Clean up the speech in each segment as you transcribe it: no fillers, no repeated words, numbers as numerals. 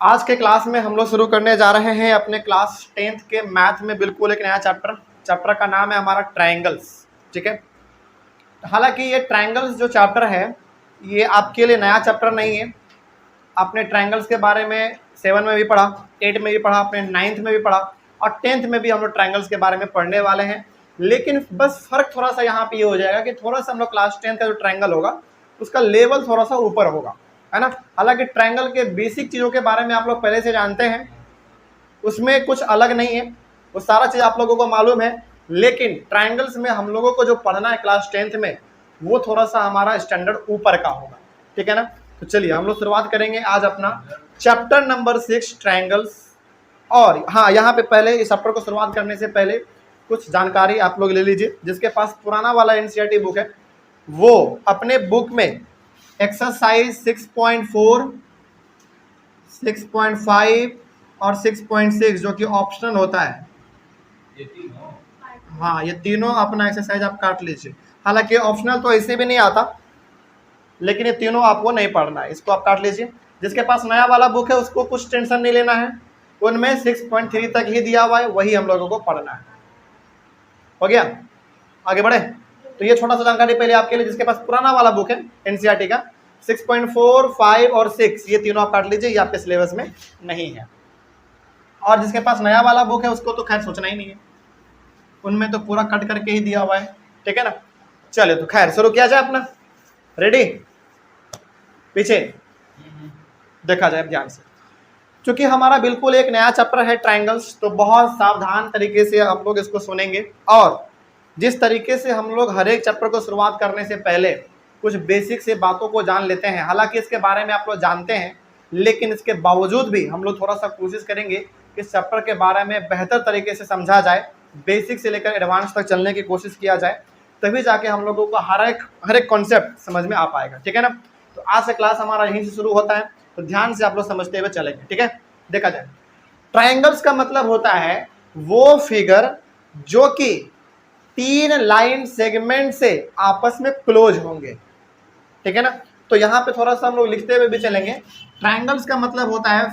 आज के क्लास में हम लोग शुरू करने जा रहे हैं अपने क्लास 10th के मैथ में बिल्कुल एक नया चैप्टर का नाम है हमारा ट्रायंगल्स। ठीक है, हालांकि ये ट्रायंगल्स जो चैप्टर है ये आपके लिए नया चैप्टर नहीं है। आपने ट्रायंगल्स के बारे में 7 में भी पढ़ा, 8 में भी पढ़ा, अपने 9th में भी पढ़ा और 10th में भी हम लोग ट्रायंगल्स के बारे में पढ़ने वाले हैं। लेकिन बस फर्क थोड़ा सा यहाँ पे ये हो जाएगा कि थोड़ा सा हम लोग क्लास 10 का जो ट्रायंगल होगा उसका लेवल थोड़ा सा ऊपर होगा, है ना। हालांकि ट्रायंगल के बेसिक चीज़ों के बारे में आप लोग पहले से जानते हैं, उसमें कुछ अलग नहीं है, वो सारा चीज़ आप लोगों को मालूम है। लेकिन ट्रायंगल्स में हम लोगों को जो पढ़ना है क्लास 10th में वो थोड़ा सा हमारा स्टैंडर्ड ऊपर का होगा, ठीक है ना। तो चलिए हम लोग शुरुआत करेंगे आज अपना चैप्टर नंबर 6 ट्रायंगल्स। और हाँ, यहाँ पे पहले इस चैप्टर को शुरुआत करने से पहले कुछ जानकारी आप लोग ले लीजिए। जिसके पास पुराना वाला एनसीईआरटी बुक है वो अपने बुक में एक्सरसाइज 6.4, 6.5 और 6.6 जो कि ऑप्शनल होता है, हाँ ये तीनों अपना एक्सरसाइज आप काट लीजिए। हालांकि ऑप्शनल तो ऐसे भी नहीं आता, लेकिन ये तीनों आपको नहीं पढ़ना है, इसको आप काट लीजिए। जिसके पास नया वाला बुक है उसको कुछ टेंशन नहीं लेना है, उनमें 6.3 तक ही दिया हुआ है, वही हम लोगों को पढ़ना है। हो गया, आगे बढ़े। तो ये छोटा सा जानकारी पहले आपके लिए। जिसके पास पुराना वाला बुक है एनसीईआरटी का 6.4, 5 और 6 ये तीनों आप काट लीजिए, ये आपके सिलेबस में नहीं है। और जिसके पास नया वाला बुक है उसको तो खैर सोचना ही नहीं है, उनमें तो पूरा कट करके ही दिया हुआ है, ठीक है ना। चलिए तो खैर शुरू किया जाए अपना। रेडी, पीछे देखा जाए ध्यान से। क्योंकि हमारा बिल्कुल एक नया चैप्टर है ट्रायंगल्स, तो बहुत सावधान तरीके से हम लोग इसको सुनेंगे। और जिस तरीके से हम लोग हर एक चैप्टर को शुरुआत करने से पहले कुछ बेसिक से बातों को जान लेते हैं, हालांकि इसके बारे में आप लोग जानते हैं, लेकिन इसके बावजूद भी हम लोग थोड़ा सा कोशिश करेंगे कि इस चैप्टर के बारे में बेहतर तरीके से समझा जाए, बेसिक से लेकर एडवांस तक चलने की कोशिश किया जाए, तभी जाके हम लोगों को हर एक कॉन्सेप्ट समझ में आ पाएगा, ठीक है ना। तो आज से क्लास हमारा यहीं से शुरू होता है, तो ध्यान से आप लोग समझते हुए चलेंगे, ठीक है। देखा जाए, ट्रायंगल्स का मतलब होता है वो फिगर जो कि 3 लाइन सेगमेंट से आपस में क्लोज होंगे, ठीक है ना। तो यहां पे थोड़ा सा हम लोग लिखते हुए भी चलेंगे। ट्रायंगल्स का मतलब होता है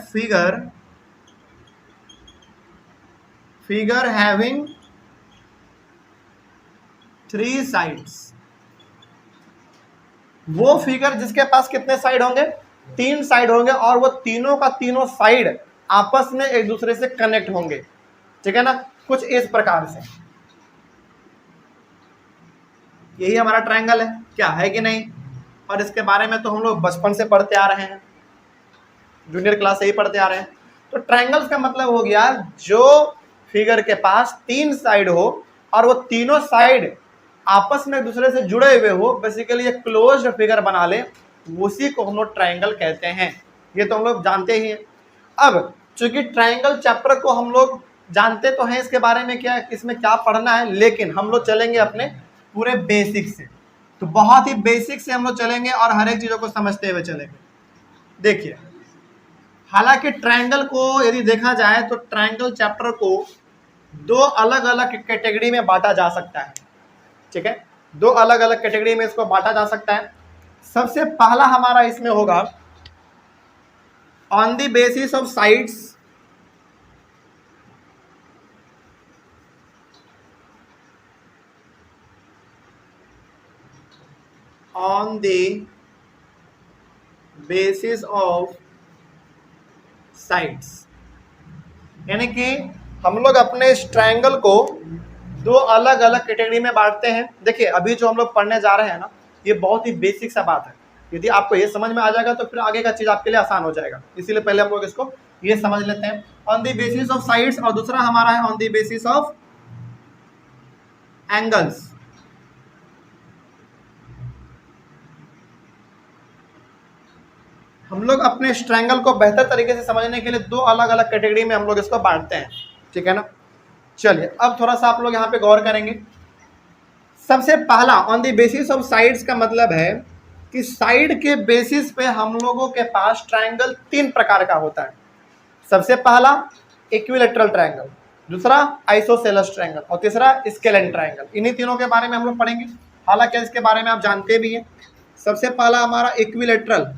फिगर हैविंग 3 साइड्स। वो फिगर जिसके पास कितने साइड होंगे, 3 साइड होंगे, और वो तीनों का तीनों साइड आपस में एक दूसरे से कनेक्ट होंगे, ठीक है ना। कुछ इस प्रकार से यही हमारा ट्रायंगल है, क्या है कि नहीं। और इसके बारे में तो हम लोग बचपन से पढ़ते आ रहे हैं, जूनियर क्लास से ही पढ़ते आ रहे हैं। तो ट्रायंगल्स का मतलब हो गया जो फिगर के पास 3 साइड हो और वो तीनों साइड आपस में एक दूसरे से जुड़े हुए हो, बेसिकली एक क्लोज्ड फिगर बना ले, उसी को हम लोग ट्रायंगल कहते हैं। ये तो हम लोग जानते ही हैं। अब चूंकि ट्रायंगल चैप्टर को हम लोग जानते तो हैं इसके बारे में क्या इसमें क्या पढ़ना है, लेकिन हम लोग चलेंगे अपने पूरे बेसिक से। तो बहुत ही बेसिक से हम लोग चलेंगे और हर एक चीजों को समझते हुए चलेंगे। देखिए, हालांकि ट्रायंगल को यदि देखा जाए तो ट्रायंगल चैप्टर को 2 अलग अलग कैटेगरी में बांटा जा सकता है, ठीक है। 2 अलग अलग कैटेगरी में इसको बांटा जा सकता है। सबसे पहला हमारा इसमें होगा on the basis of sides, on the basis of sides, यानी कि हम लोग अपने इस ट्रायंगल को 2 अलग अलग कैटेगरी में बांटते हैं। देखिए, अभी जो हम लोग पढ़ने जा रहे हैं ना, ये बहुत ही बेसिक सा बात है। यदि आपको ये समझ में आ जाएगा तो फिर आगे का चीज आपके लिए आसान हो जाएगा। इसीलिए पहले हम लोग इसको ये समझ लेते हैं, on the basis of sides, और दूसरा हमारा है on the basis of angles. हम लोग अपने इस ट्रायंगल को बेहतर तरीके से समझने के लिए 2 अलग अलग कैटेगरी में हम लोग इसको बांटते हैं, ठीक है ना। चलिए अब थोड़ा सा आप लोग यहाँ पे गौर करेंगे। सबसे पहला on the basis of sides का मतलब है कि साइड के बेसिस पे हम लोगों के पास ट्रायंगल 3 प्रकार का होता है। सबसे पहला इक्विलैटरल ट्रायंगल, दूसरा आइसोसेलेस ट्रायंगल और तीसरा स्केलेन ट्रायंगल। इन्हीं तीनों के बारे में हम लोग पढ़ेंगे, हालांकि इसके बारे में आप जानते भी हैं। सबसे पहला हमारा इक्विलैटरल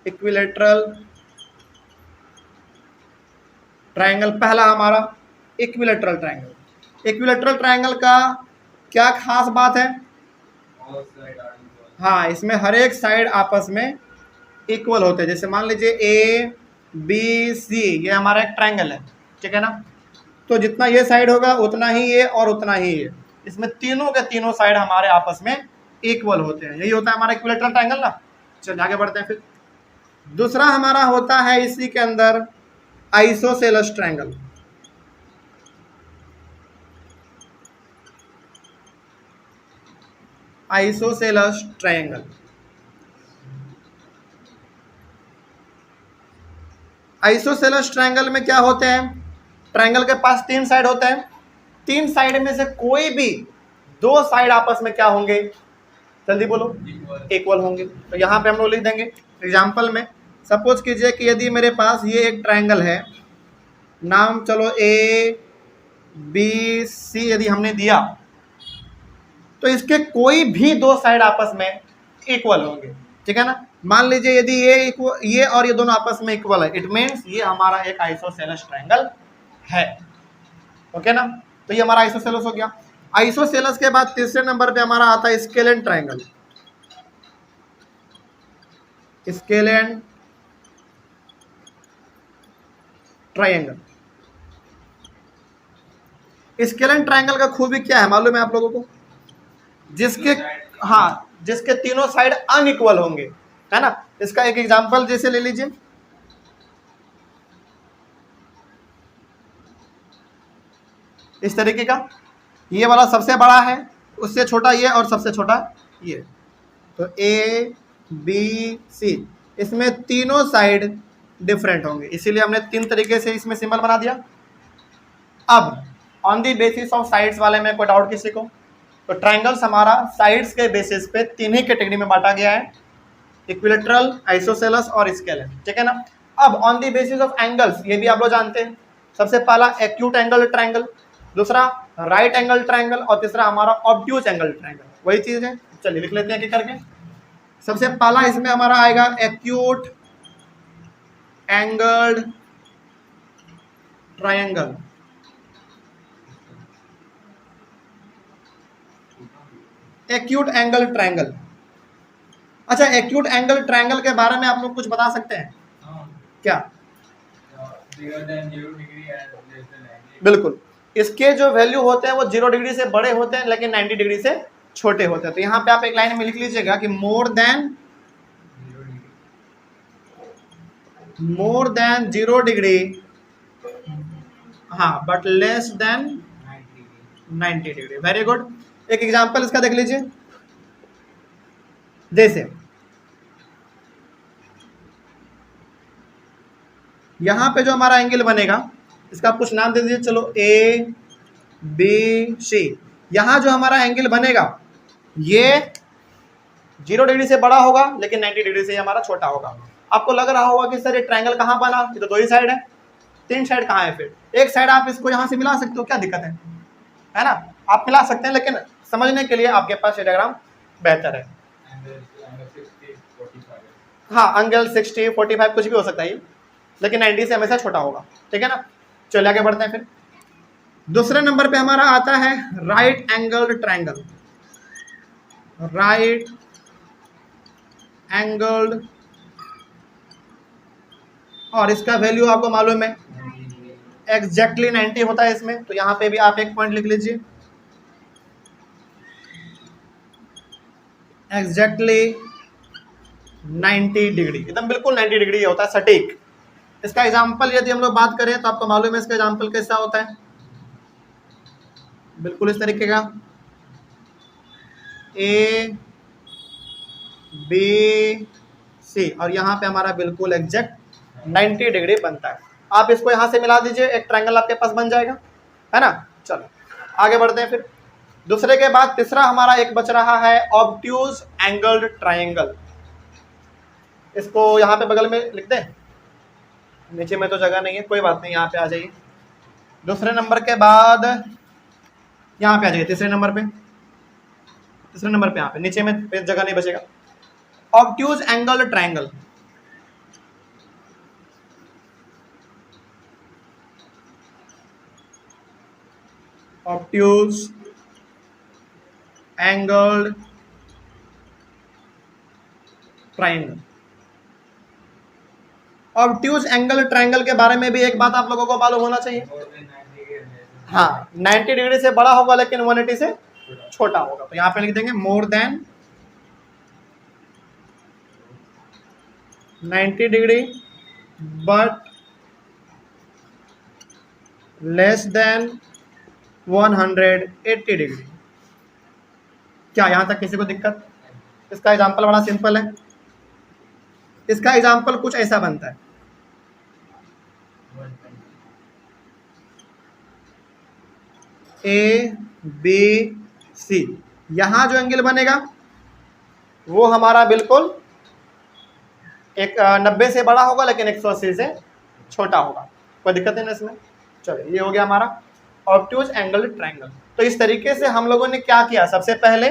इक्विलेटरल ट्रायंगल, पहला हमारा इक्विलेटरल ट्रायंगल। इक्विलेटरल ट्रायंगल का क्या खास बात है? हाँ, इसमें हर एक साइड आपस में इक्वल होते हैं। जैसे मान लीजिए ए बी सी, ये हमारा एक ट्रायंगल है, ठीक है ना। तो जितना ये साइड होगा उतना ही ये और उतना ही ये, इसमें तीनों के तीनों साइड हमारे आपस में इक्वल होते हैं। यही होता है हमारा इक्विलेटरल ट्रायंगल ना। चलिए आगे बढ़ते हैं। फिर दूसरा हमारा होता है इसी के अंदर isosceles triangle. Isosceles triangle, isosceles triangle में क्या होते हैं? ट्रायंगल के पास तीन साइड होते हैं, तीन साइड में से कोई भी दो साइड आपस में क्या होंगे? जल्दी बोलो, इक्वल होंगे। तो यहाँ पे हम लोग लिख देंगे एग्जाम्पल में। सपोज कीजिए कि यदि मेरे पास ये एक ट्रायंगल है, नाम चलो ए बी सी यदि हमने दिया, तो इसके कोई भी दो साइड आपस में इक्वल होंगे, ठीक है ना। मान लीजिए यदि ये और ये दोनों आपस में इक्वल है, इट मीन्स ये हमारा एक आइसोसेलेस ट्रायंगल है, ओके ना। तो ये हमारा आइसोसेलेस हो गया। आइसोसेलेस के बाद तीसरे नंबर पे हमारा आता है scalene triangle. Scalene triangle, scalene triangle का खूबी क्या है मालूम है आप लोगों को? जिसके, हाँ, जिसके तीनों साइड अनइक्वल होंगे, है ना। इसका एक एग्जांपल जैसे ले लीजिए, इस तरीके का, ये वाला सबसे बड़ा है, उससे छोटा ये और सबसे छोटा ये। तो ए बी सी, इसमें तीनों साइड डिफरेंट होंगे, इसीलिए हमने तीन तरीके से इसमें सिंबल बना दिया। अब on the basis of sides वाले में कोई डाउट किसी को? तो ट्रायंगल्स हमारा साइड्स के बेसिस पे तीन ही कैटेगरी में बांटा गया है, इक्विलेटरल, आइसोसेलेस और स्केलेन, ठीक है ना। अब on the basis of angles, ये भी आप लोग जानते हैं, सबसे पहला एक्यूट एंगल ट्रायंगल, दूसरा राइट एंगल ट्रायंगल और तीसरा हमारा ऑब्ट्यूज एंगल ट्रायंगल, वही चीज है। चलिए लिख लेते हैं कि करके। सबसे पहला इसमें हमारा आएगा acute angled triangle. Acute angle triangle, अच्छा, एक्यूट एंगल ट्रायंगल के बारे में आप लोग कुछ बता सकते हैं? क्या? बिल्कुल, इसके जो वैल्यू होते हैं वो 0 डिग्री से बड़े होते हैं लेकिन 90 डिग्री से छोटे होते हैं। तो यहाँ पे आप एक लाइन में लिख लीजिएगा कि मोर देन 0 डिग्री, हाँ, but less than 90 degree. Very good. एक एग्जांपल इसका देख लीजिए, जैसे यहां पे जो हमारा एंगल बनेगा, इसका आप कुछ नाम दे दीजिए, चलो ए बी सी। यहां जो हमारा एंगल बनेगा ये 0 डिग्री से बड़ा होगा लेकिन 90 डिग्री से हमारा छोटा होगा। आपको लग रहा होगा कि सर ये ट्रायंगल कहाँ बना, ये तो दो ही साइड है, तीन साइड कहाँ है? फिर एक साइड आप इसको यहाँ से मिला सकते हो, क्या दिक्कत है ना। आप मिला सकते हैं, लेकिन समझने के लिए आपके पास ये डायग्राम बेहतर है। हाँ, एंगल 60, 45 कुछ भी हो सकता है, लेकिन 90 से हमेशा छोटा होगा, ठीक है ना। चलिए आगे बढ़ते हैं। फिर दूसरे नंबर पे हमारा आता है right angled triangle. Right angled, और इसका वैल्यू आपको मालूम है एग्जैक्टली 90 होता है इसमें। तो यहाँ पे भी आप एक पॉइंट लिख लीजिए, एग्जैक्टली 90 डिग्री, एकदम बिल्कुल 90 डिग्री होता है, सटीक। इसका एग्जाम्पल यदि हम लोग बात करें तो आपको मालूम है इसका एग्जाम्पल कैसा होता है, बिल्कुल इस तरीके का, ए बी सी, और यहाँ पे हमारा बिल्कुल एग्जैक्ट 90 डिग्री बनता है। आप इसको यहाँ से मिला दीजिए, एक ट्रायंगल आपके पास बन जाएगा, है ना। चलो आगे बढ़ते हैं। फिर दूसरे के बाद तीसरा हमारा एक बच रहा है ऑब्ट्यूज एंगल्ड ट्रायंगल। इसको यहाँ पे बगल में लिख दें, नीचे में तो जगह नहीं है, कोई बात नहीं, यहाँ पे आ जाइए। दूसरे नंबर के बाद यहाँ पे आ जाइए, तीसरे नंबर पे, तीसरे नंबर पे यहाँ पे नीचे में जगह नहीं बचेगा। Obtuse angle triangle, obtuse angled triangle. Obtuse angle triangle के बारे में भी एक बात आप लोगों को मालूम होना चाहिए। हाँ, 90 डिग्री से बड़ा होगा लेकिन 180 से छोटा होगा। तो यहां पे लिख देंगे more than 90 degree but less than 180 degree. क्या यहां तक किसी को दिक्कत? इसका एग्जांपल बड़ा सिंपल है। इसका एग्जांपल कुछ ऐसा बनता है, ए बी सी। यहां जो एंगल बनेगा वो हमारा बिल्कुल 90 से बड़ा होगा लेकिन 180 से छोटा होगा। कोई दिक्कत नहीं ना इसमें। चलो, ये हो गया हमारा ऑब्ट्यूज एंगल ट्रायंगल। तो इस तरीके से हम लोगों ने क्या किया, सबसे पहले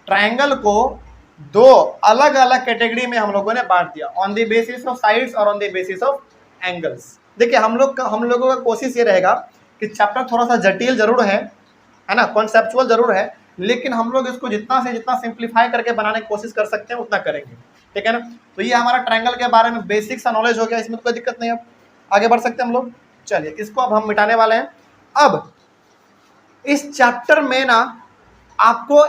ट्रायंगल को दो अलग अलग कैटेगरी में हम लोगों ने बांट दिया, on the basis of sides और on the basis of angles. देखिए हम लोगों का कोशिश ये रहेगा कि चैप्टर थोड़ा सा जटिल जरूर है ना, कॉन्सेप्चुअल जरूर है, लेकिन हम लोग इसको जितना से जितना सिंप्लीफाई करके बनाने की कोशिश कर सकते हैं उतना करेंगे, ठीक है ना। तो ये हमारा ट्रायंगल के बारे में बेसिक सा नॉलेज हो गया, इसमें कोई दिक्कत नहीं। अब आगे बढ़ सकते हैं हम लोग। चलिए, इसको अब हम मिटाने वाले हैं। अब इस चैप्टर में ना आपको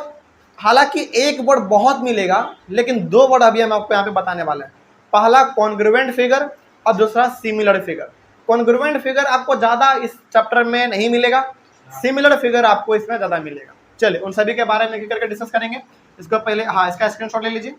हालांकि एक वर्ड बहुत मिलेगा, लेकिन दो वर्ड अभी हम आपको यहाँ पे बताने वाले हैं। पहला कॉन्ग्रुएंट फिगर और दूसरा सिमिलर फिगर। कॉन्ग्रुएंट फिगर आपको ज़्यादा इस चैप्टर में नहीं मिलेगा, सिमिलर फिगर आपको इसमें ज़्यादा मिलेगा। चलिए, उन सभी के बारे में करके डिस्कस करेंगे। इसको पहले इसका स्क्रीनशॉट ले लीजिए।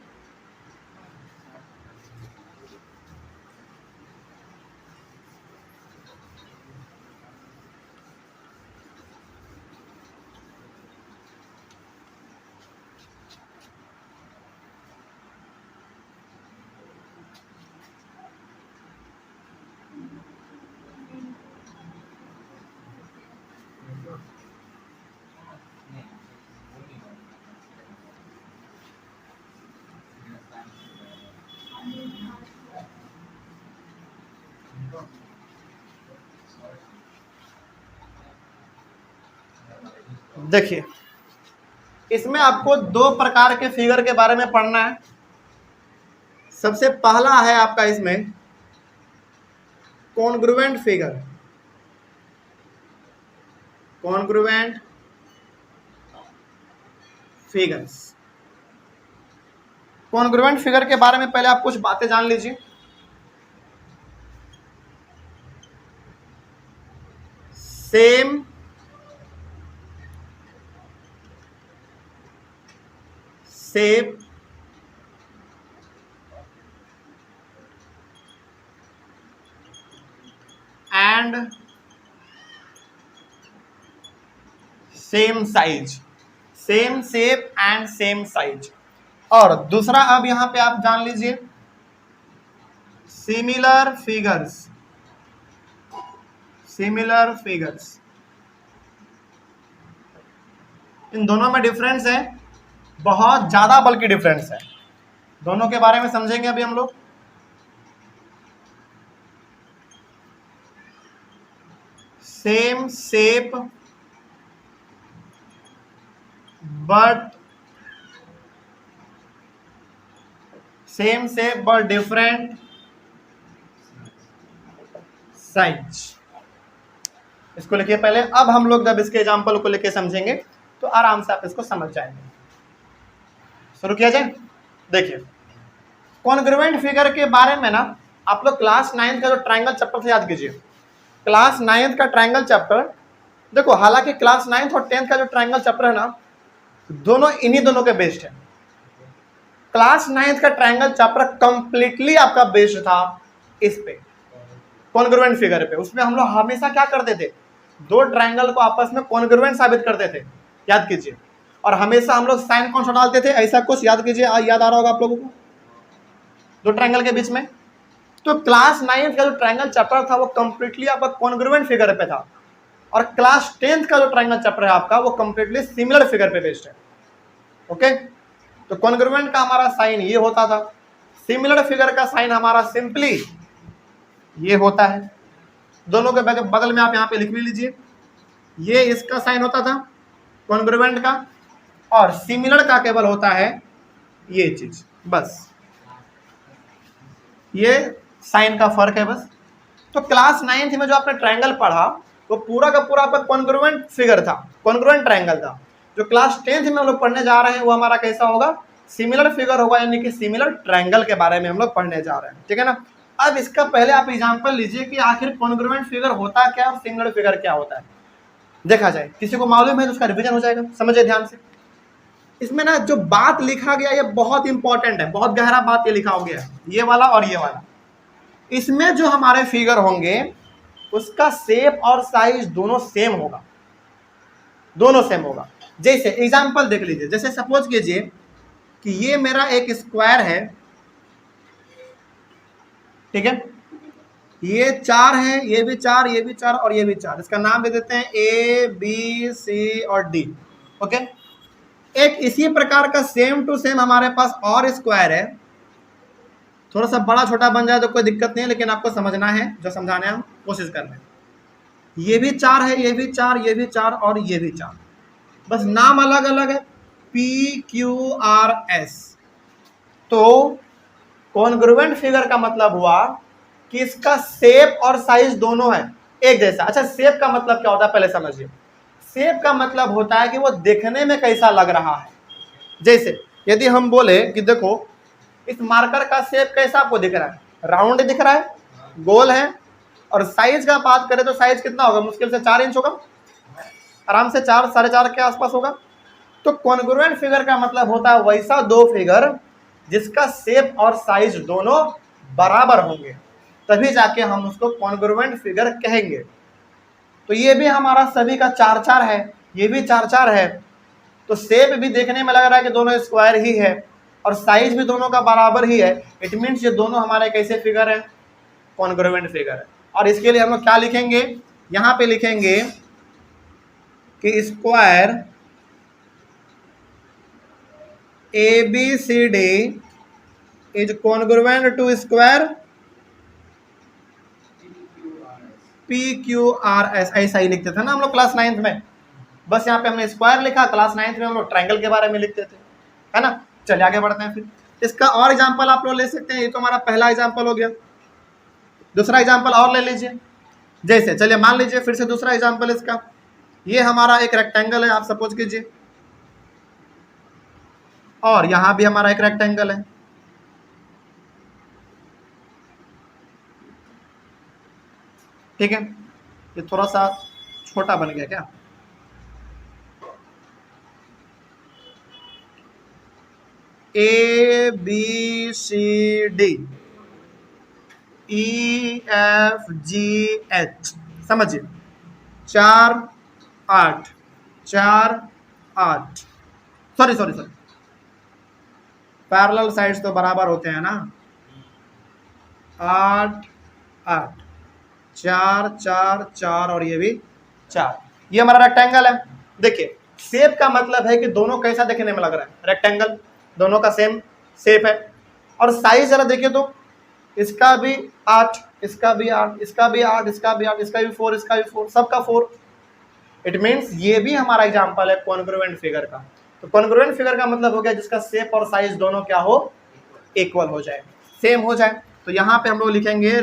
देखिए, इसमें आपको दो प्रकार के फिगर के बारे में पढ़ना है। सबसे पहला है आपका इसमें congruent figure. Congruent figures. Congruent figure के बारे में पहले आप कुछ बातें जान लीजिए। Same shape and same size. Same shape and same size. और दूसरा अब यहां पे आप जान लीजिए सिमिलर फिगर्स। सिमिलर फिगर्स, इन दोनों में डिफरेंस है, बहुत ज्यादा बल्कि डिफरेंस है। दोनों के बारे में समझेंगे अभी हम लोग। Same shape but different size. इसको लिखिए पहले। अब हम लोग जब इसके एग्जाम्पल को लेके समझेंगे तो आराम से आप इसको समझ जाएंगे। शुरू किया जाए। देखिए, कॉन्ग्रुएंट फिगर के बारे में ना आप लोग क्लास 9 का जो ट्रायंगल चैप्टर से याद कीजिए। क्लास 9 का ट्रायंगल चैप्टर देखो, हालांकि क्लास 9 और 10 का जो ट्रायंगल चैप्टर है ना, दोनों इन्हीं दोनों के बेस्ड है। क्लास 9 का ट्रायंगल चैप्टर कंप्लीटली आपका बेस्ड था इस पे, कॉन्ग्रुएंट फिगर पे। उसमें हम लोग हमेशा क्या करते थे, दो ट्रायंगल को आपस में कॉन्ग्रुएंट साबित करते थे, याद कीजिए। और हमेशा हम लोग साइन कौन सा डालते थे, ऐसा कुछ याद कीजिए, याद आ रहा होगा आप लोगों को, दो ट्रायंगल के बीच में। तो क्लास 9 का जो ट्रायंगल चैप्टर था वो कंप्लीटली आपका कॉन्ग्रुएंट फिगर पे था, और क्लास 10 का जो ट्रायंगल चैप्टर है आपका वो कंप्लीटली सिमिलर फिगर पे बेस्ड है। ओके, तो कॉन्ग्रुएंट का हमारा साइन ये होता था, सिमिलर फिगर का साइन हमारा सिंपली ये होता है। दोनों के बगल में आप यहाँ पे लिख भी लीजिए, ये इसका साइन होता था कॉन्ग्रुएंट का, और सिमिलर का केवल होता है ये चीज, बस ये साइन का फर्क है बस। तो क्लास 9th में जो आपने ट्रायंगल पढ़ा वो पूरा का पूरा आपका कॉन्ग्रुएंट फिगर था, कॉन्ग्रुएंट ट्रायंगल था। जो क्लास 10th में हम लोग पढ़ने जा रहे हैं वो हमारा कैसा होगा, सिमिलर फिगर होगा, यानी कि सिमिलर ट्रायंगल के बारे में हम लोग पढ़ने जा रहे हैं, ठीक है ना। अब इसका पहले आप एग्जांपल लीजिए कि आखिर कॉन्ग्रुएंट फिगर होता क्या और सिमिलर फिगर क्या होता है, देखा जाए। किसी को मालूम है तो उसका रिवीजन हो जाएगा, समझिए ध्यान से। इसमें ना जो बात लिखा गया ये बहुत इंपॉर्टेंट है, बहुत गहरा बात ये लिखा हो गया है, ये वाला और ये वाला। इसमें जो हमारे फिगर होंगे उसका शेप और साइज दोनों सेम होगा, दोनों सेम होगा। जैसे एग्जांपल देख लीजिए, जैसे सपोज कीजिए कि ये मेरा एक स्क्वायर है, ठीक है, ये 4 है, ये भी 4, ये भी 4 और ये भी 4। इसका नाम दे देते हैं ए बी सी और डी, ओके। एक इसी प्रकार का सेम टू सेम हमारे पास और स्क्वायर है, थोड़ा सा बड़ा छोटा बन जाए तो कोई दिक्कत नहीं है, लेकिन आपको समझना है, जो समझाने हम कोशिश कर रहे हैं। ये भी 4 है, ये भी 4, ये भी 4 और ये भी 4, बस नाम अलग अलग है, पी क्यू आर एस। तो कॉन्ग्रुएंट फिगर का मतलब हुआ कि इसका शेप और साइज दोनों है एक जैसा। अच्छा, शेप का मतलब क्या होता है पहले समझिए। शेप का मतलब होता है कि वो देखने में कैसा लग रहा है। जैसे यदि हम बोले कि देखो इस मार्कर का शेप कैसा आपको दिख रहा है, राउंड दिख रहा है, गोल है, और साइज का बात करें तो साइज कितना होगा, मुश्किल से 4 इंच होगा, आराम से 4 साढ़े 4 के आसपास होगा। तो कॉन्ग्रुएंट फिगर का मतलब होता है वैसा दो फिगर जिसका शेप और साइज दोनों बराबर होंगे, तभी जाके हम उसको कॉन्ग्रुएंट फिगर कहेंगे। तो ये भी हमारा सभी का 4 4 है, ये भी 4 4 है, तो शेप भी देखने में लग रहा है कि दोनों स्क्वायर ही है और साइज भी दोनों का बराबर ही है। इट मीन्स ये दोनों हमारे कैसे फिगर है, कॉन्ग्रुएंट फिगर है। और इसके लिए हम लोग क्या लिखेंगे, यहाँ पे लिखेंगे कि square A B C D is congruent to square P Q R S. ऐसा ही लिखते थे ना हम लोग क्लास 9th में, बस यहाँ पे हमने स्क्वायर लिखा, क्लास 9th में हम लोग ट्रायंगल के बारे में लिखते थे, है ना। चलिए आगे बढ़ते हैं। फिर इसका और एग्जांपल आप लोग ले सकते हैं, ये तो हमारा पहला एग्जांपल हो गया। दूसरा एग्जांपल और ले लीजिए, जैसे चलिए मान लीजिए फिर से दूसरा एग्जांपल इसका, ये हमारा एक रेक्टेंगल है, आप सपोज कीजिए, और यहां भी हमारा एक रेक्टेंगल है, ठीक है। ये थोड़ा सा छोटा बन गया क्या, A B C D E F G H, समझिए 4 8 4 8, सॉरी पैरेलल साइड्स तो बराबर होते हैं ना, 8 8 4 4 4 और ये भी 4, ये हमारा रेक्टेंगल है। देखिए शेप का मतलब है कि दोनों कैसा देखने में लग रहा है, रेक्टेंगल, दोनों का सेम शेप है। और साइज जरा देखिए तो, इसका भी 8, इसका भी 8, इसका भी 8, इसका भी 8, इसका भी 4, इसका भी 4, सबका 4। इट मीन्स ये भी हमारा एग्जांपल है कॉन्ग्रुएंट फिगर का। तो कॉन्ग्रुएंट फिगर का मतलब हो गया जिसका शेप और साइज दोनों क्या हो, इक्वल हो जाए, सेम हो जाए। तो यहाँ पे हम लोग लिखेंगे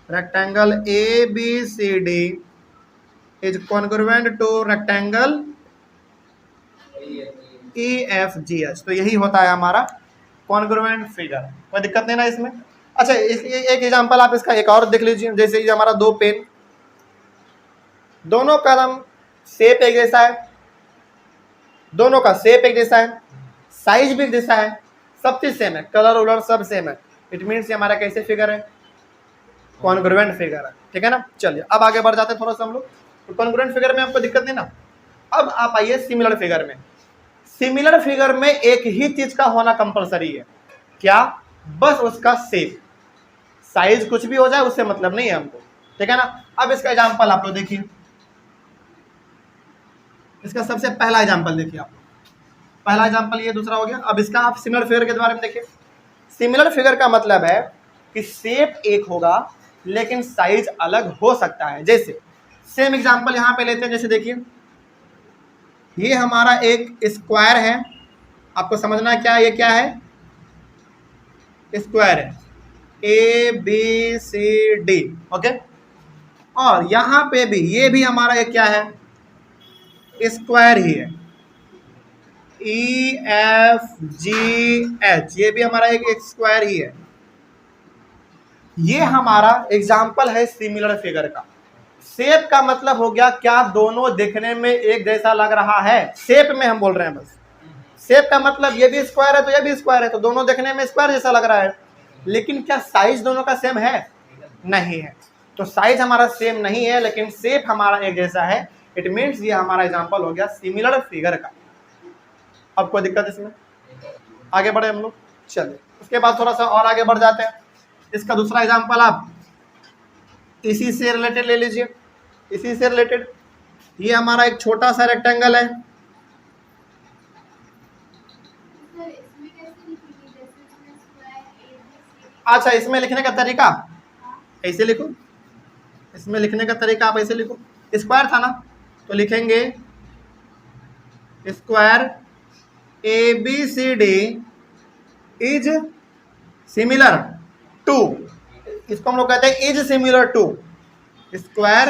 rectangle A B C D is congruent to rectangle E F G H. तो यही होता है हमारा कॉन्ग्रुएंट फिगर, कोई दिक्कत नहीं ना इसमें। अच्छा एक एग्जांपल आप इसका एक और देख लीजिए, जैसे ये हमारा 2 पेन, दोनों का शेप एक जैसा है, दोनों का शेप एक जैसा है, साइज भी एक जैसा है, सब चीज सेम है, कलर उलर सब सेम है। इट मीन्स ये हमारा कैसे फिगर है, कॉन्ग्रुएंट फिगर है, ठीक है ना। चलिए अब आगे बढ़ जाते हैं थोड़ा सा हम लोग। तो कॉन्ग्रुएंट फिगर में आपको दिक्कत नहीं ना। अब आप आइए सिमिलर फिगर में। सिमिलर फिगर में एक ही चीज का होना कंपलसरी है, क्या, बस उसका शेप, साइज कुछ भी हो जाए उससे मतलब नहीं है हमको, ठीक है ना। अब इसका एग्जांपल आप लोग देखिए, इसका सबसे पहला एग्जांपल देखिए आप, पहला एग्जांपल ये, दूसरा हो गया। अब इसका आप सिमिलर फिगर के बारे में देखिए। सिमिलर फिगर का मतलब है कि शेप एक होगा लेकिन साइज अलग हो सकता है। जैसे सेम एग्जांपल यहाँ पे लेते हैं, जैसे देखिए ये हमारा एक स्क्वायर है, आपको समझना क्या ये क्या है, स्क्वायर है ABCD, ओके। और यहाँ पे भी ये भी हमारा एक क्या है, स्क्वायर ही है EFGH, ये भी हमारा एक स्क्वायर ही है। ये हमारा एग्जाम्पल है सिमिलर फिगर का। शेप का मतलब हो गया क्या दोनों देखने में एक जैसा लग रहा है, शेप में हम बोल रहे हैं बस। शेप का मतलब ये भी स्क्वायर है तो ये भी स्क्वायर है, तो दोनों देखने में स्क्वायर जैसा लग रहा है, लेकिन क्या साइज दोनों का सेम है? नहीं है। तो साइज हमारा सेम नहीं है लेकिन शेप हमारा एक जैसा है, इट मीन्स ये हमारा एग्जाम्पल हो गया सिमिलर फिगर का। अब कोई दिक्कत इसमें? आगे बढ़े हम लोग, चलिए उसके बाद थोड़ा सा और आगे बढ़ जाते हैं। इसका दूसरा एग्जाम्पल आप इसी से रिलेटेड ले लीजिए, इसी से रिलेटेड। ये हमारा एक छोटा सा रेक्टेंगल है, अच्छा इसमें लिखने का तरीका ऐसे लिखो, इसमें लिखने का तरीका आप ऐसे लिखो, स्क्वायर था ना तो लिखेंगे square ABCD is similar to, इसको हम लोग कहते हैं is similar to square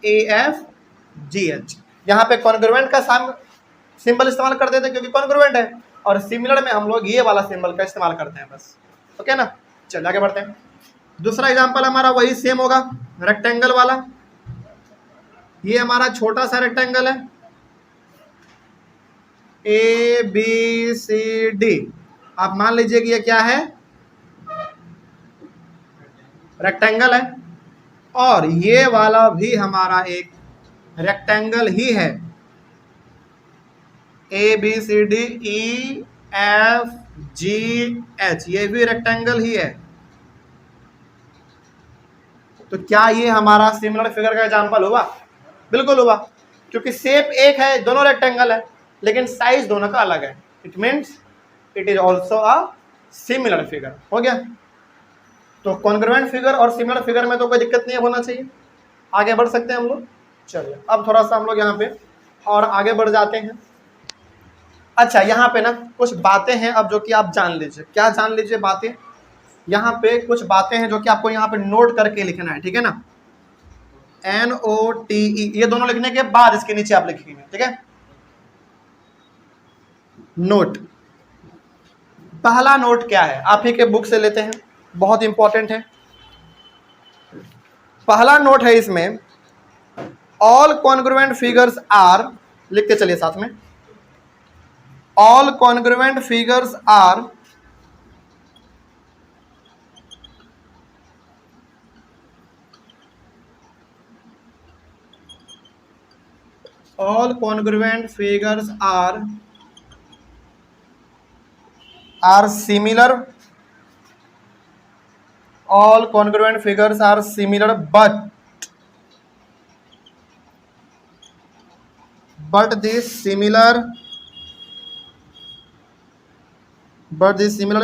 AFGH। यहाँ पे कॉन्ग्रुएंट का सिंबल इस्तेमाल कर देते हैं क्योंकि कॉन्ग्रुएंट है, और सिमिलर में हम लोग ये वाला सिंबल का इस्तेमाल करते हैं बस, ओके ना। चलिए आगे बढ़ते हैं। दूसरा एग्जांपल हमारा वही सेम होगा, रेक्टेंगल वाला। ये हमारा छोटा सा रेक्टेंगल है ABCD, आप मान लीजिए कि ये क्या है, रेक्टेंगल है, और ये वाला भी हमारा एक रेक्टेंगल ही है ABCDEFGH, ये भी रेक्टेंगल ही है। तो क्या ये हमारा सिमिलर फिगर का एग्जांपल हुआ? बिल्कुल हुआ, क्योंकि शेप एक है, दोनों रेक्टेंगल है, लेकिन साइज दोनों का अलग है, it means it is also a similar figure. हो गया। तो कॉन्ग्रुएंट फिगर और सिमिलर फिगर में तो कोई दिक्कत नहीं होना चाहिए। आगे बढ़ सकते हैं हम लोग। चलिए अब थोड़ा सा हम लोग यहाँ पे और आगे बढ़ जाते हैं। अच्छा यहाँ पे ना कुछ बातें हैं अब जो कि आप जान लीजिए। क्या जान लीजिए बातें? यहाँ पे कुछ बातें हैं जो कि आपको यहाँ पे नोट करके लिखना है, ठीक है ना। NOTE, ये दोनों लिखने के बाद इसके नीचे आप लिखेंगे, ठीक है। नोट, पहला नोट क्या है, आप ही के बुक से लेते हैं, बहुत इंपॉर्टेंट है। पहला नोट है इसमें, ऑल कॉन्ग्रुएंट फिगर्स आर, लिखते चलिए साथ में, all congruent figures are all congruent figures are similar, all congruent figures are similar, but these similar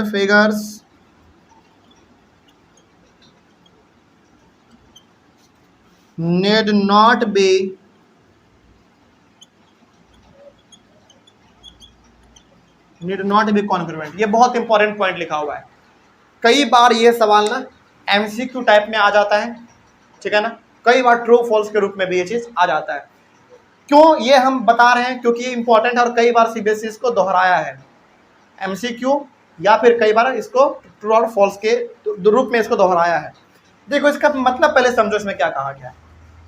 figures need not be congruent. ये बहुत इंपॉर्टेंट पॉइंट लिखा हुआ है। कई बार ये सवाल ना MCQ टाइप में आ जाता है, ठीक है ना, कई बार ट्रू फॉल्स के रूप में भी ये चीज आ जाता है। क्यों ये हम बता रहे हैं? क्योंकि ये इंपॉर्टेंट है और कई बार CBSE इसको दोहराया है, MCQ या फिर कई बार इसको ट्रू और फॉल्स के रूप में इसको दोहराया है। देखो इसका मतलब पहले समझो इसमें क्या कहा गया है।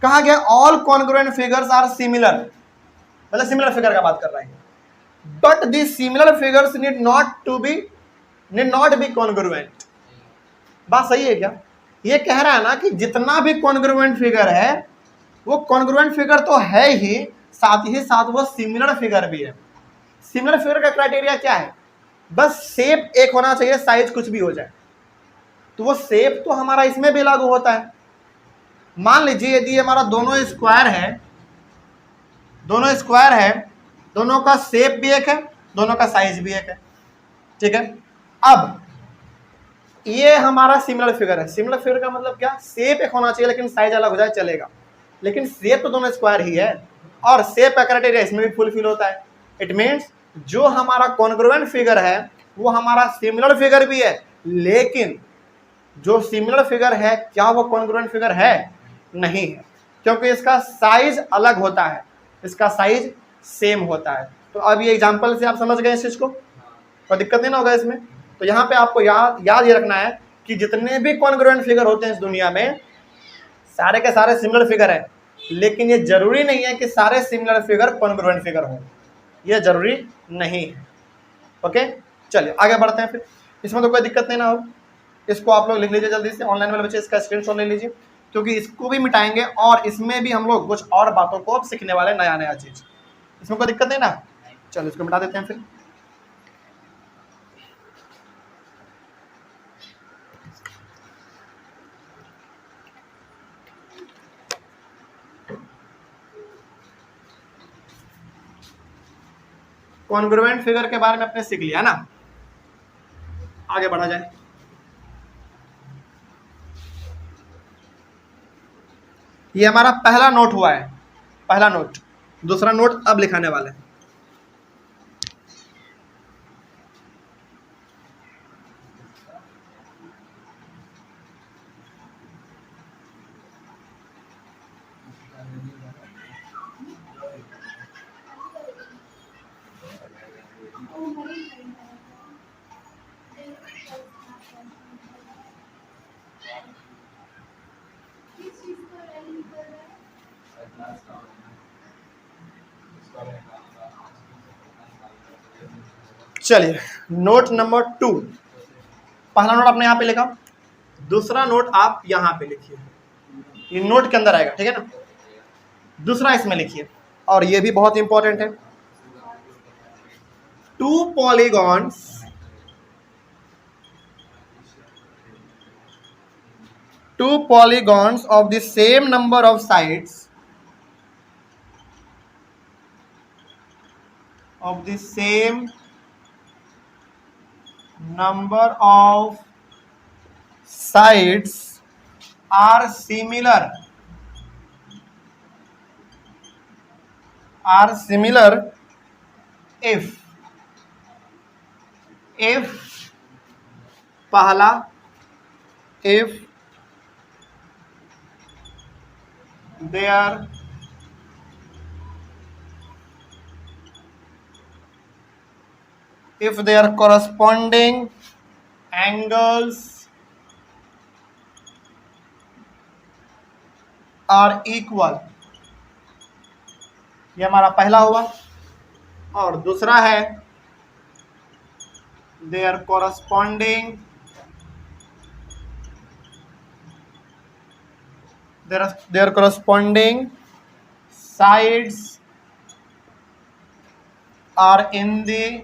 कहा गया all congruent figures are similar, मतलब सिमिलर फिगर का बात कर रहा है, but these similar figures need not be congruent। बात सही है क्या? ये कह रहा है ना कि जितना भी congruent फिगर है वो congruent फिगर तो है ही साथ वो सिमिलर फिगर भी है। सिमिलर फिगर का क्राइटेरिया क्या है? बस शेप एक होना चाहिए, साइज कुछ भी हो जाए। तो वो शेप तो हमारा इसमें भी लागू होता है। मान लीजिए यदि हमारा दोनों स्क्वायर है, दोनों का शेप भी एक है, दोनों का साइज भी एक है, ठीक है। अब ये हमारा सिमिलर फिगर है। सिमिलर फिगर का मतलब क्या, शेप एक होना चाहिए लेकिन साइज अलग हो जाए चलेगा, लेकिन शेप तो दोनों स्क्वायर ही है और शेप का क्राइटेरिया इसमें भी फुलफिल होता है। इट मीन्स जो हमारा कॉन्ग्रुएंट फिगर है वो हमारा सिमिलर फिगर भी है, लेकिन जो सिमिलर फिगर है क्या वो कॉन्ग्रुएंट फिगर है, नहीं है, क्योंकि इसका साइज अलग होता है, इसका साइज सेम होता है। तो अब ये एग्जांपल से आप समझ गए इस चीज को, कोई दिक्कत नहीं ना होगा इसमें। तो यहाँ पे आपको याद ये रखना है कि जितने भी कॉन्ग्रुएंट फिगर होते हैं इस दुनिया में सारे के सारे सिमिलर फिगर है, लेकिन ये जरूरी नहीं है कि सारे सिमिलर फिगर कॉन्ग्रुएंट फिगर हो, ये जरूरी नहीं है। ओके, चलिए आगे बढ़ते हैं फिर, इसमें तो कोई दिक्कत नहीं ना हो। इसको आप लोग लिख लीजिए जल्दी से, ऑनलाइन वाले बच्चे इसका स्क्रीनशॉट ले लीजिए, क्योंकि इसको भी मिटाएंगे और इसमें भी हम लोग कुछ और बातों को सीखने वाले, नया नया चीज। इसमें कोई दिक्कत नहीं ना, चलो इसको मिटा देते हैं फिर। कॉन्ग्रुएंट फिगर के बारे में आपने सीख लिया ना, आगे बढ़ा जाए। ये हमारा पहला नोट हुआ है, पहला नोट। दूसरा नोट अब लिखाने वाले हैं। चलिए नोट नंबर 2, पहला नोट आपने यहाँ पे लिखा, दूसरा नोट आप यहाँ पे लिखिए, ये नोट के अंदर आएगा, ठीक है ना। दूसरा इसमें लिखिए, और ये भी बहुत इंपॉर्टेंट है। Two polygons of the same number of sides are similar if पहला, if their corresponding angles are equal, ये हमारा पहला हुआ। और दूसरा है their corresponding sides are in the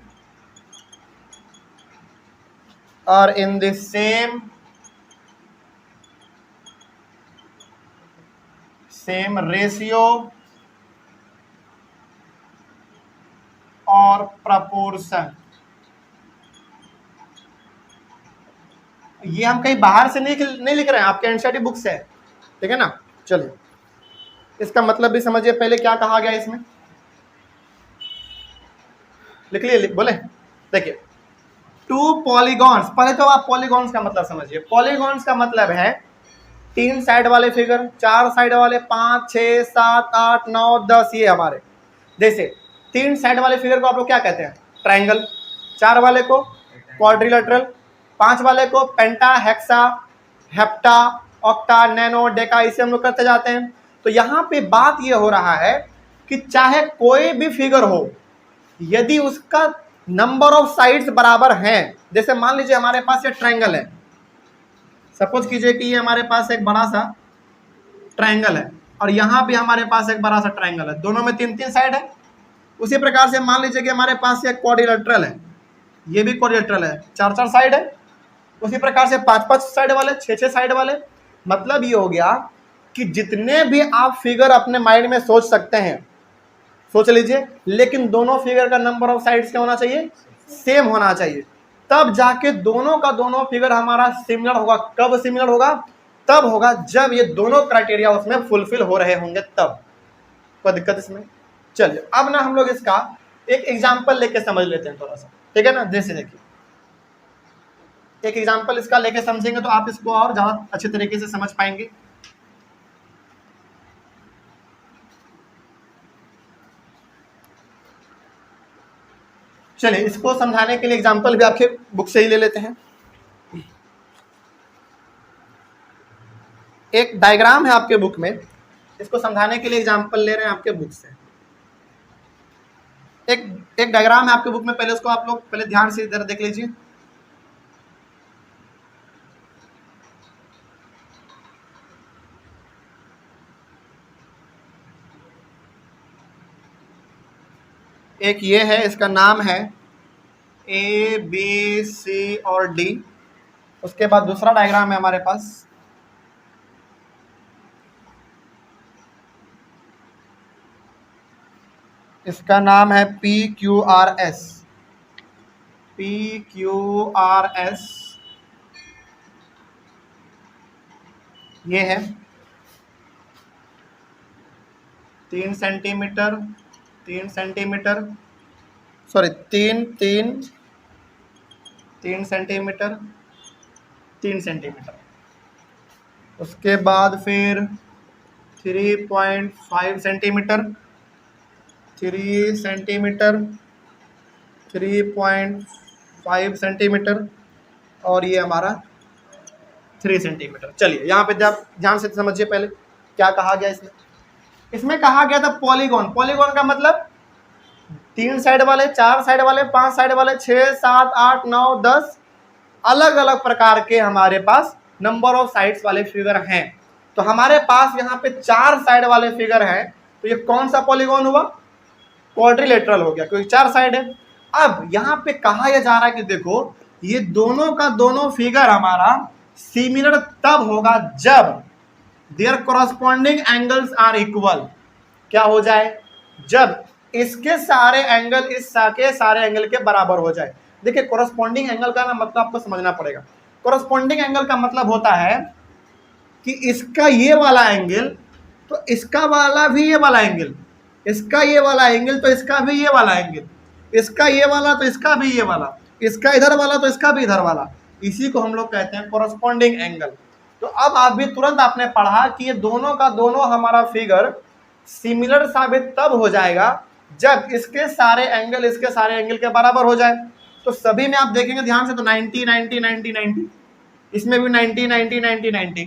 same ratio और प्रपोर्शन। ये हम कहीं बाहर से नहीं लिख रहे हैं, आपके एनसीईआरटी बुक से है, ठीक है ना। चलिए इसका मतलब भी समझिए, पहले क्या कहा गया इसमें, लिख लिए, बोले देखिए। टू पॉलीगॉन्स, पहले तो आप पॉलीगॉन्स का मतलब समझिए। पॉलीगॉन्स का मतलब है 3 साइड वाले फिगर, 4 साइड वाले, 5, 6, 7, 8, 9, 10, ये हमारे। जैसे 3 साइड वाले फिगर को आप लोग क्या कहते हैं, ट्राइंगल। 4 वाले को क्वाड्रिलेटरल, 5 वाले को penta, hexa, hepta, octa, nano, deca, इसे हम लोग करते जाते हैं। तो यहाँ पे बात ये हो रहा है कि चाहे कोई भी फिगर हो, यदि उसका नंबर ऑफ साइड्स बराबर हैं, जैसे मान लीजिए हमारे पास ये ट्राइंगल है, सपोज कीजिए कि ये हमारे पास एक बड़ा सा ट्राइंगल है और यहाँ भी हमारे पास एक बड़ा सा ट्राइंगल है, दोनों में 3-3 साइड है। उसी प्रकार से मान लीजिए कि हमारे पास एक क्वाड्रिलेटरल है, ये भी क्वाड्रिलेटरल है, 4-4 साइड है। उसी प्रकार से 5-5 साइड वाले, 6-6 साइड वाले। मतलब ये हो गया कि जितने भी आप फिगर अपने माइंड में सोच सकते हैं सोच लीजिए, लेकिन दोनों फिगर का नंबर ऑफ साइड्स क्या होना चाहिए, सेम होना चाहिए। तब जाके दोनों का दोनों फिगर हमारा सिमिलर होगा। कब सिमिलर होगा? तब होगा जब ये दोनों क्राइटेरिया उसमें फुलफिल हो रहे होंगे तब। कोई दिक्कत इसमें? चलिए अब ना हम लोग इसका एक एग्जाम्पल लेके समझ लेते हैं थोड़ा सा, ठीक है ना। जैसे देखिए एक एग्जाम्पल इसका लेके समझेंगे तो आप इसको और ज्यादा अच्छे तरीके से समझ पाएंगे। चलिए इसको समझाने के लिए एग्जाम्पल भी आपके बुक से ही ले लेते हैं। एक डायग्राम है आपके बुक में, इसको समझाने के लिए एग्जाम्पल ले रहे हैं आपके बुक से। एक डायग्राम है आपके बुक में, पहले उसको आप लोग पहले ध्यान से इधर देख लीजिए। एक ये है, इसका नाम है ए बी सी और डी। उसके बाद दूसरा डायग्राम है हमारे पास, इसका नाम है P Q R S. P Q R S ये है 3 centimetre 3 centimetre, sorry 3 centimetre 3 centimetre. उसके बाद फिर 3.5 सेंटीमीटर 3 सेंटीमीटर 3.5 सेंटीमीटर और ये हमारा 3 सेंटीमीटर। चलिए यहाँ पे ध्यान से समझिए पहले क्या कहा गया इसमें। इसमें कहा गया था पॉलीगॉन। पॉलीगॉन का मतलब 3 साइड वाले, 4 साइड वाले, 5 साइड वाले, 6, 7, 8, 9, 10 अलग अलग प्रकार के हमारे पास नंबर ऑफ साइड्स वाले फिगर हैं। तो हमारे पास यहाँ पे 4 साइड वाले फिगर हैं, तो ये कौन सा पॉलीगॉन हुआ? क्वाड्रिलेटरल हो गया, क्योंकि 4 साइड है। अब यहाँ पे कहा यह जा रहा है कि देखो ये दोनों का दोनों फिगर हमारा सिमिलर तब होगा जब their corresponding angles are equal. क्या हो जाए? जब इसके सारे एंगल इस के सारे एंगल के बराबर हो जाए। देखिए कॉरस्पॉन्डिंग एंगल का ना मतलब आपको समझना पड़ेगा। कॉरस्पॉन्डिंग एंगल का मतलब होता है कि इसका ये वाला एंगल तो इसका वाला भी ये वाला एंगल, इसका ये वाला एंगल तो इसका भी ये वाला एंगल, इसका ये वाला तो इसका भी ये वाला, इसका इधर वाला तो इसका भी इधर वाला। इसी को हम लोग कहते हैं कॉरस्पॉन्डिंग एंगल। तो अब आप भी तुरंत आपने पढ़ा कि ये दोनों का दोनों हमारा फिगर सिमिलर साबित तब हो जाएगा जब इसके सारे एंगल इसके सारे एंगल के बराबर हो जाए। तो सभी में आप देखेंगे ध्यान से तो 90 90 90 90, इसमें भी 90 90 90 90।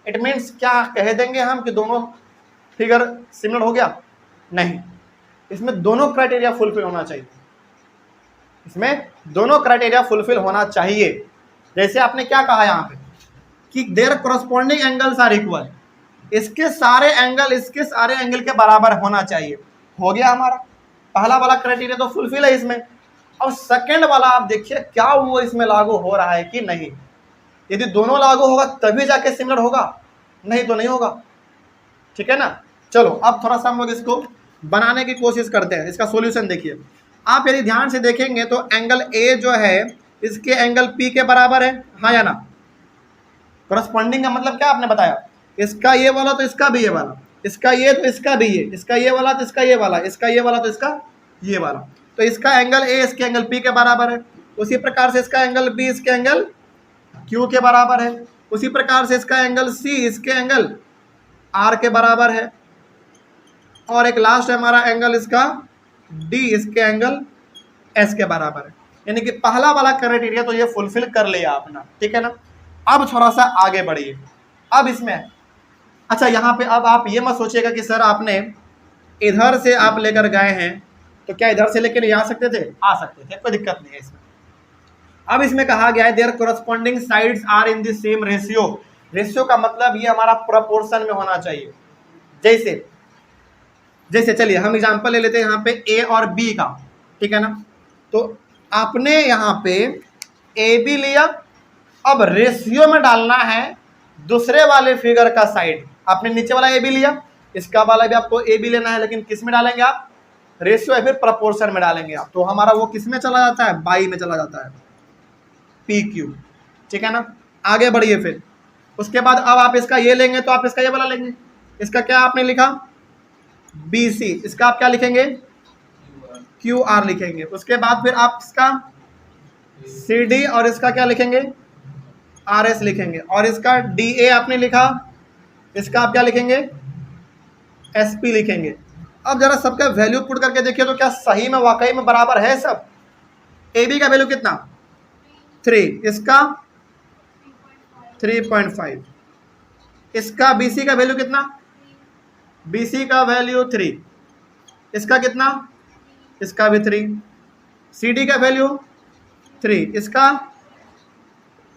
इट मीन्स क्या कह देंगे हम कि दोनों फिगर सिमिलर हो गया? नहीं, इसमें दोनों क्राइटेरिया फुलफिल होना चाहिए। इसमें दोनों क्राइटेरिया फुलफिल होना चाहिए। जैसे आपने क्या कहा यहाँ पे कि their corresponding angles are equal, इसके सारे एंगल इसके सारे एंगल के बराबर होना चाहिए। हो गया हमारा पहला वाला क्राइटेरिया तो फुलफिल है इसमें। अब सेकंड वाला आप देखिए क्या वो इसमें लागू हो रहा है कि नहीं। यदि दोनों लागू होगा तभी जाके सिमिलर होगा, नहीं तो नहीं होगा। ठीक है ना। चलो अब थोड़ा सा हम लोग इसको बनाने की कोशिश करते हैं। इसका सॉल्यूशन देखिए, आप यदि ध्यान से देखेंगे तो एंगल ए जो है इसके एंगल पी के बराबर है, हाँ या ना। कॉरस्पॉन्डिंग का मतलब क्या आपने बताया, इसका ये वाला तो इसका भी ये वाला, इसका ये तो इसका भी ये, इसका ये वाला तो इसका ये वाला, इसका ये वाला तो इसका ये वाला। तो इसका एंगल ए इसके एंगल पी के बराबर है। उसी प्रकार से इसका एंगल बी इसके एंगल क्यू के बराबर है। उसी प्रकार से इसका एंगल सी इसके एंगल आर के बराबर है। और एक लास्ट है हमारा एंगल इसका डी इसके एंगल एस के बराबर है। यानी कि पहला वाला क्राइटेरिया तो ये फुलफिल कर लिया अपना, ठीक है ना। अब थोड़ा सा आगे बढ़िए। अब इसमें अच्छा यहाँ पे अब आप ये मत सोचिएगा कि सर आपने इधर से आप लेकर गए हैं तो क्या इधर से लेकर आ सकते थे? आ सकते थे, कोई दिक्कत नहीं है इसमें। अब इसमें कहा गया है their corresponding sides are in the same ratio. Ratio का मतलब ये हमारा प्रोपोर्शन में होना चाहिए। जैसे जैसे चलिए हम एग्जांपल ले लेते हैं यहाँ पे ए और बी का, ठीक है ना। तो आपने यहाँ पे ए बी लिया, अब रेशियो में डालना है दूसरे वाले फिगर का साइड। आपने नीचे वाला ए बी लिया, इसका वाला भी आपको ए बी लेना है, लेकिन किस में डालेंगे आप? रेशियो या फिर प्रपोर्शन में डालेंगे आप। तो हमारा वो किस में चला जाता है? बाई में चला जाता है। पी क्यू, ठीक है ना। आगे बढ़िए फिर, उसके बाद अब आप इसका ये लेंगे तो आप इसका ये वाला लेंगे, इसका क्या आपने लिखा बी सी, इसका आप क्या लिखेंगे क्यू आर लिखेंगे। उसके बाद फिर आप इसका सी डी और इसका क्या लिखेंगे आर एस लिखेंगे, और इसका डी ए आपने लिखा, इसका आप क्या लिखेंगे एस पी लिखेंगे। अब जरा सबका वैल्यू पुट करके देखिए तो क्या सही में वाकई में बराबर है सब। ए बी का वैल्यू कितना 3, इसका 3.5, इसका बी सी का वैल्यू कितना, बी सी का वैल्यू 3, इसका कितना, इसका भी 3, सी डी का वैल्यू 3, इसका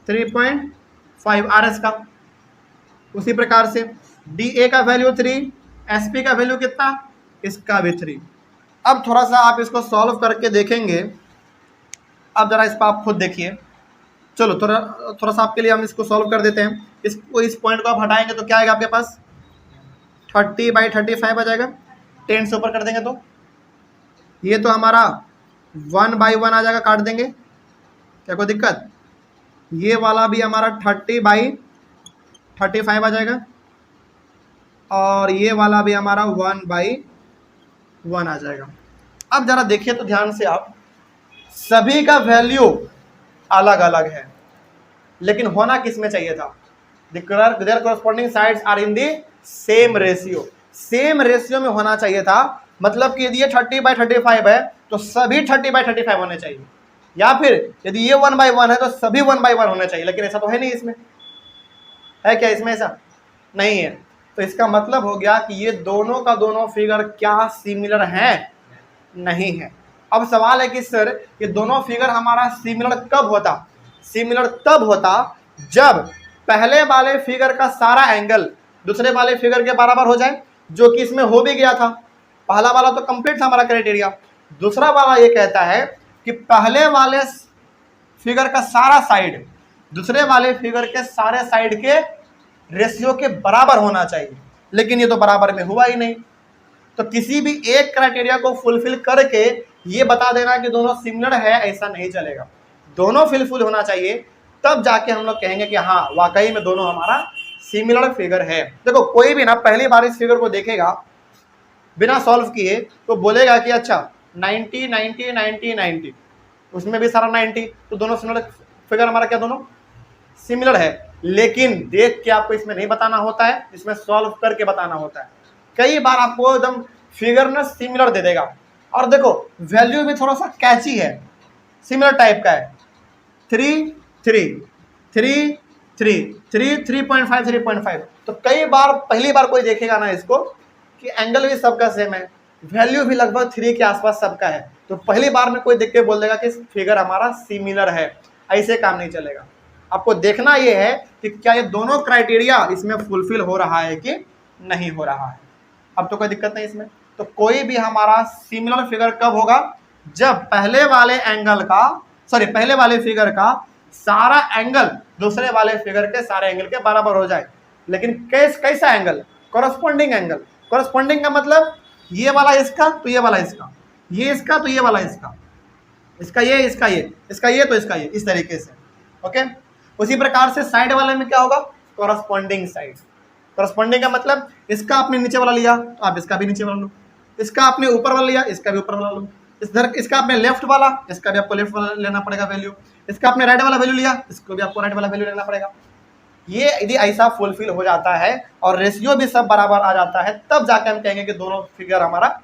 3.5 आर एस का। उसी प्रकार से डी ए का वैल्यू 3, एस पी का वैल्यू कितना, इसका भी 3। अब थोड़ा सा आप इसको सॉल्व करके देखेंगे, अब जरा इस पर आप खुद देखिए। चलो थोड़ा सा आपके लिए हम इसको सॉल्व कर देते हैं। इस पॉइंट को आप हटाएंगे तो क्या आएगा आपके पास 30/35 आ जाएगा, 10 से ऊपर कर देंगे तो ये तो हमारा 1/1 आ जाएगा, काट देंगे क्या कोई दिक्कत। ये वाला भी हमारा 30/35 आ जाएगा, और ये वाला भी हमारा 1/1 आ जाएगा। अब जरा देखिए तो ध्यान से आप, सभी का वैल्यू अलग अलग है, लेकिन होना किस में चाहिए था, their corresponding sides are in the same ratio, same ratio में होना चाहिए था। मतलब कि यदि ये 30/35 है तो सभी 30/35 होने चाहिए, या फिर यदि ये 1/1 है तो सभी 1/1 होने चाहिए, लेकिन ऐसा तो है नहीं। इसमें है क्या, इसमें ऐसा नहीं है। तो इसका मतलब हो गया कि ये दोनों का दोनों फिगर क्या सिमिलर है, नहीं है। अब सवाल है कि सर ये दोनों फिगर हमारा सिमिलर कब होता, सिमिलर तब होता जब पहले वाले फिगर का सारा एंगल दूसरे वाले फिगर के बराबर हो जाए, जो कि इसमें हो भी गया था। पहला वाला तो कंप्लीट था हमारा क्राइटेरिया। दूसरा वाला ये कहता है कि पहले वाले फिगर का सारा साइड दूसरे वाले फिगर के सारे साइड के रेशियो के बराबर होना चाहिए, लेकिन ये तो बराबर में हुआ ही नहीं। तो किसी भी एक क्राइटेरिया को फुलफिल करके ये बता देना कि दोनों सिमिलर है, ऐसा नहीं चलेगा। दोनों फुलफिल होना चाहिए, तब जाके हम लोग कहेंगे कि हाँ वाकई में दोनों हमारा सिमिलर फिगर है। देखो कोई भी ना पहली बार इस फिगर को देखेगा बिना सॉल्व किए तो बोलेगा कि अच्छा 90 90 90 90, उसमें भी सारा 90, तो दोनों सिमिलर फिगर हमारा क्या दोनों सिमिलर है। लेकिन देख के आपको इसमें नहीं बताना होता है, इसमें सॉल्व करके बताना होता है। कई बार आपको एकदम फिगर ना सिमिलर दे देगा, और देखो वैल्यू भी थोड़ा सा कैची है, सिमिलर टाइप का है, 3 3 3 3 3 3.5 3.5। तो कई बार पहली बार कोई देखेगा ना इसको कि एंगल भी सबका सेम है, वैल्यू भी लगभग 3 के आसपास सबका है, तो पहली बार में कोई देख के बोल देगा कि फिगर हमारा सिमिलर है। ऐसे काम नहीं चलेगा। आपको देखना ये है कि क्या ये दोनों क्राइटेरिया इसमें फुलफिल हो रहा है कि नहीं हो रहा है। अब तो कोई दिक्कत नहीं इसमें। तो कोई भी हमारा सिमिलर फिगर कब होगा, जब पहले वाले फिगर का सारा एंगल दूसरे वाले फिगर के सारे एंगल के बराबर हो जाए। लेकिन कैसा एंगल, कॉरस्पॉन्डिंग एंगल। कॉरस्पॉन्डिंग का मतलब ये वाला इसका तो ये वाला इसका, ये इसका तो ये वाला इसका, इसका ये इसका ये, इसका ये तो इसका ये, इस तरीके से। ओके, उसी प्रकार से साइड वाले में क्या होगा, कॉरस्पॉन्डिंग साइड। कॉरस्पॉन्डिंग का मतलब इसका आपने नीचे वाला लिया तो आप इसका भी नीचे वाला लो, इसका आपने ऊपर वाला लिया इसका भी ऊपर वाला लो, इसका आपने लेफ्ट वाला इसका भी आपको लेफ्ट वाला लेना पड़ेगा वैल्यू, इसका आपने राइट वाला वैल्यू लिया इसको भी आपको राइट वाला वैल्यू लेना पड़ेगा। ये यदि ऐसा फुलफिल हो जाता है और रेशियो भी सब बराबर आ जाता है, तब जाके हम कहेंगे कि दोनों फिगर हमारा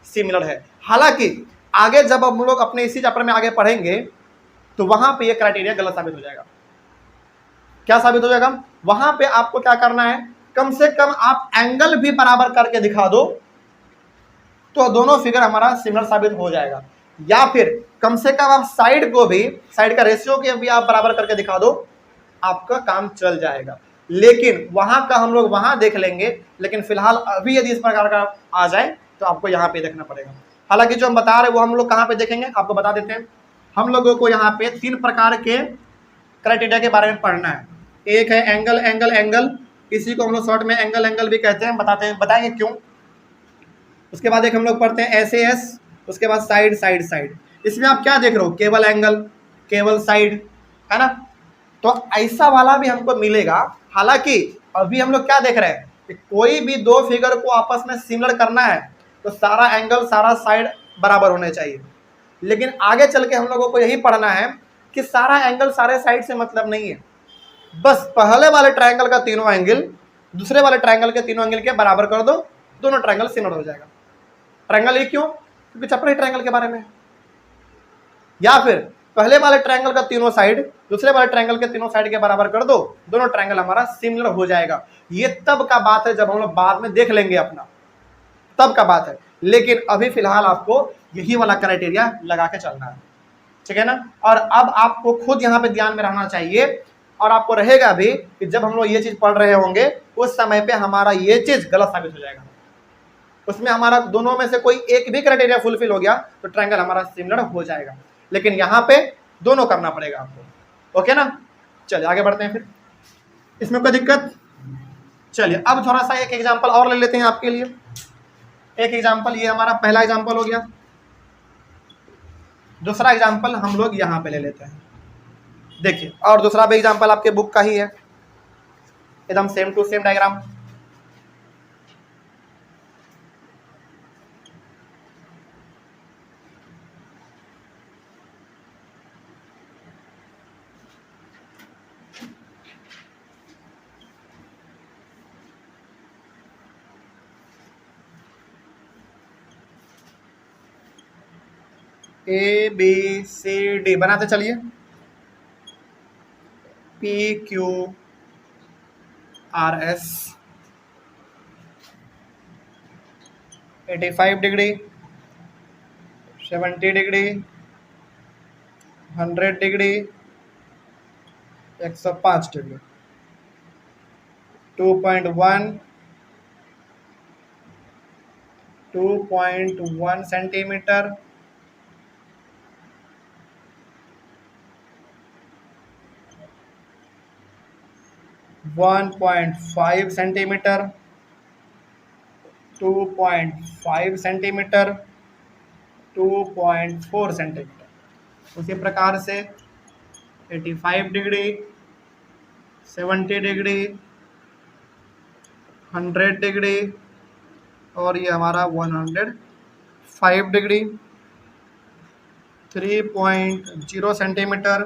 सिमिलर है। हालांकि आगे जब हम लोग अपने इसी चैप्टर में आगे पढ़ेंगे तो वहां पे ये क्राइटेरिया गलत साबित हो जाएगा। क्या साबित हो जाएगा, वहां पे आपको क्या करना है, कम से कम आप एंगल भी बराबर करके दिखा दो तो दोनों फिगर हमारा सिमिलर साबित हो जाएगा, या फिर कम से कम आप साइड को भी, साइड का रेशियो के भी आप बराबर करके दिखा दो, आपका काम चल जाएगा। लेकिन वहां का हम लोग वहां देख लेंगे, लेकिन फिलहाल अभी यदि इस प्रकार का आ जाए तो आपको यहाँ पे देखना पड़ेगा। हालांकि जो हम बता रहे हैं वो हम लोग कहाँ पे देखेंगे आपको बता देते हैं। हम लोगों को यहाँ पे 3 प्रकार के क्राइटेरिया के बारे में पढ़ना है। एक है एंगल एंगल एंगल, इसी को हम लोग शॉर्ट में एंगल एंगल भी कहते हैं, बताएंगे क्यों। उसके बाद एक हम लोग पढ़ते हैं SAS, उसके बाद साइड साइड साइड। इसमें आप क्या देख रहे हो, केवल एंगल केवल साइड, है ना। तो ऐसा वाला भी हमको मिलेगा। हालांकि अभी हम लोग क्या देख रहे हैं कि कोई भी दो फिगर को आपस में सिमिलर करना है तो सारा एंगल सारा साइड बराबर होने चाहिए। लेकिन आगे चल के हम लोगों को यही पढ़ना है कि सारा एंगल सारे साइड से मतलब नहीं है। बस पहले वाले ट्रायंगल का तीनों एंगल दूसरे वाले ट्रायंगल के तीनों एंगल के बराबर कर दो, दोनों ट्रायंगल सिमिलर हो जाएगा। ट्रायंगल ये क्यों? क्योंकि चैप्टर ही ट्रायंगल के बारे में। या फिर पहले वाले ट्रायंगल का तीनों साइड दूसरे वाले ट्रायंगल के तीनों साइड के बराबर कर दो, दोनों ट्रायंगल हमारा सिमिलर हो जाएगा। ये तब का बात है जब हम लोग बाद में देख लेंगे अपना, तब का बात है। लेकिन अभी फिलहाल आपको यही वाला क्राइटेरिया लगा के चलना है, ठीक है ना। और अब आपको खुद यहाँ पे ध्यान में रहना चाहिए और आपको रहेगा भी कि जब हम लोग ये चीज पढ़ रहे होंगे उस समय पे हमारा ये चीज गलत साबित हो जाएगा। उसमें हमारा दोनों में से कोई एक भी क्राइटेरिया फुलफिल हो गया तो ट्रायंगल हमारा सिमिलर हो जाएगा। लेकिन यहाँ पे दोनों करना पड़ेगा आपको, ओके ना। चलिए आगे बढ़ते हैं फिर, इसमें कोई दिक्कत? चलिए अब थोड़ा सा एक एग्जांपल और ले लेते हैं आपके लिए। एक एग्जांपल, ये हमारा पहला एग्जांपल हो गया। दूसरा एग्जांपल हम लोग यहाँ पे ले लेते हैं। देखिए, और दूसरा भी एग्जांपल आपके बुक का ही है, एकदम same to same diagram. A B C D बनाते चलिए। P Q R S 85 degree, 70 degree, 100 degree, 105 degree, 2.1, 2.1 centimetre, 1.5 centimetre, 2.5 centimetre, 2.4 centimetre. उसी प्रकार से 85 डिग्री, 70 डिग्री, 100 डिग्री और ये हमारा 105 डिग्री, 3.0 सेंटीमीटर,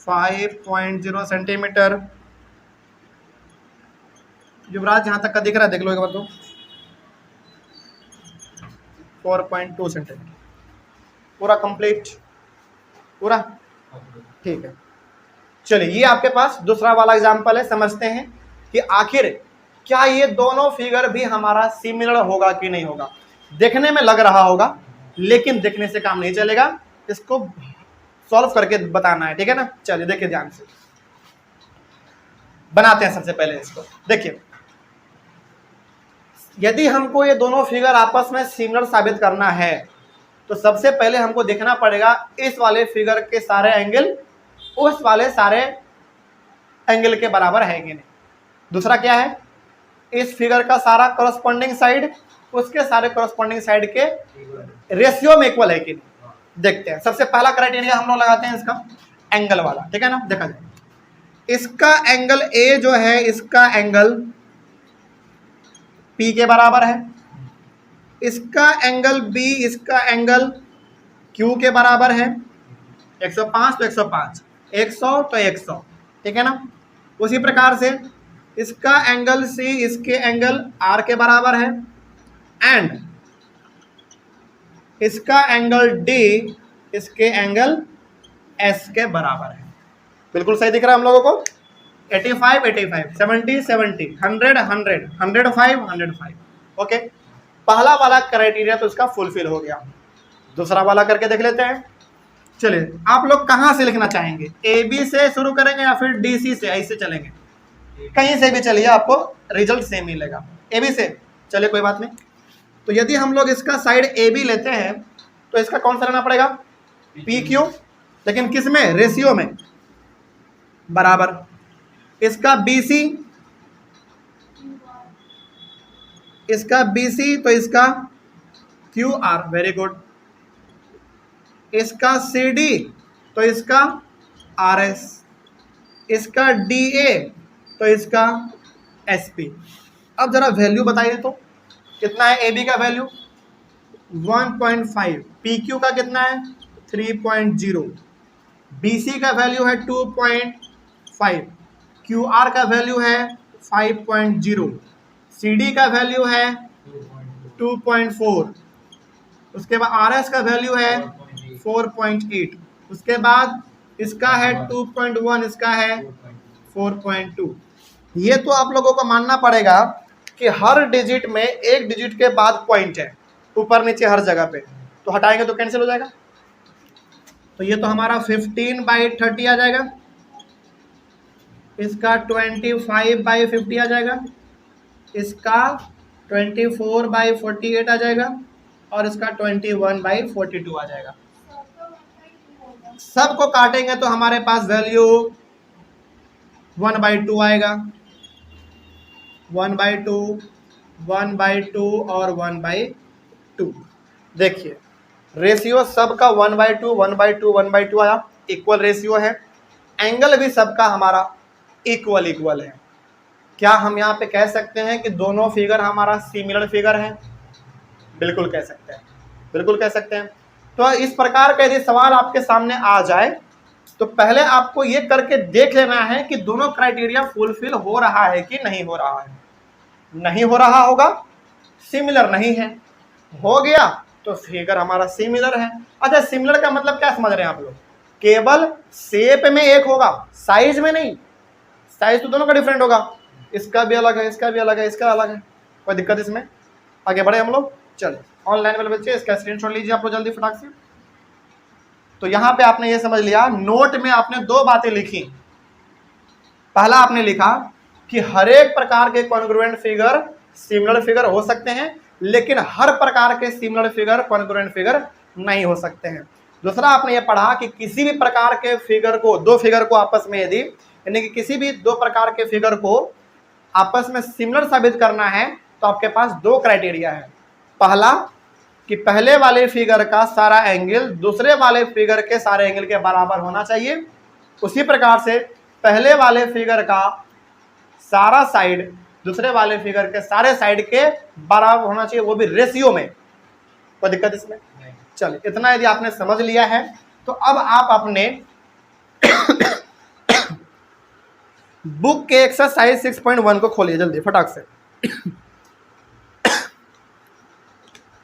5.0 सेंटीमीटर। युवराज यहाँ तक का दिख रहा है, देख लो एक बार तो। 4.2 सेंटीमीटर, पूरा कंप्लीट, पूरा ठीक है। चलिए ये आपके पास दूसरा वाला एग्जांपल है। समझते हैं कि आखिर क्या ये दोनों फिगर भी हमारा सिमिलर होगा कि नहीं होगा। देखने में लग रहा होगा लेकिन देखने से काम नहीं चलेगा, इसको सॉल्व करके बताना है, ठीक है ना। चलिए देखिए ध्यान से, बनाते हैं सबसे पहले इसको। देखिए, यदि हमको ये दोनों फिगर आपस में सिमिलर साबित करना है तो सबसे पहले हमको देखना पड़ेगा इस वाले फिगर के सारे एंगल उस वाले सारे एंगल के बराबर है कि नहीं। दूसरा क्या है, इस फिगर का सारा कॉरस्पॉन्डिंग साइड उसके सारे कॉरस्पॉन्डिंग साइड के रेशियो में इक्वल है कि नहीं। देखते हैं, सबसे पहला क्राइटेरिया हम लोग लगाते हैं इसका एंगल वाला, ठीक है ना। देखा जाए, इसका एंगल ए जो है इसका एंगल P के बराबर है, इसका एंगल B इसका एंगल Q के बराबर है। 105 तो 105, 100 तो 100, ठीक है ना। उसी प्रकार से इसका एंगल C इसके एंगल R के बराबर है एंड इसका एंगल D इसके एंगल S के बराबर है। बिल्कुल सही दिख रहा है हम लोगों को। 85 85, 70 70, 100 100, 105 105, ओके। पहला वाला क्राइटेरिया तो इसका फुलफिल हो गया। दूसरा वाला करके देख लेते हैं। चलिए, आप लोग कहाँ से लिखना चाहेंगे, ए बी से शुरू करेंगे या फिर डी सी से, ऐसे चलेंगे? कहीं से भी चलिए, आपको रिजल्ट सेम मिलेगा। ए बी से चलिए, कोई बात नहीं। तो यदि हम लोग इसका साइड ए बी लेते हैं तो इसका कौन सा लेना पड़ेगा, पी क्यू, लेकिन किस में, रेशियो में, बराबर। इसका BC, इसका BC तो इसका QR, वेरी गुड। इसका CD तो इसका RS, इसका DA तो इसका SP। अब जरा वैल्यू बताइए तो कितना है AB का वैल्यू 1.5, PQ का कितना है 3.0, BC का वैल्यू है 2.5, QR का वैल्यू है 5.0, CD का वैल्यू है 2.4, उसके बाद RS का वैल्यू है 4.8, उसके बाद इसका है 2.1, इसका है 4.2। ये तो आप लोगों को मानना पड़ेगा कि हर डिजिट में एक डिजिट के बाद पॉइंट है, ऊपर नीचे हर जगह पे, तो हटाएंगे तो कैंसिल हो जाएगा। तो ये तो हमारा 15/30 आ जाएगा, इसका 25/50 आ जाएगा, इसका 24/48 आ जाएगा, और इसका 21/42 आ जाएगा। सबको काटेंगे तो हमारे पास वैल्यू 1/2 आएगा, 1/2, 1/2 और 1/2। देखिए रेशियो सबका 1/2, 1/2, 1/2 आया, इक्वल रेशियो है। एंगल भी सबका हमारा इक्वल है। क्या हम यहाँ पे कह सकते हैं कि दोनों फिगर हमारा सिमिलर फिगर है? बिल्कुल कह सकते हैं, बिल्कुल कह सकते हैं। तो इस प्रकार का यदि सवाल आपके सामने आ जाए तो पहले आपको ये करके देख लेना है कि दोनों क्राइटेरिया फुलफिल हो रहा है कि नहीं हो रहा है। नहीं हो रहा होगा, सिमिलर नहीं है, हो गया तो फिगर हमारा सिमिलर है। अच्छा, सिमिलर का मतलब क्या समझ रहे हैं आप लोग? केवल शेप में एक होगा, साइज में नहीं। साइज तो दोनों का डिफरेंट होगा, इसका भी अलग है, इसका भी अलग है, इसका अलग है, कोई दिक्कत इसमें? आगे बढ़े हम लोग, चलो ऑनलाइन वाले बच्चे इसका स्क्रीनशॉट लीजिए आप लोग जल्दी फटाक से। तो यहाँ पे आपने ये समझ लिया, नोट में आपने दो बातें लिखी। पहला आपने लिखा कि हर एक प्रकार के कॉन्ग्रुएंट फिगर सिमिलर फिगर हो सकते हैं, लेकिन हर प्रकार के सिमिलर फिगर कॉन्ग्रुएंट फिगर नहीं हो सकते हैं। दूसरा आपने ये पढ़ा कि किसी भी प्रकार के फिगर को, दो फिगर को आपस में यदि, यानी कि किसी भी दो प्रकार के फिगर को आपस में सिमिलर साबित करना है तो आपके पास दो क्राइटेरिया है। पहला कि पहले वाले फिगर का सारा एंगल दूसरे वाले फिगर के सारे एंगल के बराबर होना चाहिए। उसी प्रकार से पहले वाले फिगर का सारा साइड दूसरे वाले फिगर के सारे साइड के बराबर होना चाहिए, वो भी रेशियो में। कोई दिक्कत इसमें? चलिए, इतना यदि आपने समझ लिया है तो अब आप अपने बुक के एक्सरसाइज 6.1 को खोलिए जल्दी फटाक से।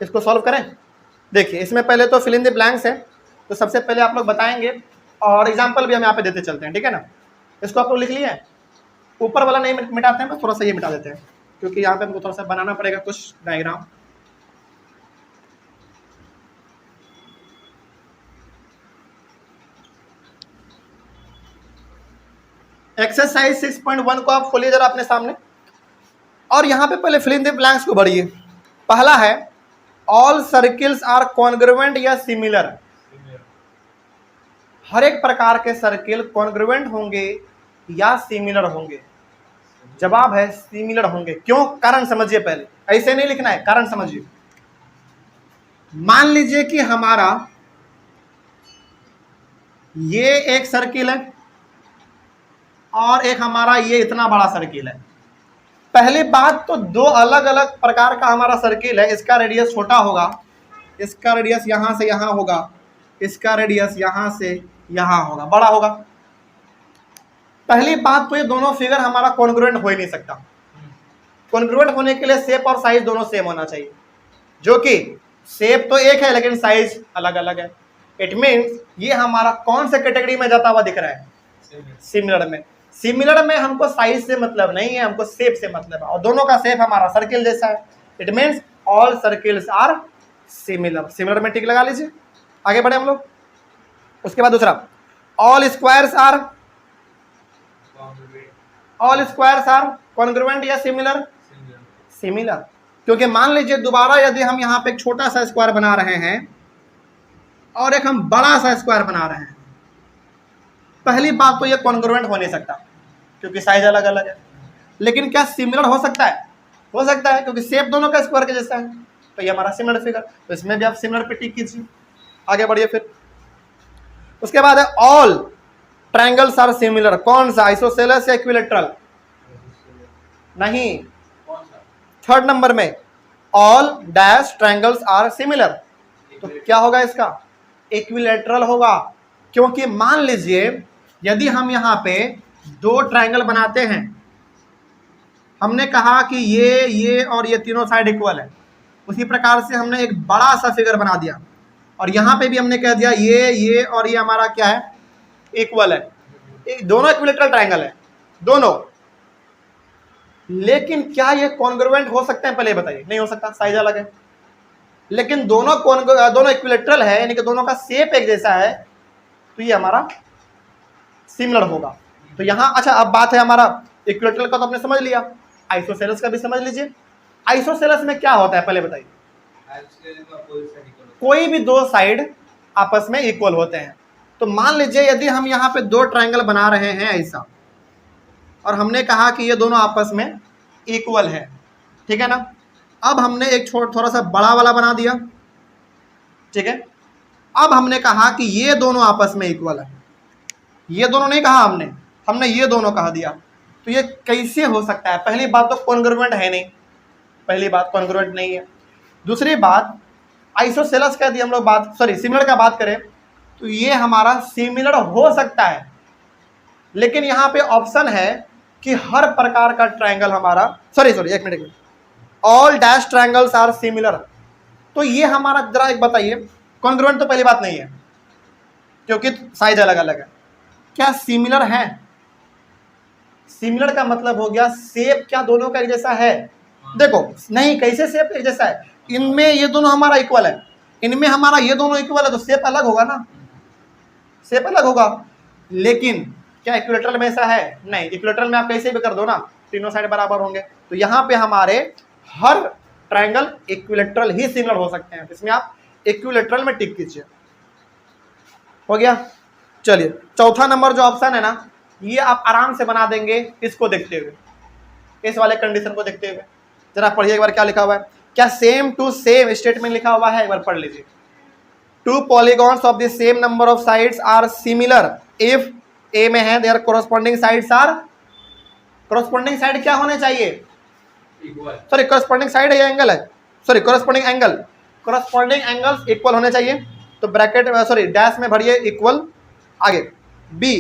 इसको सॉल्व करें। देखिए इसमें पहले तो फिल इन द ब्लैंक्स है, तो सबसे पहले आप लोग बताएंगे और एग्जांपल भी हम यहाँ पे देते चलते हैं, ठीक है ना। इसको आप लोग लिख लिए, ऊपर वाला नहीं मिटाते हैं, बस थोड़ा सा ये मिटा देते हैं क्योंकि यहाँ पे हमको थोड़ा सा बनाना पड़ेगा कुछ डायग्राम। एक्सरसाइज 6.1 को आप खोलिए जरा अपने सामने और यहाँ पे पहले फिल इन द ब्लैंक्स को बढ़िए। पहला है ऑल सर्किल्स आर कॉन्ग्रुएंट या सिमिलर। हर एक प्रकार के सर्किल कॉन्ग्रुएंट होंगे या सिमिलर होंगे। जवाब है सिमिलर होंगे। क्यों? कारण समझिए, पहले ऐसे नहीं लिखना है, कारण समझिए। मान लीजिए कि हमारा ये एक सर्किल है और एक हमारा ये इतना बड़ा सर्किल है। पहली बात तो दो अलग अलग प्रकार का हमारा सर्किल है। इसका रेडियस छोटा होगा, इसका रेडियस यहां से यहां होगा, इसका रेडियस यहां से यहां होगा, बड़ा होगा। पहली बात तो ये दोनों फिगर हमारा कॉन्ग्रुएंट हो ही नहीं सकता। कॉन्ग्रुएंट होने के लिए शेप और साइज दोनों सेम होना चाहिए, जो कि शेप तो एक है लेकिन साइज अलग अलग है। इट मीन्स ये हमारा कौन से कैटेगरी में जाता हुआ दिख रहा है? सिमिलर में। सिमिलर में हमको साइज से मतलब नहीं है, हमको शेप से मतलब है, और दोनों का शेप हमारा सर्किल जैसा है। It means all circles are similar. Similar में टिक लगा लीजिए, आगे बढ़े हम लोग। उसके बाद दूसरा, ऑल स्क्वायर्स आर कॉन्ग्रुएंट या सिमिलर? सिमिलर। क्योंकि मान लीजिए दोबारा यदि हम यहाँ पे एक छोटा सा स्क्वायर बना रहे हैं और एक हम बड़ा सा स्क्वायर बना रहे हैं, पहली बात तो ये कॉन्ग्रुएंट हो नहीं सकता क्योंकि साइज अलग अलग है। लेकिन क्या सिमिलर हो सकता है? हो सकता है, क्योंकि शेप दोनों का स्क्वायर के जैसा है, तो ये हमारा सिमिलर फिगर। तो इसमें भी आप सिमिलर पे टिक कीजिए, आगे बढ़िए। फिर उसके बाद है ऑल ट्रायंगल्स आर सिमिलर, कौन सा, आइसोसेलेस या इक्विलेटरल? नहीं, थर्ड नंबर में all dash triangles are similar, तो क्या होगा इसका, इक्विलेटरल होगा। क्योंकि मान लीजिए यदि हम यहां पे दो ट्रायंगल बनाते हैं, हमने कहा कि ये और ये तीनों साइड इक्वल है, उसी प्रकार से हमने एक बड़ा सा फिगर बना दिया और यहां पे भी हमने कह दिया ये और ये हमारा क्या है, इक्वल है, दोनों इक्विलेटरल ट्रायंगल है दोनों। लेकिन क्या ये कॉन्ग्रुएंट हो सकते हैं, पहले बताइए? नहीं हो सकता, साइज अलग है। लेकिन दोनों इक्विलेटरल है, यानी कि दोनों का शेप एक जैसा है, तो ये हमारा सिमिलर होगा। तो यहां अच्छा, अब बात है हमारा इक्विलेटरल का तो आपने समझ लिया, आइसोसेलेस का भी समझ लीजिए। आइसोसेलेस में क्या होता है पहले बताइए? कोई भी दो साइड आपस में इक्वल होते हैं। तो मान लीजिए यदि हम यहाँ पे दो ट्रायंगल बना रहे हैं ऐसा, और हमने कहा कि ये दोनों आपस में इक्वल है, ठीक है ना। अब हमने एक थोड़ा सा बड़ा वाला बना दिया, ठीक है। अब हमने कहा कि ये दोनों आपस में इक्वल है, ये दोनों नहीं कहा हमने ये दोनों कहा दिया। तो ये कैसे हो सकता है? पहली बात तो कॉन्ग्रुएंट है नहीं, पहली बात कॉन्ग्रुएंट नहीं है। दूसरी बात आइसोसेलेस का यदि हम लोग सिमिलर का बात करें तो ये हमारा सिमिलर हो सकता है, लेकिन यहाँ पे ऑप्शन है कि हर प्रकार का ट्रायंगल हमारा एक minute, all dash triangles are similar. तो ये हमारा जरा एक बताइए, कॉन्ग्रुएंट तो पहली बात नहीं है क्योंकि साइज अलग अलग है। क्या सिमिलर है? सिमिलर का मतलब हो गया शेप क्या दोनों का एक जैसा है? देखो नहीं, कैसे शेप एक जैसा है? इनमें ये दोनों हमारा इक्वल है, इनमें हमारा ये दोनों इक्वल है, तो शेप अलग होगा ना, शेप अलग होगा। लेकिन क्या इक्विलेटरल में ऐसा है? नहीं, इक्विलेटरल में आप कैसे भी कर दो ना, तीनों साइड बराबर होंगे। तो यहाँ पे हमारे हर ट्रायंगल इक्विलेटरल ही सिमिलर हो सकते हैं, इसमें आप इक्विलेटरल में टिक कीजिए। हो गया। चलिए चौथा नंबर जो ऑप्शन है ना, ये आप आराम से बना देंगे इसको देखते हुए, इस वाले कंडीशन को देखते हुए। जरा पढ़िए एक बार क्या लिखा हुआ है, क्या सेम टू सेम स्टेटमेंट लिखा हुआ है, एक बार पढ़ लीजिए। Two polygons of the same number of sides are similar if a में है there corresponding sides are, corresponding side क्या होने चाहिए? सॉरी कोरस्पॉन्डिंग साइड है या एंगल है? Sorry corresponding angle, corresponding angles equal होने चाहिए। तो ब्रैकेट डैश में भरिए इक्वल, आगे B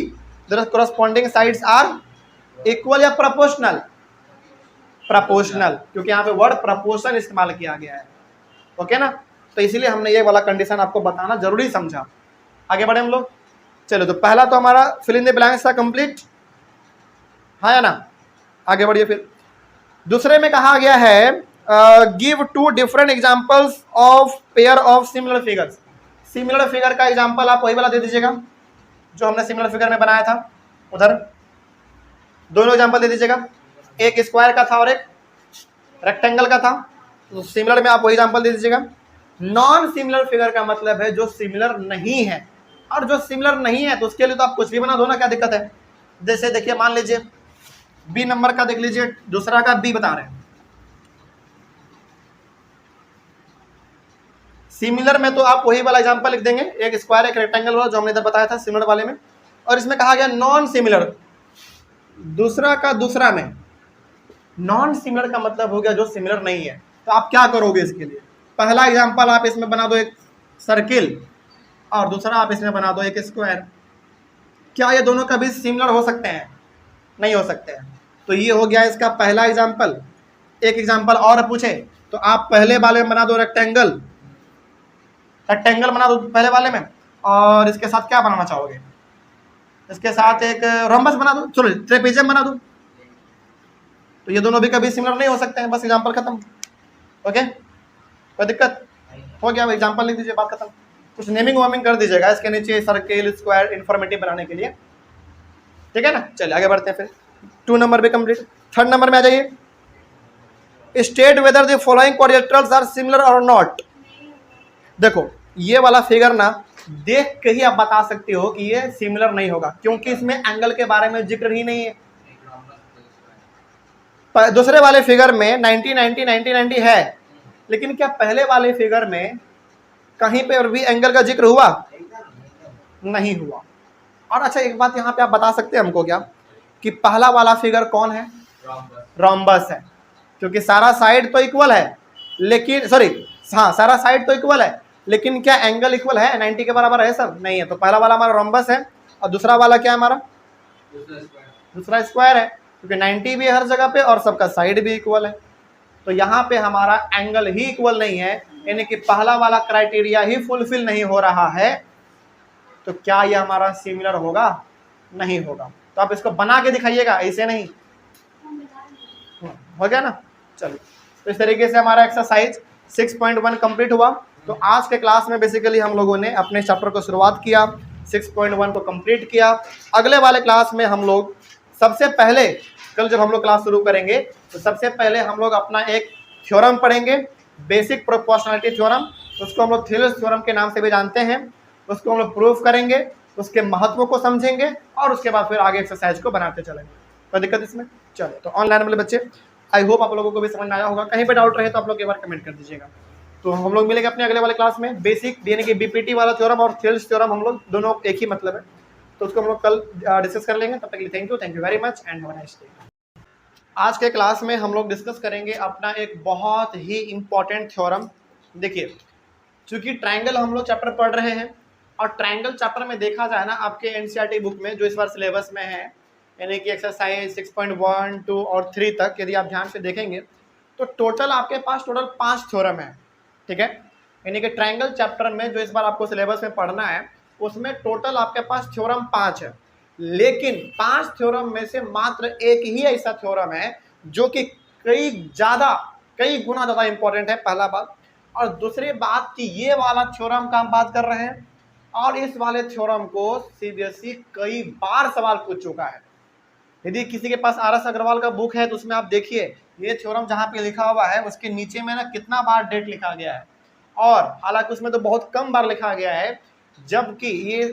their corresponding sides are equal या प्रोपोर्शनल, प्रोपोर्शनल, क्योंकि यहाँ पे वर्ड प्रोपोर्शन इस्तेमाल किया गया है, ओके ना। तो इसीलिए हमने ये वाला कंडीशन आपको बताना जरूरी समझा। आगे बढ़े हम लोग। चलो तो पहला तो हमारा फिल इन द ब्लैंक्स था कंप्लीट, हाँ या ना। आगे बढ़िए फिर दूसरे में कहा गया है give two different examples of pair of similar figures. Similar figure का एग्जांपल आप वही वाला दे दीजिएगा जो हमने सिमिलर फिगर में बनाया था, उधर दोनों एग्जांपल दे दीजिएगा, एक स्क्वायर का था और एक रेक्टेंगल का था। तो सिमिलर में आप वही एग्जांपल दे दीजिएगा। नॉन सिमिलर फिगर का मतलब है जो सिमिलर नहीं है, और जो सिमिलर नहीं है तो उसके लिए तो आप कुछ भी बना दो ना, क्या दिक्कत है। जैसे देखिए मान लीजिए बी नंबर का देख लीजिए, दूसरा का बी बता रहे हैं। सिमिलर में तो आप वही वाला एग्जांपल लिख देंगे, एक स्क्वायर एक रेक्टेंगल वाला जो हमने इधर बताया था सिमिलर वाले में। और इसमें कहा गया नॉन सिमिलर, दूसरा का दूसरा में। नॉन सिमिलर का मतलब हो गया जो सिमिलर नहीं है। तो आप क्या करोगे इसके लिए? पहला एग्जांपल आप इसमें बना दो एक सर्किल, और दूसरा आप इसमें बना दो एक स्क्वायर। क्या ये दोनों कभी सिमिलर हो सकते हैं? नहीं हो सकते हैं। तो ये हो गया इसका पहला एग्जांपल। एक एग्जांपल और पूछे तो आप पहले वाले में बना दो रेक्टेंगल, रेक्टेंगल बना दो पहले वाले में, और इसके साथ क्या बनाना चाहोगे? इसके साथ एक रोम्बस बना दो, चलो ट्रेपेजियम बना दो। तो ये दोनों भी कभी सिमिलर नहीं हो सकते हैं, बस एग्जांपल खत्म। ओके, कोई दिक्कत? हो गया, एग्जांपल लिख दीजिए, बात खत्म। कुछ नेमिंग वेमिंग कर दीजिएगा इसके नीचे, सर्किल स्क्वायर इन्फॉर्मेटिव बनाने के लिए, ठीक है ना। चलिए आगे बढ़ते हैं फिर। 2 नंबर भी कंप्लीट। 3rd नंबर में आ जाइए। State whether the following quadrilaterals are similar और नॉट। देखो ये वाला फिगर ना देख के ही आप बता सकते हो कि ये सिमिलर नहीं होगा, क्योंकि इसमें एंगल के बारे में जिक्र ही नहीं है। दूसरे वाले फिगर में 90 90 90 90 है, लेकिन क्या पहले वाले फिगर में कहीं पे भी एंगल का जिक्र हुआ? नहीं हुआ। और अच्छा एक बात यहाँ पे आप बता सकते हैं हमको क्या कि पहला वाला फिगर कौन है? रोम्बस है, क्योंकि सारा साइड तो इक्वल है, लेकिन सॉरी हाँ सारा साइड तो इक्वल है, लेकिन क्या एंगल इक्वल है? 90 के बराबर है सब? नहीं है। तो पहला वाला हमारा रोम्बस है और दूसरा वाला क्या है हमारा? दूसरा स्क्वायर है, क्योंकि 90 भी है हर जगह पे और सबका साइड भी इक्वल है। तो यहाँ पे हमारा एंगल ही इक्वल नहीं है, यानी कि पहला वाला क्राइटेरिया ही फुलफिल नहीं हो रहा है। तो क्या ये हमारा सिमिलर होगा? नहीं होगा। तो आप इसको बना के दिखाइएगा, ऐसे नहीं। हो गया ना? चलिए, तो इस तरीके से हमारा एक्सरसाइज 6.1 कंप्लीट हुआ। तो आज के क्लास में बेसिकली हम लोगों ने अपने चैप्टर को शुरुआत किया, 6.1 को कंप्लीट किया। अगले वाले क्लास में हम लोग सबसे पहले, कल जब हम लोग क्लास शुरू करेंगे तो सबसे पहले हम लोग अपना एक थ्योरम पढ़ेंगे, बेसिक प्रोपोर्शनलिटी थ्योरम। उसको हम लोग थेल्स थ्योरम के नाम से भी जानते हैं। उसको हम लोग प्रूफ करेंगे, उसके महत्व को समझेंगे और उसके बाद फिर आगे एक्सरसाइज को बनाते चलेंगे। कोई दिक्कत इसमें? चलो, तो ऑनलाइन वाले बच्चे, आई होप आप लोगों को भी समझ में आया होगा। कहीं पे डाउट रहे तो आप लोग एक बार कमेंट कर दीजिएगा। तो हम लोग मिलेंगे अपने अगले वाले क्लास में। बेसिक यानी कि बीपीटी वाला थ्योरम और थेल्स थ्योरम हम लोग दोनों एक ही मतलब है, तो उसको हम लोग कल डिस्कस कर लेंगे। तब तक के लिए thank you very much and have a nice day. आज के क्लास में हम लोग डिस्कस करेंगे अपना एक बहुत ही इंपॉर्टेंट थ्योरम। देखिए, चूंकि ट्रायंगल हम लोग चैप्टर पढ़ रहे हैं और ट्रायंगल चैप्टर में देखा जाए ना, आपके एनसीईआरटी बुक में जो इस बार सिलेबस में है, यानी कि एक्सरसाइज 6.1, 2 और 3 तक यदि आप ध्यान से देखेंगे तो टोटल आपके पास टोटल 5 थ्योरम है। ठीक है, यानी कि ट्रायंगल चैप्टर में जो इस बार आपको सिलेबस में पढ़ना है उसमें टोटल आपके पास थ्योरम 5 है। लेकिन 5 थ्योरम में से मात्र एक ही ऐसा थ्योरम है जो कि कई गुना ज़्यादा इंपॉर्टेंट है, पहला बात। और दूसरी बात कि ये वाला थ्योरम का हम बात कर रहे हैं और इस वाले थ्योरम को सीबीएसई कई बार सवाल पूछ चुका है। यदि किसी के पास आर एस अग्रवाल का बुक है तो उसमें आप देखिए ये थ्योरम जहाँ पे लिखा हुआ है उसके नीचे में ना कितना बार डेट लिखा गया है, और हालांकि उसमें तो बहुत कम बार लिखा गया है। जबकि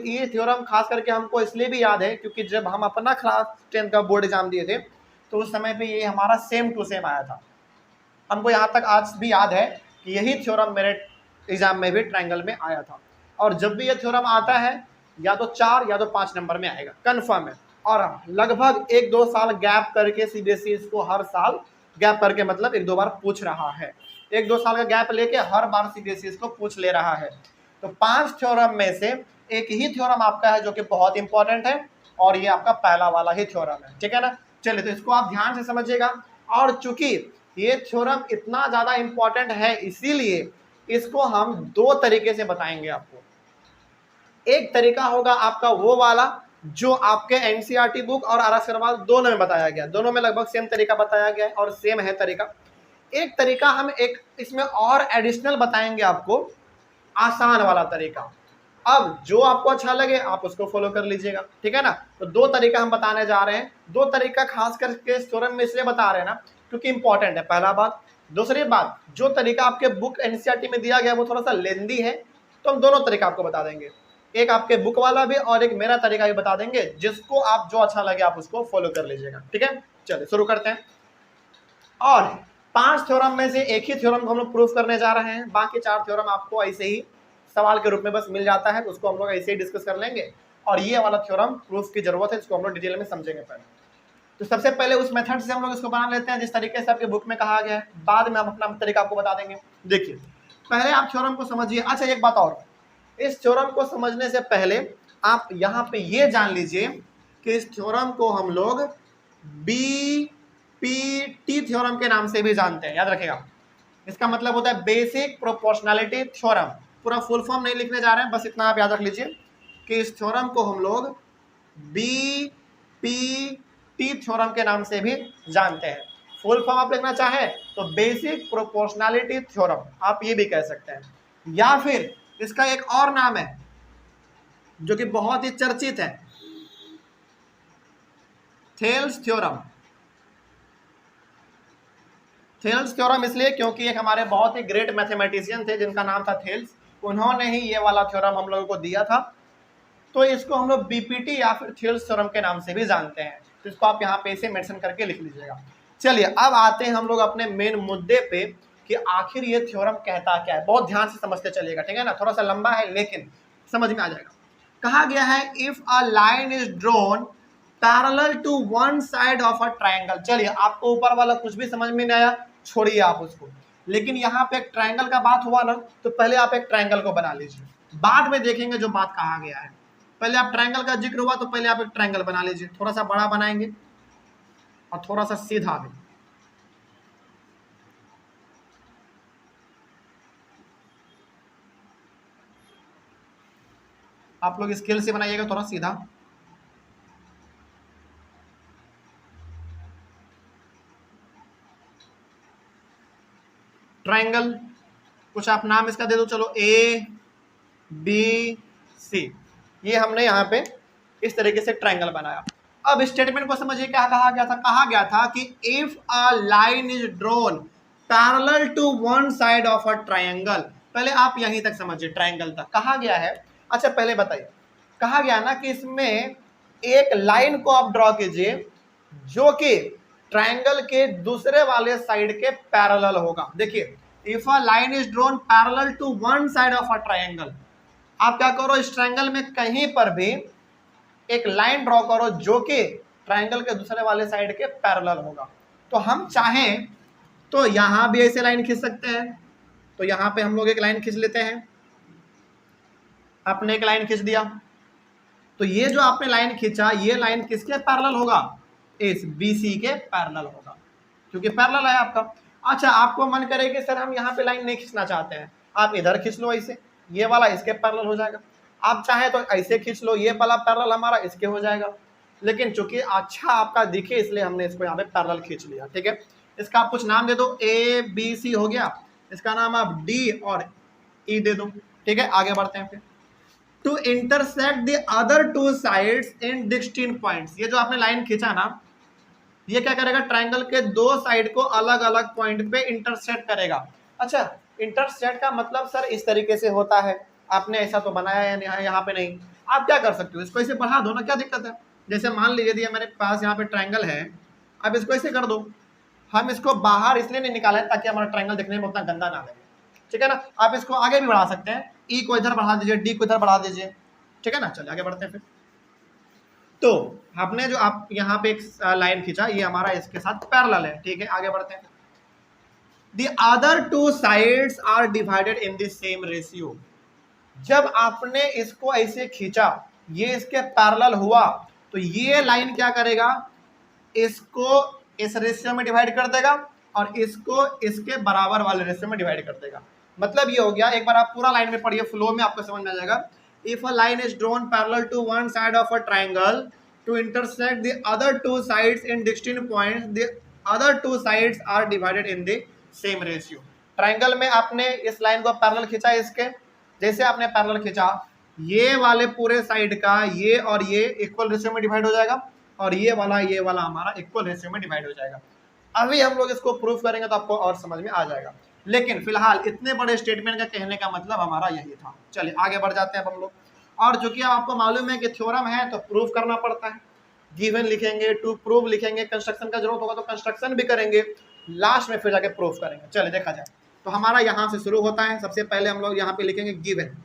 ये थ्योरम खास करके हमको इसलिए भी याद है क्योंकि जब हम अपना क्लास 10 का बोर्ड एग्जाम दिए थे तो उस समय पे ये हमारा सेम टू सेम आया था। हमको यहाँ तक आज भी याद है कि यही थ्योरम मेरे एग्जाम में भी ट्रायंगल में आया था। और जब भी ये थ्योरम आता है या तो 4 या तो 5 नंबर में आएगा, कन्फर्म है। और लगभग 1-2 साल गैप करके सीबीएसई इसको हर साल गैप करके मतलब 1-2 बार पूछ रहा है। 1-2 साल का गैप लेके हर बार सीबीएसई इसको पूछ ले रहा है। तो 5 थ्योरम में से एक ही थ्योरम आपका है जो कि बहुत इंपॉर्टेंट है और ये आपका पहला वाला ही थ्योरम है। ठीक है ना? चलिए, तो इसको आप ध्यान से समझिएगा। और चूंकि ये थ्योरम इतना ज्यादा इंपॉर्टेंट है इसीलिए इसको हम 2 तरीके से बताएंगे आपको। एक तरीका होगा आपका वो वाला जो आपके एनसीईआरटी बुक और आर एस अग्रवाल दोनों में बताया गया, दोनों में लगभग सेम तरीका बताया गया है और सेम है तरीका। एक तरीका हम एक इसमें और एडिशनल बताएंगे आपको, आसान वाला तरीका। अब जो आपको अच्छा लगे आप उसको फॉलो कर लीजिएगा। ठीक है ना? तो 2 तरीका हम बताने जा रहे हैं। 2 तरीका खास करके इस थ्योरम में इसलिए बता रहे हैं ना क्योंकि इंपॉर्टेंट है, पहला बात। दूसरी बात, जो तरीका आपके बुक एनसीईआरटी में दिया गया वो थोड़ा सा लेंदी है, तो हम दोनों तरीका आपको बता देंगे, एक आपके बुक वाला भी और एक मेरा तरीका भी बता देंगे। जिसको आप जो अच्छा लगे आप उसको फॉलो कर लीजिएगा। ठीक है, चलिए शुरू करते हैं। और 5 थ्योरम में से एक ही थ्योरम को हम लोग प्रूफ करने जा रहे हैं, बाकी 4 थ्योरम आपको ऐसे ही सवाल के रूप में बस मिल जाता है, उसको हम लोग ऐसे ही डिस्कस कर लेंगे। और ये वाला थ्योरम प्रूफ की जरूरत है, इसको हम लोग डिटेल में समझेंगे पहले। तो सबसे पहले उस मेथड से हम लोग इसको बना लेते हैं जिस तरीके से आपके बुक में कहा गया है, बाद में हम अपना तरीका आपको बता देंगे। देखिए, पहले आप थ्योरम को समझिए। अच्छा एक बात और, इस थ्योरम को समझने से पहले आप यहाँ पे ये जान लीजिए कि इस थ्योरम को हम लोग बीपीटी थ्योरम के नाम से भी जानते हैं, याद रखिएगा। इसका मतलब होता है बेसिक प्रोपोर्शनलिटी थ्योरम। पूरा फुल फॉर्म नहीं लिखने जा रहे हैं, बस इतना आप याद रख लीजिए कि इस थ्योरम को हम लोग बीपीटी थ्योरम के नाम से भी जानते हैं। फुल फॉर्म आप लिखना चाहे तो बेसिक प्रोपोर्शनलिटी थ्योरम आप ये भी कह सकते हैं, या फिर इसका एक और नाम है जो कि बहुत ही चर्चित है, थेल्स थ्योरम। थेल्स थ्योरम इसलिए क्योंकि एक हमारे बहुत ही ग्रेट मैथमेटिशियन थे जिनका नाम था थेल्स, उन्होंने ही ये वाला थ्योरम हम लोगों को दिया था। तो इसको हम लोग बीपीटी या फिर थेल्स थ्योरम के नाम से भी जानते हैं। तो इसको आप यहाँ पे इसे मेंशन करके लिख लीजिएगा। चलिए अब आते हैं हम लोग अपने मेन मुद्दे पे कि आखिर ये थ्योरम कहता क्या है। बहुत ध्यान से समझते चलिएगा, ठीक है ना? थोड़ा सा लंबा है लेकिन समझ में आ जाएगा। कहा गया है if a line is drawn parallel to one side of a triangle. चलिए, आपको ऊपर वाला कुछ भी समझ में नहीं आया, छोड़िए आप उसको, लेकिन यहाँ पे एक ट्रायंगल का बात हुआ ना, तो पहले आप एक ट्रायंगल को बना लीजिए, बाद में देखेंगे जो बात कहा गया है। पहले आप ट्रायंगल का जिक्र हुआ तो पहले आप एक ट्रायंगल बना लीजिए, थोड़ा सा बड़ा बनाएंगे और थोड़ा सा सीधा भी। आप लोग स्केल से बनाइएगा थोड़ा सीधा। ट्रायंगल कुछ आप नाम इसका दे दो, चलो ए बी सी, ये हमने यहाँ पे इस तरीके से ट्रायंगल बनाया। अब स्टेटमेंट को समझिए, क्या कहा गया था? कहा गया था कि if a line is drawn parallel to one side of a triangle. पहले आप यहीं तक समझिए, ट्रायंगल तक कहा गया है। अच्छा, पहले बताइए, कहा गया ना कि इसमें एक लाइन को आप ड्रॉ कीजिए जो कि ट्रायंगल के दूसरे वाले साइड के पैरेलल होगा। देखिए, if a line is drawn parallel to one side of a triangle, आप क्या करो, इस ट्रायंगल में कहीं पर भी एक लाइन ड्रॉ करो जो कि ट्रायंगल के दूसरे वाले साइड के पैरेलल होगा। तो हम चाहें तो यहां भी ऐसे लाइन खींच सकते हैं, तो यहां पे हम लोग एक लाइन खींच लेते हैं। आपने एक लाइन खींच दिया, तो ये जो आपने लाइन खींचा, ये लाइन किसके पैरेलल होगा? इस BC के पैरेलल होगा, क्योंकि पैरेलल है आपका। अच्छा, आपको मन करे कि सर हम यहाँ पे लाइन नहीं खींचना चाहते हैं, आप इधर खींच लो ऐसे, ये वाला इसके पैरेलल हो जाएगा। आप चाहे तो ऐसे खींच लो, ये वाला पैरेलल हमारा इसके हो जाएगा, लेकिन चूंकि अच्छा आपका दिखे इसलिए हमने इसको यहाँ पे पैरेलल खींच लिया। ठीक है, इसका आप कुछ नाम दे दो, ABC हो गया, इसका नाम आप D और E दे दो। ठीक है, आगे बढ़ते हैं फिर। To intersect the other two sides in distinct points. ये जो आपने लाइन खींचा ना, ये क्या करेगा? ट्रायंगल के दो साइड को अलग अलग पॉइंट पे इंटरसेक्ट करेगा। अच्छा, इंटरसेक्ट का मतलब सर इस तरीके से होता है, आपने ऐसा तो बनाया है यहाँ पे नहीं। आप क्या कर सकते हो, इसको ऐसे बढ़ा दो ना, क्या दिक्कत है? जैसे मान लीजिए यदि मेरे पास यहाँ पे ट्रायंगल है, आप इसको ऐसे कर दो। हम इसको बाहर इसलिए नहीं निकाले ताकि हमारा ट्रायंगल दिखने में उतना गंदा ना लगे। ठीक है ना, आप इसको आगे भी बढ़ा सकते हैं, E को इधर बढ़ा दीजिए, D को इधर बढ़ा दीजिए। ठीक है ना, चलिए आगे बढ़ते हैं फिर। तो आपने जो आप यहाँ पे एक लाइन खींचा, ये हमारा इसके साथ पैरेलल है। ठीक है, आगे बढ़ते हैं। The other two sides are divided in the same ratio। जब आपने इसको ऐसे खींचा, ये इसके पैरेलल हुआ, तो ये लाइन क्या करेगा? इसको इस रेशियो में डिवाइड कर देगा और इसको इसके बराबर वाले रेशियो में डिवाइड कर देगा। मतलब ये हो गया, एक बार आप पूरा लाइन में पढ़िए, फ्लो में आपको समझ में आ जाएगा। If a line is drawn parallel to one side of a triangle to intersect the other two sides in distinct points, the other two sides are divided in the same ratio. Triangle में आपने इस line को parallel खींचा, इसके जैसे आपने parallel खींचा, ये वाले पूरे साइड का ये और ये इक्वल रेशियो में डिवाइड हो जाएगा और ये वाला हमारा इक्वल रेशियो में डिवाइड हो जाएगा। अभी हम लोग इसको प्रूफ करेंगे तो आपको और समझ में आ जाएगा, लेकिन फिलहाल इतने बड़े स्टेटमेंट का कहने का मतलब हमारा यही था। चलिए आगे बढ़ जाते हैं अब हम लोग। और चूंकि आपको मालूम है कि थ्योरम है तो प्रूफ करना पड़ता है, गिवन लिखेंगे, टू प्रूव लिखेंगे, कंस्ट्रक्शन का जरूरत होगा तो कंस्ट्रक्शन भी करेंगे, लास्ट में फिर जाके प्रूफ करेंगे। चलिए देखा जाए, तो हमारा यहाँ से शुरू होता है। सबसे पहले हम लोग यहाँ पे लिखेंगे गिवन।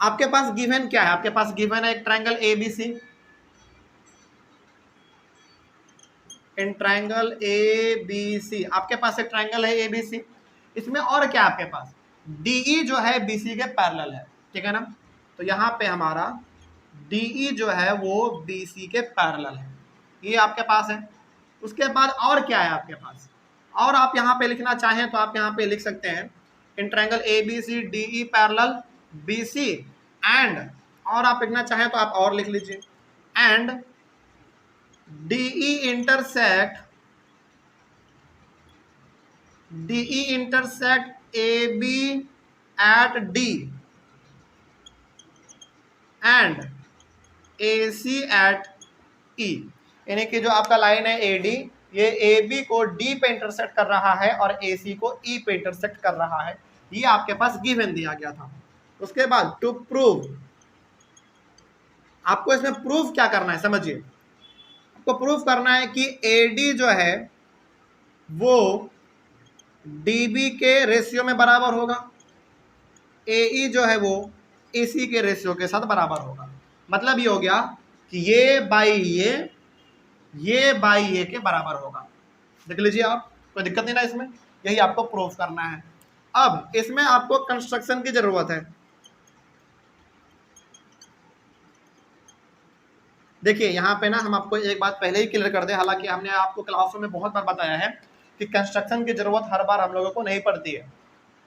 आपके पास गिवन क्या है? आपके पास गिवन है एक triangle ABC, in triangle ABC आपके पास एक ट्रायंगल है ABC, इसमें और क्या आपके पास? DE जो है BC के पैरेलल है। ठीक है ना, तो यहाँ पे हमारा DE जो है वो BC के पैरेलल है, ये आपके पास है। उसके बाद और क्या है आपके पास? और आप यहाँ पे लिखना चाहें तो आप यहाँ पे लिख सकते हैं in triangle ABC DE parallel BC and, और आप लिखना चाहें तो आप और लिख लीजिए, and DE intersect AB at D and AC at E। यानी कि जो आपका लाइन है AD, ये AB को D पे इंटरसेक्ट कर रहा है और AC को E पे इंटरसेक्ट कर रहा है। ये आपके पास गिवन दिया गया था। उसके बाद टू प्रूव, आपको इसमें प्रूफ क्या करना है समझिए। आपको प्रूफ करना है कि AD जो है वो DB के रेशियो में बराबर होगा, AE जो है वो AC के रेशियो के साथ बराबर होगा। मतलब ये हो गया कि ये बाई ये बाई ये के बराबर होगा। देख लीजिए आप, कोई दिक्कत नहीं ना इसमें, यही आपको प्रूफ करना है। अब इसमें आपको कंस्ट्रक्शन की जरूरत है। देखिए यहाँ पे ना हम आपको एक बात पहले ही क्लियर कर दें, हालांकि हमने आपको क्लासों में बहुत बार बताया है कि कंस्ट्रक्शन की जरूरत हर बार हम लोगों को नहीं पड़ती है,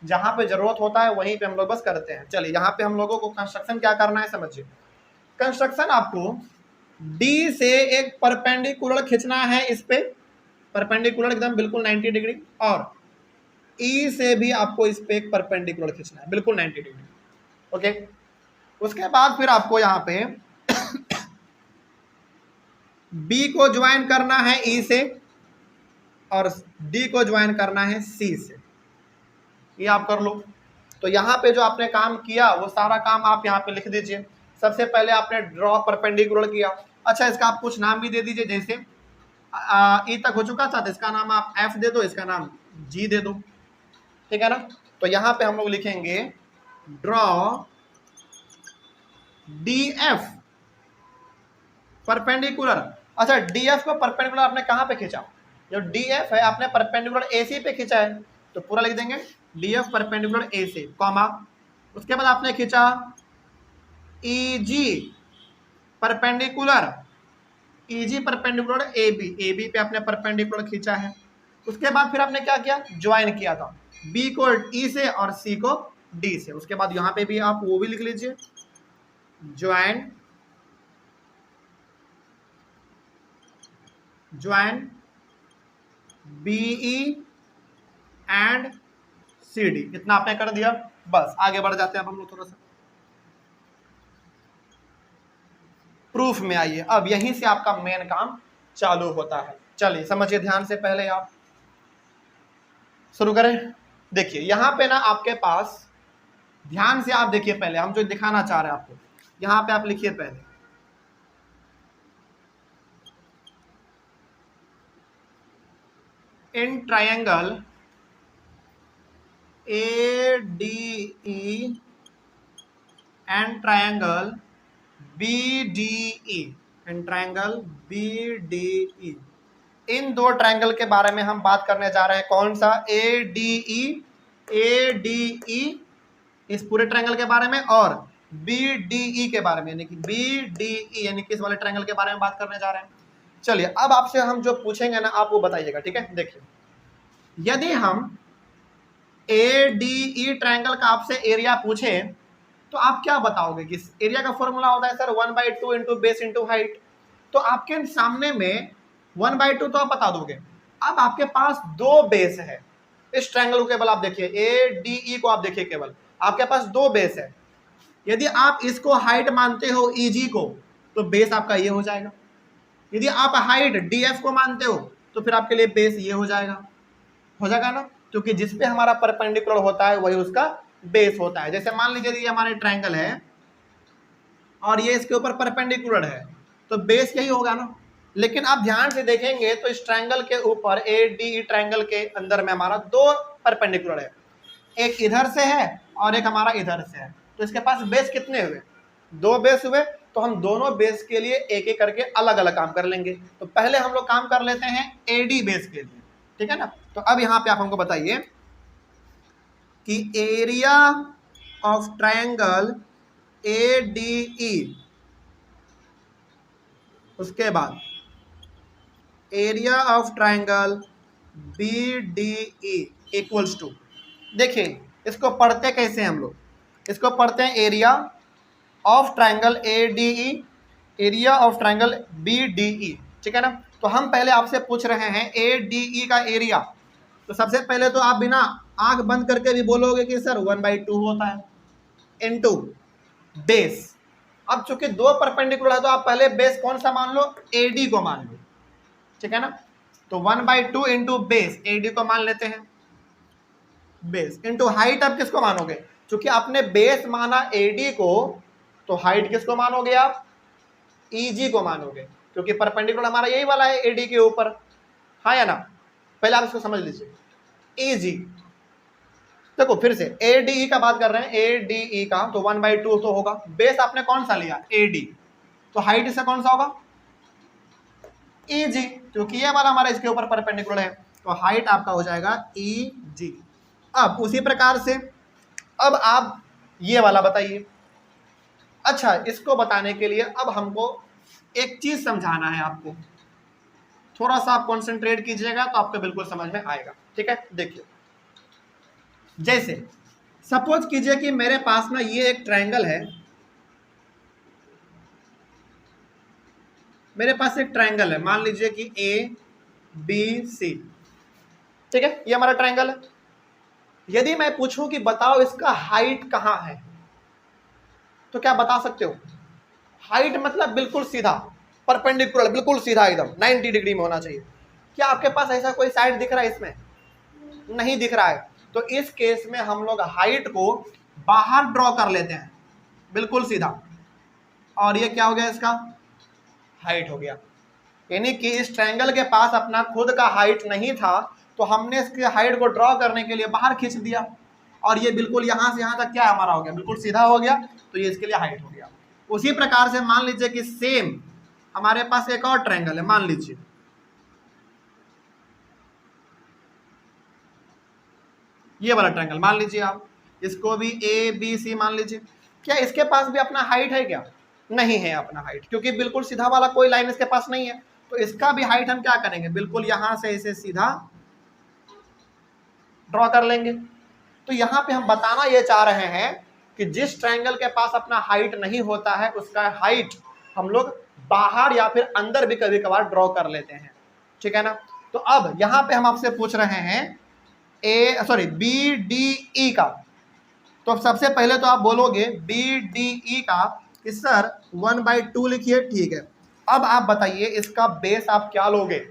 जहां पे जरूरत होता है वहीं पे हम लोग बस करते हैं। चलिए यहाँ पे हम लोगों को कंस्ट्रक्शन क्या करना है समझिए। कंस्ट्रक्शन आपको डी से एक परपेंडिकुलर खींचना है, इस पे परपेंडिकुलर एकदम बिल्कुल 90 डिग्री, और ई से भी आपको इस पे एक परपेंडिकुलर खींचना है बिल्कुल 90 डिग्री। ओके, उसके बाद फिर आपको यहाँ पे बी को ज्वाइन करना है ई से, और डी को ज्वाइन करना है सी से। ये आप कर लो। तो यहाँ पे जो आपने काम किया वो सारा काम आप यहाँ पे लिख दीजिए। सबसे पहले आपने ड्रॉ परपेंडिकुलर किया। अच्छा, इसका आप कुछ नाम भी दे दीजिए, जैसे ई तक हो चुका था तो इसका नाम आप एफ दे दो, इसका नाम जी दे दो, ठीक है ना। तो यहाँ पे हम लोग लिखेंगे ड्रॉ डी एफ परपेंडिकुलर। अच्छा, डी एफ को परपेंडिकुलर आपने कहाँ पे खींचा? जो डी एफ है आपने परपेंडिकुलर ए सी पे खींचा है, तो पूरा लिख देंगे डी एफ परपेंडिकुलर ए से, कॉमा। उसके बाद आपने खींचा ई जी परपेंडिकुलर ए बी पे आपने परपेंडिकुलर खींचा है। उसके बाद फिर आपने क्या किया? ज्वाइन किया था बी को ई से और सी को डी से। उसके बाद यहाँ पे भी आप वो भी लिख लीजिए, join BE and C D. इतना आपने कर दिया, बस आगे बढ़ जाते हैं अब हम लोग थोड़ा सा प्रूफ में। आइए, अब यहीं से आपका मेन काम चालू होता है। चलिए समझिए ध्यान से, पहले आप शुरू करें। देखिए यहाँ पे ना आपके पास, ध्यान से आप देखिए, पहले हम जो दिखाना चाह रहे हैं आपको, यहाँ पे आप लिखिए पहले in triangle ADE and triangle BDE, and triangle BDE, इन दो ट्रायंगल के बारे में हम बात करने जा रहे हैं। कौन सा? ADE इस पूरे ट्रायंगल के बारे में, और BDE के बारे में, यानी कि BDE यानी कि इस वाले ट्रायंगल के बारे में बात करने जा रहे हैं। चलिए अब आपसे हम जो पूछेंगे ना आप वो बताइएगा, ठीक है। देखिए यदि हम ADE ट्रायंगल का आपसे एरिया पूछे तो आप क्या बताओगे? कि एरिया का फॉर्मूला होता है sir 1/2 into base into height. तो आपके सामने में 1/2 तो आप बता दोगे। अब आपके पास दो बेस है इस ट्रायंगल को, केवल आप देखिए ADE को, आप देखिए केवल आपके पास दो बेस है। यदि आप इसको हाइट मानते हो EG को, तो बेस आपका ये हो जाएगा। यदि आप हाइट DF को मानते हो तो फिर आपके लिए बेस ये हो जाएगा ना, क्योंकि जिसपे हमारा परपेंडिकुलर होता है वही उसका बेस होता है। जैसे मान लीजिए ये हमारे ट्रायंगल है और ये इसके ऊपर परपेंडिकुलर है, तो बेस यही होगा ना। लेकिन आप ध्यान से देखेंगे तो इस ट्रायंगल के ऊपर ADE ट्रायंगल के अंदर में हमारा दो परपेंडिकुलर है, एक इधर से है और एक हमारा इधर से है। तो इसके पास बेस कितने हुए? दो बेस हुए। तो हम दोनों बेस के लिए एक एक करके अलग अलग काम कर लेंगे। तो पहले हम लोग काम कर लेते हैं AD बेस के लिए, ठीक है ना। तो अब यहाँ पे आप हमको बताइए कि एरिया ऑफ ट्रायंगल ADE, उसके बाद area of triangle BDE equals to, देखिए इसको पढ़ते कैसे हम लोग? इसको पढ़ते हैं area of triangle ADE, area of triangle BDE, ठीक है ना। तो हम पहले आपसे पूछ रहे हैं ADE का एरिया। तो सबसे पहले तो आप बिना आंख बंद करके भी बोलोगे कि सर 1/2 होता है इनटू बेस। अब चूंकि दो परपेंडिकुलर है तो आप पहले बेस कौन सा मान लो? AD को मान लो, ठीक है ना। तो 1/2 इंटू बेस, AD को मान लेते हैं बेस, इंटू हाइट। आप किसको मानोगे? चूंकि आपने बेस माना AD को, तो हाइट किसको मानोगे आप? EG को मानोगे, क्योंकि परपेंडिकुलर हमारा यही वाला है AD के ऊपर, हाँ या ना। पहले आप इसको समझ लीजिए। EG देखो फिर से ए डी ई का बात कर रहे हैं, ए डी ई का, तो 1/2 तो होगा। बेस आपने कौन सा लिया, ए डी, तो हाइट इससे कौन सा होगा, ई जी, क्योंकि ये वाला हमारा इसके ऊपर परपेंडिकुलर है, तो हाइट आपका हो जाएगा ई जी। अब उसी प्रकार से अब आप ये वाला बताइए। अच्छा, इसको बताने के लिए अब हमको एक चीज समझाना है आपको, थोड़ा सा आप कॉन्सेंट्रेट कीजिएगा तो आपको बिल्कुल समझ में आएगा। ठीक है, देखिए जैसे सपोज कीजिए कि मेरे पास ना ये एक ट्रायंगल है, मेरे पास एक ट्रायंगल है, मान लीजिए कि ए बी सी, ठीक है, ये हमारा ट्रायंगल है। यदि मैं पूछूं कि बताओ इसका हाइट कहां है, तो क्या बता सकते हो? हाइट मतलब बिल्कुल सीधा परपेंडिकुलर, बिल्कुल सीधा एकदम 90 डिग्री में होना चाहिए। क्या आपके पास ऐसा कोई साइड दिख रहा है? इसमें नहीं दिख रहा है, तो इस केस में हम लोग हाइट को बाहर ड्रॉ कर लेते हैं, बिल्कुल सीधा, और ये क्या हो गया, इसका हाइट हो गया। यानी कि इस ट्रायंगल के पास अपना खुद का हाइट नहीं था, तो हमने इसके हाइट को ड्रॉ करने के लिए बाहर खींच दिया, और ये बिल्कुल यहाँ से यहाँ तक क्या हमारा हो गया, बिल्कुल सीधा हो गया, तो ये इसके लिए हाइट हो गया। उसी प्रकार से मान लीजिए कि सेम हमारे पास एक और ट्रायंगल है, मान लीजिए ये वाला ट्रायंगल, मान लीजिए आप इसको भी ए बी सी मान लीजिए। क्या इसके पास भी अपना हाइट है? क्या नहीं है अपना हाइट, क्योंकि बिल्कुल सीधा वाला कोई लाइन इसके पास नहीं है, तो इसका भी हाइट हम क्या करेंगे, बिल्कुल यहां से इसे सीधा ड्रॉ कर लेंगे। तो यहां पे हम बताना ये चाह रहे हैं कि जिस ट्रायंगल के पास अपना हाइट नहीं होता है, उसका हाइट हम लोग बाहर या फिर अंदर भी कभी कभार ड्रॉ कर लेते हैं, ठीक है ना। तो अब यहां पे हम आपसे पूछ रहे हैं बी डी ई का, तो सबसे पहले तो आप बोलोगे बी डी ई का कि सर 1/2 लिखिए, ठीक है। अब आप बताइए इसका बेस आप क्या लोगे?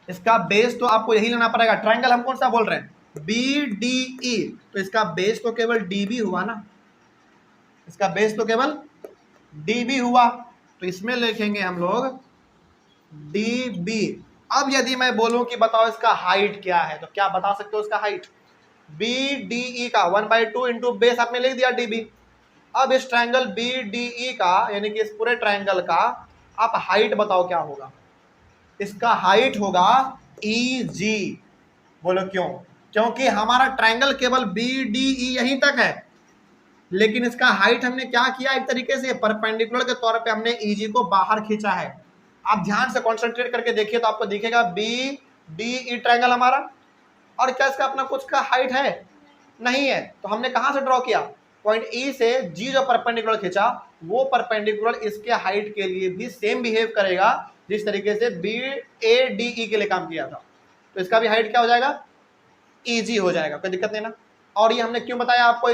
इसका बेस तो आपको यही लेना पड़ेगा, ट्रायंगल हम कौन सा बोल रहे हैं, बी डी ई, तो इसका बेस तो केवल डी बी हुआ ना, इसका बेस तो केवल डी बी हुआ, तो इसमें लिखेंगे हम लोग डी बी। अब यदि मैं बोलूं कि बताओ इसका हाइट क्या है, तो क्या बता सकते हो इसका हाइट? बी डी ई का 1/2 इंटू बेस आपने लिख दिया डी बी। अब इस ट्रायंगल बी डी ई का, यानी कि इस पूरे ट्रायंगल का आप हाइट बताओ क्या होगा? इसका हाइट होगा ई जी। बोलो क्यों? क्योंकि हमारा ट्रायंगल केवल बी डी ई यहीं तक है, लेकिन इसका हाइट हमने क्या किया, एक तरीके से परपेंडिकुलर के तौर पे हमने ई जी को बाहर खींचा है। आप ध्यान से कॉन्सेंट्रेट करके देखिए तो आपको दिखेगा बी डी ई ट्रायंगल हमारा, और क्या इसका अपना कुछ का हाइट है? नहीं है, तो हमने कहां से ड्रॉ किया, पॉइंट ई से जी जो परपेंडिकुलर खींचा, वो परपेंडिकुलर इसके हाइट के लिए भी सेम बिहेव करेगा जिस तरीके से बी ए डी ई के लिए काम किया था, तो इसका भी हाइट क्या हो जाएगा, ई जी हो जाएगा, कोई दिक्कत नहीं ना। और ये हमने क्यों बताया आपको,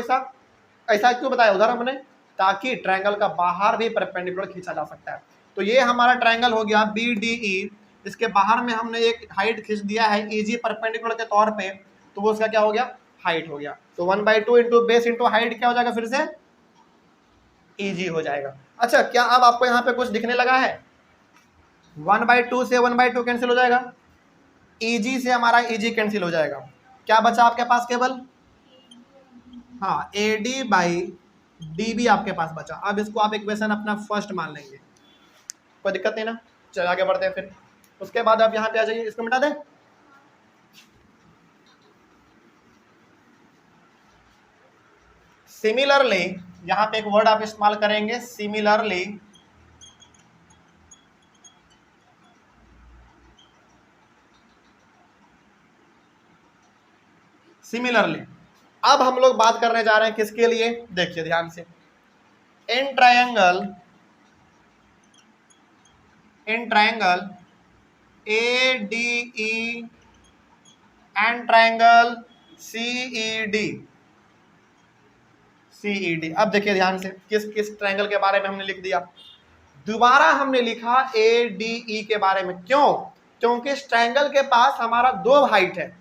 ऐसा क्यों बताया उधर हमने, ताकि ट्रायंगल का बाहर भी परपेंडिकुलर खींचा जा सकता है। तो ये हमारा ट्रायंगल हो गया बी डी ई, इसके बाहर में हमने एक हाइट खींच दिया है ई जी परपेंडिकुलर के तौर पे, तो वो उसका क्या हो गया, हाइट हो गया। तो 1/2 इंटू बेस इंटू हाइट क्या हो जाएगा, फिर से ई जी हो जाएगा। अच्छा, क्या अब आपको यहाँ पे कुछ दिखने लगा है? 1/2 से 1/2 कैंसिल हो जाएगा, ई जी से हमारा ई जी कैंसिल हो जाएगा, क्या बचा आपके पास केवल, हाँ A D by D B आपके पास बचा। अब इसको आप इक्वेशन अपना फर्स्ट मान लेंगे, कोई दिक्कत नहीं ना। चलो आगे बढ़ते हैं फिर। उसके बाद आप यहाँ पे आ जाइए, इसको मिटा दें। सिमिलरली, यहाँ पे एक वर्ड आप इस्तेमाल करेंगे, सिमिलरली। सिमिलरली अब हम लोग बात करने जा रहे हैं किसके लिए, देखिए ध्यान से, in triangle A D E and triangle C E D. अब देखिए ध्यान से, किस किस ट्रायंगल के बारे में हमने लिख दिया, दोबारा हमने लिखा ए डी ई के बारे में। क्यों? क्योंकि इस ट्रायंगल के पास हमारा दो हाइट है,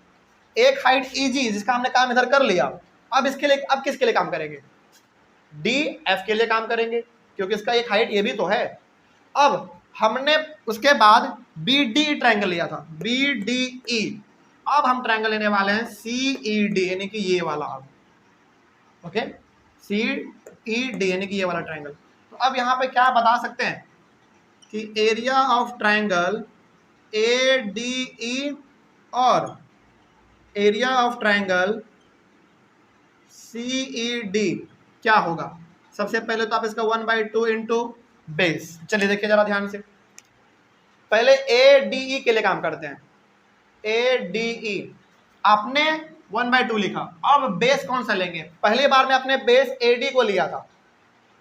एक हाइट ई जी जिसका हमने काम इधर कर लिया, अब इसके लिए, अब किसके लिए काम करेंगे, डी एफ के लिए काम करेंगे, क्योंकि इसका एक हाइट ये भी तो है। अब हमने उसके बाद बी डी ट्रायंगल लिया था, बी डी ई, अब हम ट्रायंगल लेने वाले हैं CED यानी कि ये वाला, ओके, CED यानी कि ये वाला ट्रायंगल। तो अब यहाँ पे क्या बता सकते हैं कि एरिया ऑफ ट्रायंगल ADE और एरिया ऑफ ट्रायंगल CED क्या होगा। सबसे पहले तो आप इसका 1/2 इंटू बेस, चलिए देखिए जरा ध्यान से, पहले ADE के लिए काम करते हैं। ADE आपने 1/2 लिखा, अब बेस कौन सा लेंगे। पहली बार में आपने बेस AD को लिया था,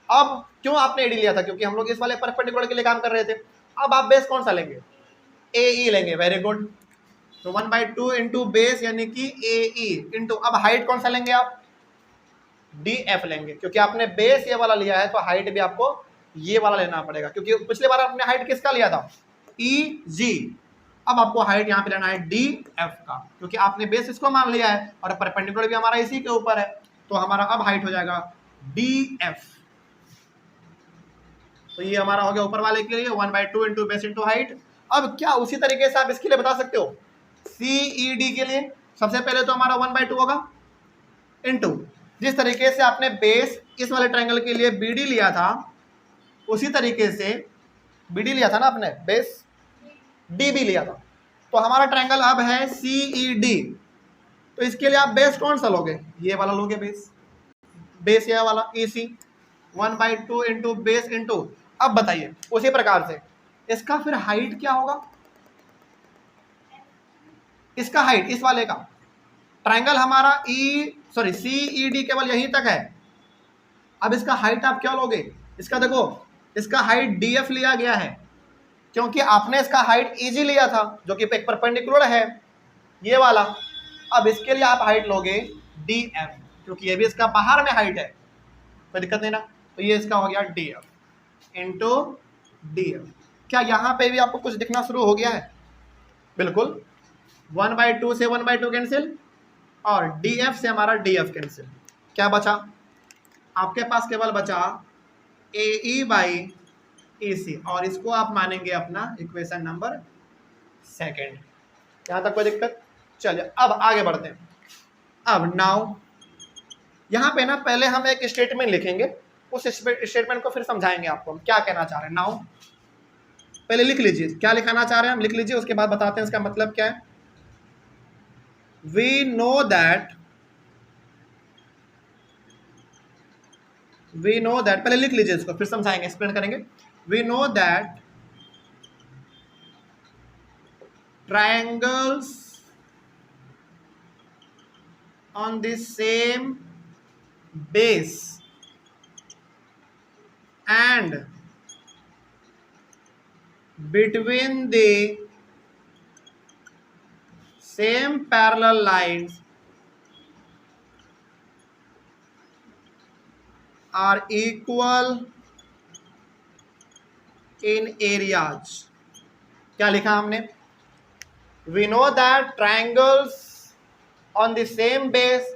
अब क्यों आपने AD लिया था, क्योंकि हम लोग इस वाले परपेंडिकुलर के लिए काम कर रहे थे। अब आप बेस कौन सा लेंगे, AE लेंगे, वेरी गुड। तो 1/2 इंटू बेस यानी कि AE इंटू, अब हाइट कौन सा लेंगे आप, DF लेंगे, क्योंकि आपने बेस ये वाला लिया है तो हाइट भी आपको ये वाला लेना पड़ेगा, क्योंकि पिछले बार आपने हाइट किसका लिया था, EG। अब आपको हाइट यहाँ पे लेना है DF का, क्योंकि आपने बेस इसको मान लिया है और परपेंडिकुलर भी हमारा इसी के ऊपर है, तो हमारा अब हाइट हो जाएगा DF। तो ये हमारा हो गया ऊपर वाले के लिए 1/2 इंटू बेस इंटू हाइट। अब क्या उसी तरीके से आप इसके लिए बता सकते हो CED के लिए, सबसे पहले तो हमारा 1/2 होगा इंटू, जिस तरीके से आपने बेस इस वाले ट्रायंगल के लिए BD लिया था, उसी तरीके से BD लिया था ना आपने, बेस DB लिया था, तो हमारा ट्रायंगल अब है CED। तो इसके लिए आप बेस कौन सा लोगे, ये वाला लोगे बेस ये वाला EC, 1/2 इंटू बेस इंटू। अब बताइए उसी प्रकार से इसका फिर हाइट क्या होगा, इसका हाइट इस वाले का, ट्रायंगल हमारा CED केवल यहीं तक है। अब इसका हाइट आप क्या लोगे, इसका देखो, इसका हाइट DF लिया गया है, क्योंकि आपने इसका हाइट EG लिया था जो कि एक परपेंडिकुलर है ये वाला। अब इसके लिए आप हाइट लोगे DF, क्योंकि ये भी इसका बाहर में हाइट है, कोई दिक्कत नहीं ना। तो ये इसका हो गया DF इंटू DF। क्या यहाँ पे भी आपको कुछ दिखना शुरू हो गया है, बिल्कुल 1/2 से 1/2 कैंसिल और DF से हमारा DF कैंसिल, क्या बचा आपके पास, केवल बचा AE/EC, और इसको आप मानेंगे अपना इक्वेशन नंबर 2। यहां तक कोई दिक्कत, चलिए अब आगे बढ़ते हैं। अब नाउ यहाँ पे ना पहले हम एक स्टेटमेंट लिखेंगे, उस स्टेटमेंट को फिर समझाएंगे आपको हम क्या कहना चाह रहे हैं। नाउ पहले लिख लीजिए क्या लिखाना चाह रहे हैं हम, लिख लीजिए, उसके बाद बताते हैं इसका मतलब क्या है। we know that पहले लिख लीजिए इसको, फिर समझाएंगे, एक्सप्लेन करेंगे। we know that triangles on the same base and between the same parallel lines are equal in areas। क्या लिखा हमने, we know that triangles on the same base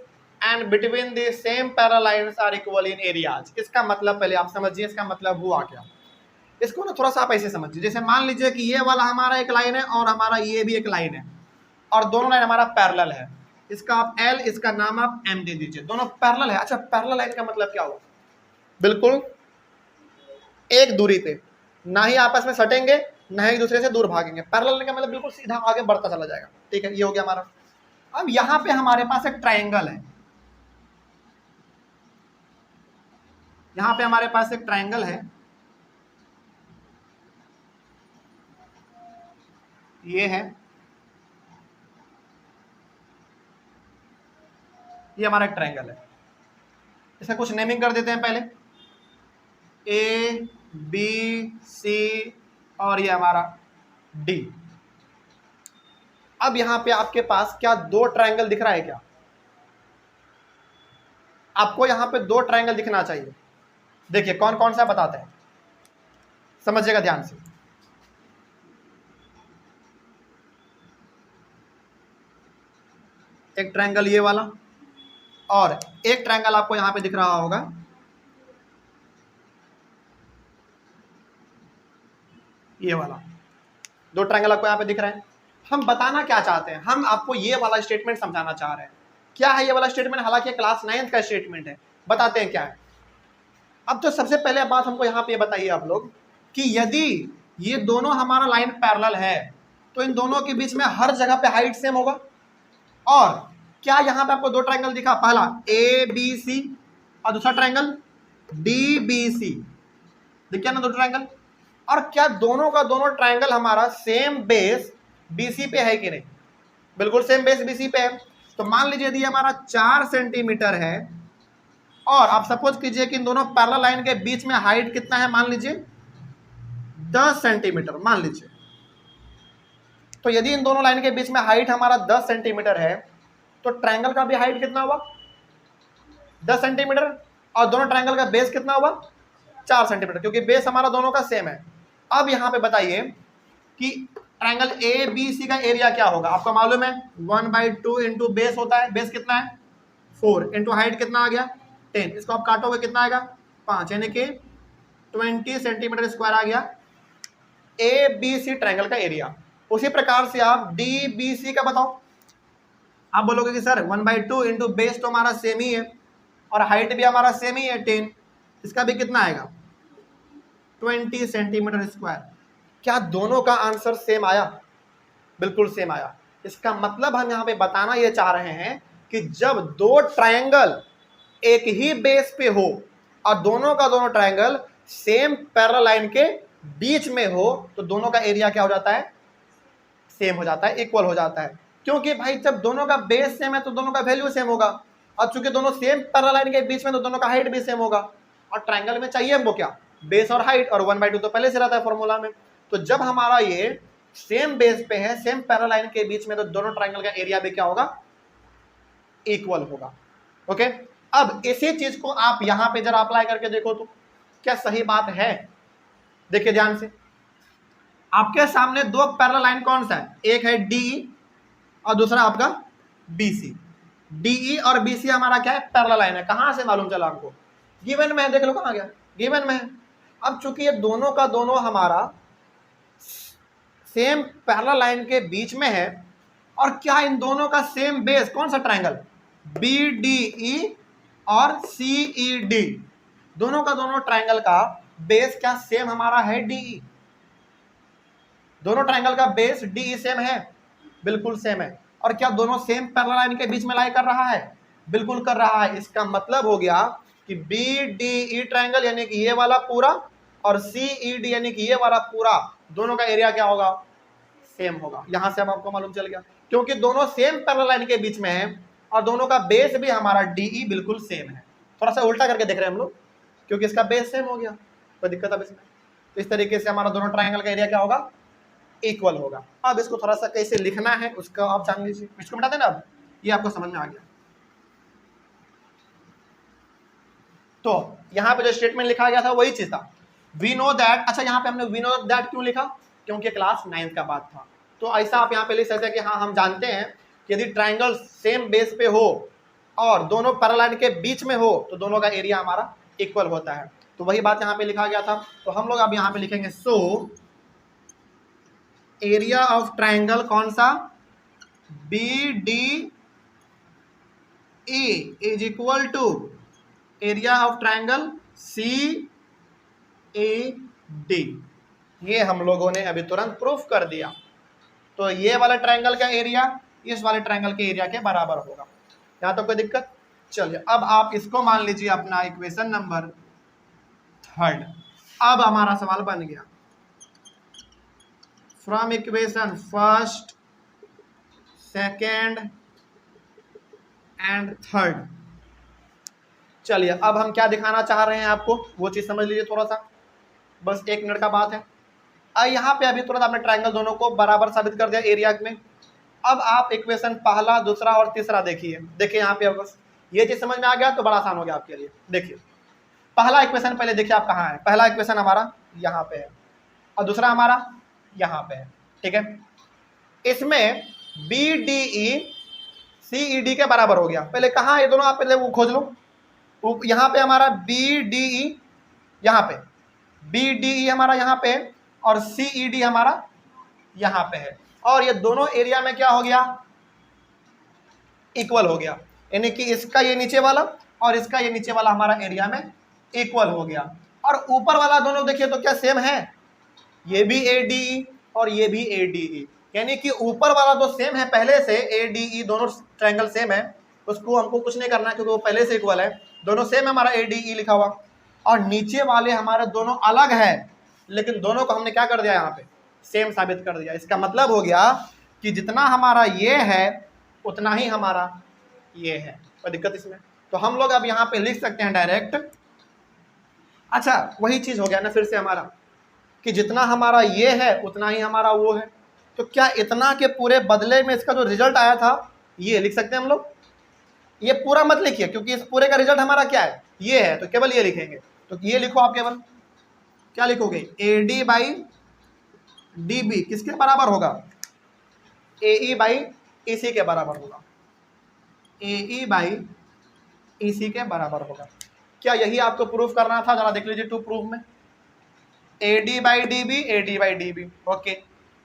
and between the same parallel lines are equal in areas। इसका मतलब पहले आप समझिए इसका मतलब हुआ क्या। इसको ना थोड़ा सा आप ऐसे समझिए, जैसे मान लीजिए कि ये वाला हमारा एक लाइन है और हमारा ये भी एक लाइन है, और दोनों लाइन हमारा पैरेलल है, इसका आप L, इसका नाम आप M दे दीजिए, दोनों पैरेलल है। अच्छा, पैरेलल लाइन का मतलब क्या हुआ, बिल्कुल एक दूरी पे, ना ही आपस में सटेंगे ना ही एक दूसरे से दूर भागेंगे। पैरेलल लाइन का मतलब बिल्कुल सीधा आगे बढ़ता चला जाएगा, ठीक है, ये हो गया हमारा। अब यहां पे हमारे पास एक ट्रायंगल है, यहां पे हमारे पास एक ट्रायंगल है, ये है, ये हमारा एक ट्रायंगल है। इसका कुछ नेमिंग कर देते हैं पहले, ABC और ये हमारा D। अब यहां पे आपके पास क्या दो ट्रायंगल दिख रहा है क्या, आपको यहां पे दो ट्रायंगल दिखना चाहिए। देखिए कौन कौन सा बताते हैं, समझिएगा ध्यान से। एक ट्रायंगल ये वाला और एक ट्रायंगल आपको यहां पे दिख रहा होगा ये वाला, दो ट्रायंगल आपको यहां पे दिख रहा है। हम बताना क्या चाहते हैं, हम आपको ये वाला स्टेटमेंट समझाना चाह रहे हैं। क्या है ये वाला स्टेटमेंट? हालांकि क्लास 9th का स्टेटमेंट है, बताते हैं क्या है। अब तो सबसे पहले बात हमको यहाँ पे बताइए आप लोग कि यदि ये दोनों हमारा लाइन पैरेलल है तो इन दोनों के बीच में हर जगह पे हाइट सेम होगा। और क्या यहाँ पे आपको दो ट्रायंगल दिखा, पहला ABC और दूसरा ट्रायंगल DBC, दिखा ना दो ट्रायंगल। और क्या दोनों का दोनों ट्रायंगल हमारा सेम बेस BC पे है कि नहीं? बिल्कुल सेम बेस BC पे है। तो मान लीजिए यदि हमारा 4 सेंटीमीटर है और आप सपोज कीजिए कि इन दोनों पैरेलल लाइन के बीच में हाइट कितना है, मान लीजिए 10 सेंटीमीटर मान लीजिए। तो यदि इन दोनों लाइन के बीच में हाइट हमारा 10 सेंटीमीटर है तो ट्रायंगल का भी हाइट कितना हुआ? 10 सेंटीमीटर। और दोनों ट्रायंगल का बेस कितना हुआ? 4 सेंटीमीटर, क्योंकि बेस हमारा दोनों का सेम है। अब यहां पे बताइए कि ट्रायंगल ABC का एरिया क्या होगा? आपको मालूम है 1/2 इंटू बेस होता है। बेस कितना है? 4 इंटू हाइट कितना आ गया? 10। इसको आप काटोगे कितना आएगा? 5, यानी कि 20 सेंटीमीटर स्क्वायर आ गया ABC ट्रायंगल का एरिया। उसी प्रकार से आप DBC का बताओ। आप बोलोगे कि सर 1/2 इंटू बेस तो हमारा सेम ही है और हाइट भी हमारा सेम ही है 10, इसका भी कितना आएगा? 20 सेंटीमीटर स्क्वायर। क्या दोनों का आंसर सेम आया? बिल्कुल सेम आया। इसका मतलब हम यहाँ पे बताना ये चाह रहे हैं कि जब दो ट्रायंगल एक ही बेस पे हो और दोनों का दोनों ट्रायंगल सेम पैरेलल लाइन के बीच में हो तो दोनों का एरिया क्या हो जाता है? सेम हो जाता है, इक्वल हो जाता है। क्योंकि भाई जब दोनों का बेस सेम है तो दोनों का वैल्यू सेम होगा, और चूंकि दोनों सेम पैरेलल लाइन के बीच में तो दोनों का हाइट भी सेम होगा। और ट्रायंगल में चाहिए हमको क्या? बेस और हाइट, और 1/2 तो पहले से रहता है फॉर्मूला में। तो जब हमारा ये सेम बेस पे है, सेम पैरेलल लाइन के बीच में, तो दोनों ट्रायंगल का एरिया भी क्या होगा? इक्वल होगा। ओके, अब इसी चीज को आप यहां पे जरा अप्लाई करके देखो तो क्या सही बात है? देखिए ध्यान से, आपके सामने दो पैरेलल लाइन कौन सा है? एक है DE और दूसरा आपका BC। DE और BC हमारा क्या है? पैरेलल लाइन है। कहां से मालूम चला हमको? गिवन में है, देख लो कहां गया, गिवन में है। अब चूंकि ये दोनों का दोनों हमारा सेम पैरेलल लाइन के बीच में है, और क्या इन दोनों का सेम बेस कौन सा ट्रायंगल? BDE और CED, दोनों का दोनों ट्रायंगल का बेस क्या सेम हमारा है? DE। दोनों ट्रायंगल का बेस DE सेम है, बिल्कुल सेम है। और क्या दोनों सेम पैरेलल लाइन के बीच में लाई कर रहा है? बिल्कुल कर रहा है। इसका मतलब हो गया कि BDE ट्रायंगल यानी कि ये वाला पूरा और CED यानी कि ये वाला पूरा, दोनों का एरिया क्या होगा? सेम होगा। यहां से अब आपको मालूम चल गया, क्योंकि दोनों सेम पैरेलल लाइन के बीच में है और दोनों का बेस भी हमारा DE बिल्कुल सेम है। थोड़ा सा उल्टा करके देख रहे हैं हम लोग, क्योंकि इसका बेस सेम हो गया, कोई दिक्कत अब इसमें। तो इस तरीके से हमारा दोनों ट्रायंगल का एरिया क्या होगा? इक्वल होगा। अब इसको थोड़ा सा कैसे लिखना है उसका आप जान लीजिए। इसको बता देना, अब ये आपको समझ में आ गया। तो यहां पे जो स्टेटमेंट लिखा गया था वही चीज था, वी नो दैट। अच्छा, यहाँ पे हमने वी नो दैट क्यों लिखा? क्योंकि क्लास 9th का बात था। तो ऐसा आप यहाँ पे लिख सकते हैं कि हाँ हम जानते हैं कि यदि ट्रायंगल सेम बेस पे हो और दोनों पैरेलल लाइन के बीच में हो तो दोनों का एरिया हमारा इक्वल होता है। तो वही बात यहाँ पे लिखा गया था। तो हम लोग अब यहाँ पे लिखेंगे सो एरिया ऑफ ट्रायंगल कौन सा? BDE is equal to area of triangle CAD। ये हम लोगों ने अभी तुरंत प्रूफ कर दिया। तो ये वाला ट्रायंगल का एरिया इस वाले ट्रायंगल के एरिया के बराबर होगा। यहां तो कोई दिक्कत? चलिए, अब आप इसको मान लीजिए अपना इक्वेशन नंबर 3। अब हमारा सवाल बन गया, from equation 1st, 2nd and 3rd। चलिए, अब हम क्या दिखाना चाह रहे हैं आपको वो चीज समझ लीजिए थोड़ा सा, बस 1 मिनट का बात है। यहाँ पे अभी तुरंत आपने ट्रायंगल दोनों को बराबर साबित कर दिया एरिया में। अब आप इक्वेशन पहला, दूसरा और तीसरा देखिए। देखिए यहाँ पे बस ये चीज समझ में आ गया तो बड़ा आसान हो गया आपके लिए। देखिए पहला इक्वेशन पहले देखिए आप कहाँ है। पहला इक्वेशन हमारा यहाँ पे है और दूसरा हमारा यहाँ पे है, ठीक है। इसमें BDE CED के बराबर हो गया। पहले कहाँ है ये दोनों, आप पहले वो खोज लो। यहाँ पे हमारा BDE, यहाँ पे BDE हमारा यहाँ पे और CED हमारा यहाँ पे है। और ये दोनों एरिया में क्या हो गया, इक्वल हो गया, यानी कि इसका ये नीचे वाला और इसका ये नीचे वाला हमारा एरिया में इक्वल हो गया। और ऊपर वाला दोनों देखिए तो क्या सेम है, ये भी ADE और ये भी ADE, यानी कि ऊपर वाला तो सेम है पहले से, ADE दोनों ट्रायंगल सेम है, उसको हमको कुछ नहीं करना क्योंकि वो पहले से इक्वल है, दोनों सेम है, हमारा ADE लिखा हुआ। और नीचे वाले हमारे दोनों अलग है, लेकिन दोनों को हमने क्या कर दिया, यहाँ पे सेम साबित कर दिया। इसका मतलब हो गया कि जितना हमारा ये है उतना ही हमारा ये है, कोई दिक्कत इसमें? तो हम लोग अब यहाँ पे लिख सकते हैं डायरेक्ट। अच्छा वही चीज हो गया ना फिर से हमारा, कि जितना हमारा ये है उतना ही हमारा वो है। तो क्या इतना के पूरे बदले में इसका जो रिजल्ट आया था ये लिख सकते हैं हम लोग? ये पूरा मत लिखिए क्योंकि इस पूरे का रिजल्ट हमारा क्या है, ये है, तो केवल ये लिखेंगे। तो ये लिखो आप, केवल क्या लिखोगे, AD/DB किसके बराबर होगा, AE/EC के बराबर होगा, AE/EC के बराबर होगा। क्या यही आपको प्रूफ करना था? जरा देख लीजिए टू प्रूफ में, AD/DB AD/DB, okay,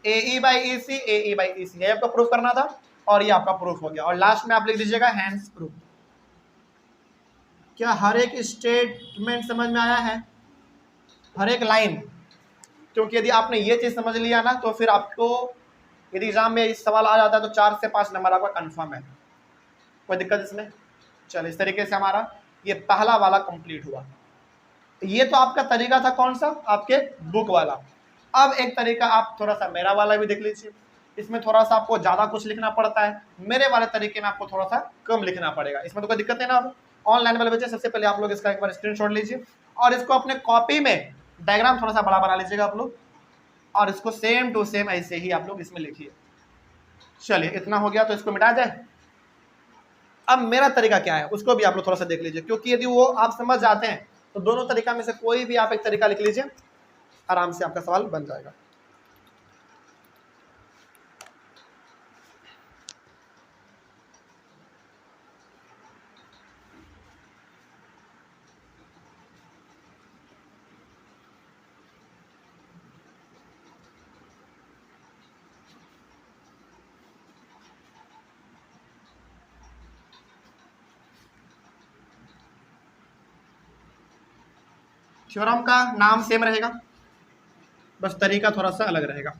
AE/EC AE/EC, ये आपको प्रूफ करना था और ये आपका प्रूफ हो गया। और लास्ट में आप लिख दीजिएगा हैंड्स प्रूफ। क्या हर एक स्टेटमेंट समझ में आया है, हर एक लाइन? क्योंकि यदि आपने ये चीज समझ लिया ना तो फिर आपको यदि एग्जाम में इस सवाल आ जाता है तो 4 से 5 नंबर आपका कंफर्म है, कोई दिक्कत इसमें? चलो इस तरीके से हमारा ये पहला वाला कंप्लीट हुआ। ये तो आपका तरीका था कौन सा, आपके बुक वाला। अब एक तरीका आप थोड़ा सा मेरा वाला भी देख लीजिए, इसमें थोड़ा सा आपको ज्यादा कुछ लिखना पड़ता है, मेरे वाले तरीके में आपको थोड़ा सा कम लिखना पड़ेगा, इसमें तो कोई दिक्कत नहीं ना। आप ऑनलाइन वाले बच्चे सबसे पहले आप लोग इसका एक बार स्क्रीनशॉट लीजिए और इसको अपने कॉपी में डायग्राम थोड़ा सा बड़ा बना लीजिएगा आप लोग, और इसको सेम टू सेम ऐसे ही आप लोग इसमें लिखिए। चलिए इतना हो गया, तो इसको मिटा जाए। अब मेरा तरीका क्या है उसको भी आप लोग थोड़ा सा देख लीजिए, क्योंकि यदि वो आप समझ जाते हैं तो दोनों तरीका में से कोई भी आप एक तरीका लिख लीजिए, आराम से आपका सवाल बन जाएगा। थ्योरम का नाम सेम रहेगा, बस तरीका थोड़ा सा अलग रहेगा।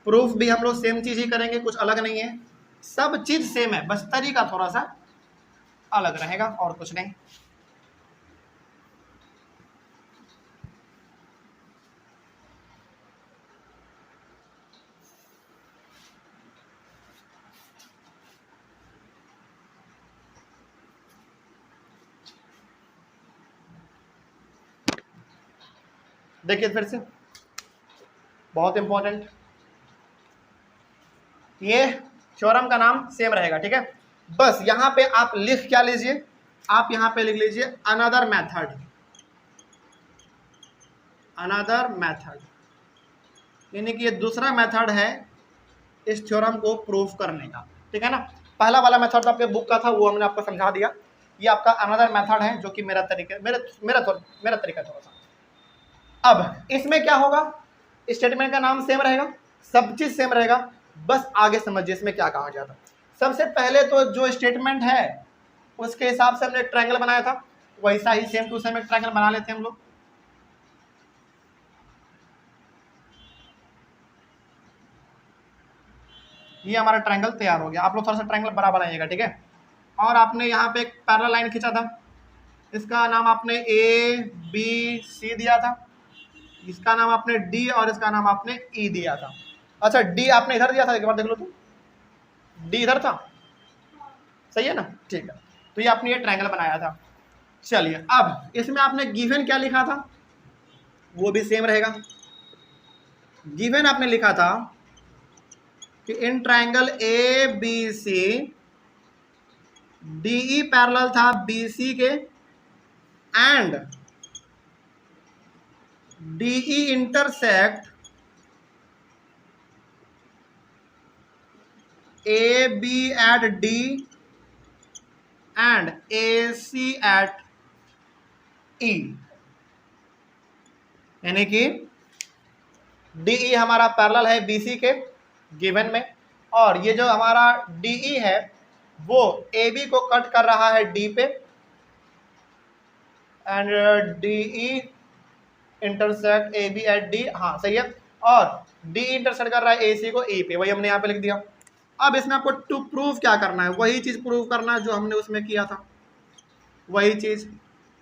प्रूफ भी हम लोग सेम चीज ही करेंगे, कुछ अलग नहीं है, सब चीज सेम है, बस तरीका थोड़ा सा अलग रहेगा और कुछ नहीं। देखिए फिर से बहुत इंपॉर्टेंट, ये थ्योरम का नाम सेम रहेगा, ठीक है। बस यहां पे आप लिख क्या लीजिए, आप यहां पे लिख लीजिए अनदर मेथड, अनदर मेथड, यानी कि ये दूसरा मेथड है इस थ्योरम को प्रूफ करने का, ठीक है ना। पहला वाला मेथड तो आपके बुक का था, वो हमने आपको समझा दिया। ये आपका अनदर मेथड है जो कि मेरा तरीका, मेरा तरीका थोड़ा सा। अब इसमें क्या होगा, स्टेटमेंट का नाम सेम रहेगा, सब चीज सेम रहेगा, बस आगे समझिए इसमें क्या कहा गया था। सबसे पहले तो जो स्टेटमेंट है उसके हिसाब से हमने ट्रायंगल बनाया था, वैसा ही सेम टू सेम एक ट्रायंगल बना लेते हैं हम लोग। ये हमारा ट्रायंगल तैयार हो गया। आप लोग थोड़ा सा ट्रायंगल बड़ा बनाइएगा, ठीक है। और आपने यहाँ पे एक पैरेलल लाइन खींचा था, इसका नाम आपने ABC दिया था, इसका नाम आपने D और इसका नाम आपने E दिया था। अच्छा D आपने इधर दिया था, एक बार देख लो तो, D इधर था, सही है ना, ठीक है। तो ये आपने ये ट्रायंगल बनाया था। चलिए अब इसमें आपने गिवन क्या लिखा था, वो भी सेम रहेगा। गिवन आपने लिखा था कि in triangle ABC DE parallel था BC के and DE intersect AB at D and AC at E, यानी कि DE हमारा पैरेलल है BC के गिवन में, और ये जो हमारा DE है वो AB को कट कर रहा है D पे, and DE intersect AB at D, हाँ सही है, और DE इंटरसेक्ट कर रहा है AC को E पे, वही हमने यहाँ पे लिख दिया। अब इसमें आपको टू प्रूव क्या करना है, वही चीज प्रूव करना है जो हमने उसमें किया था, वही चीज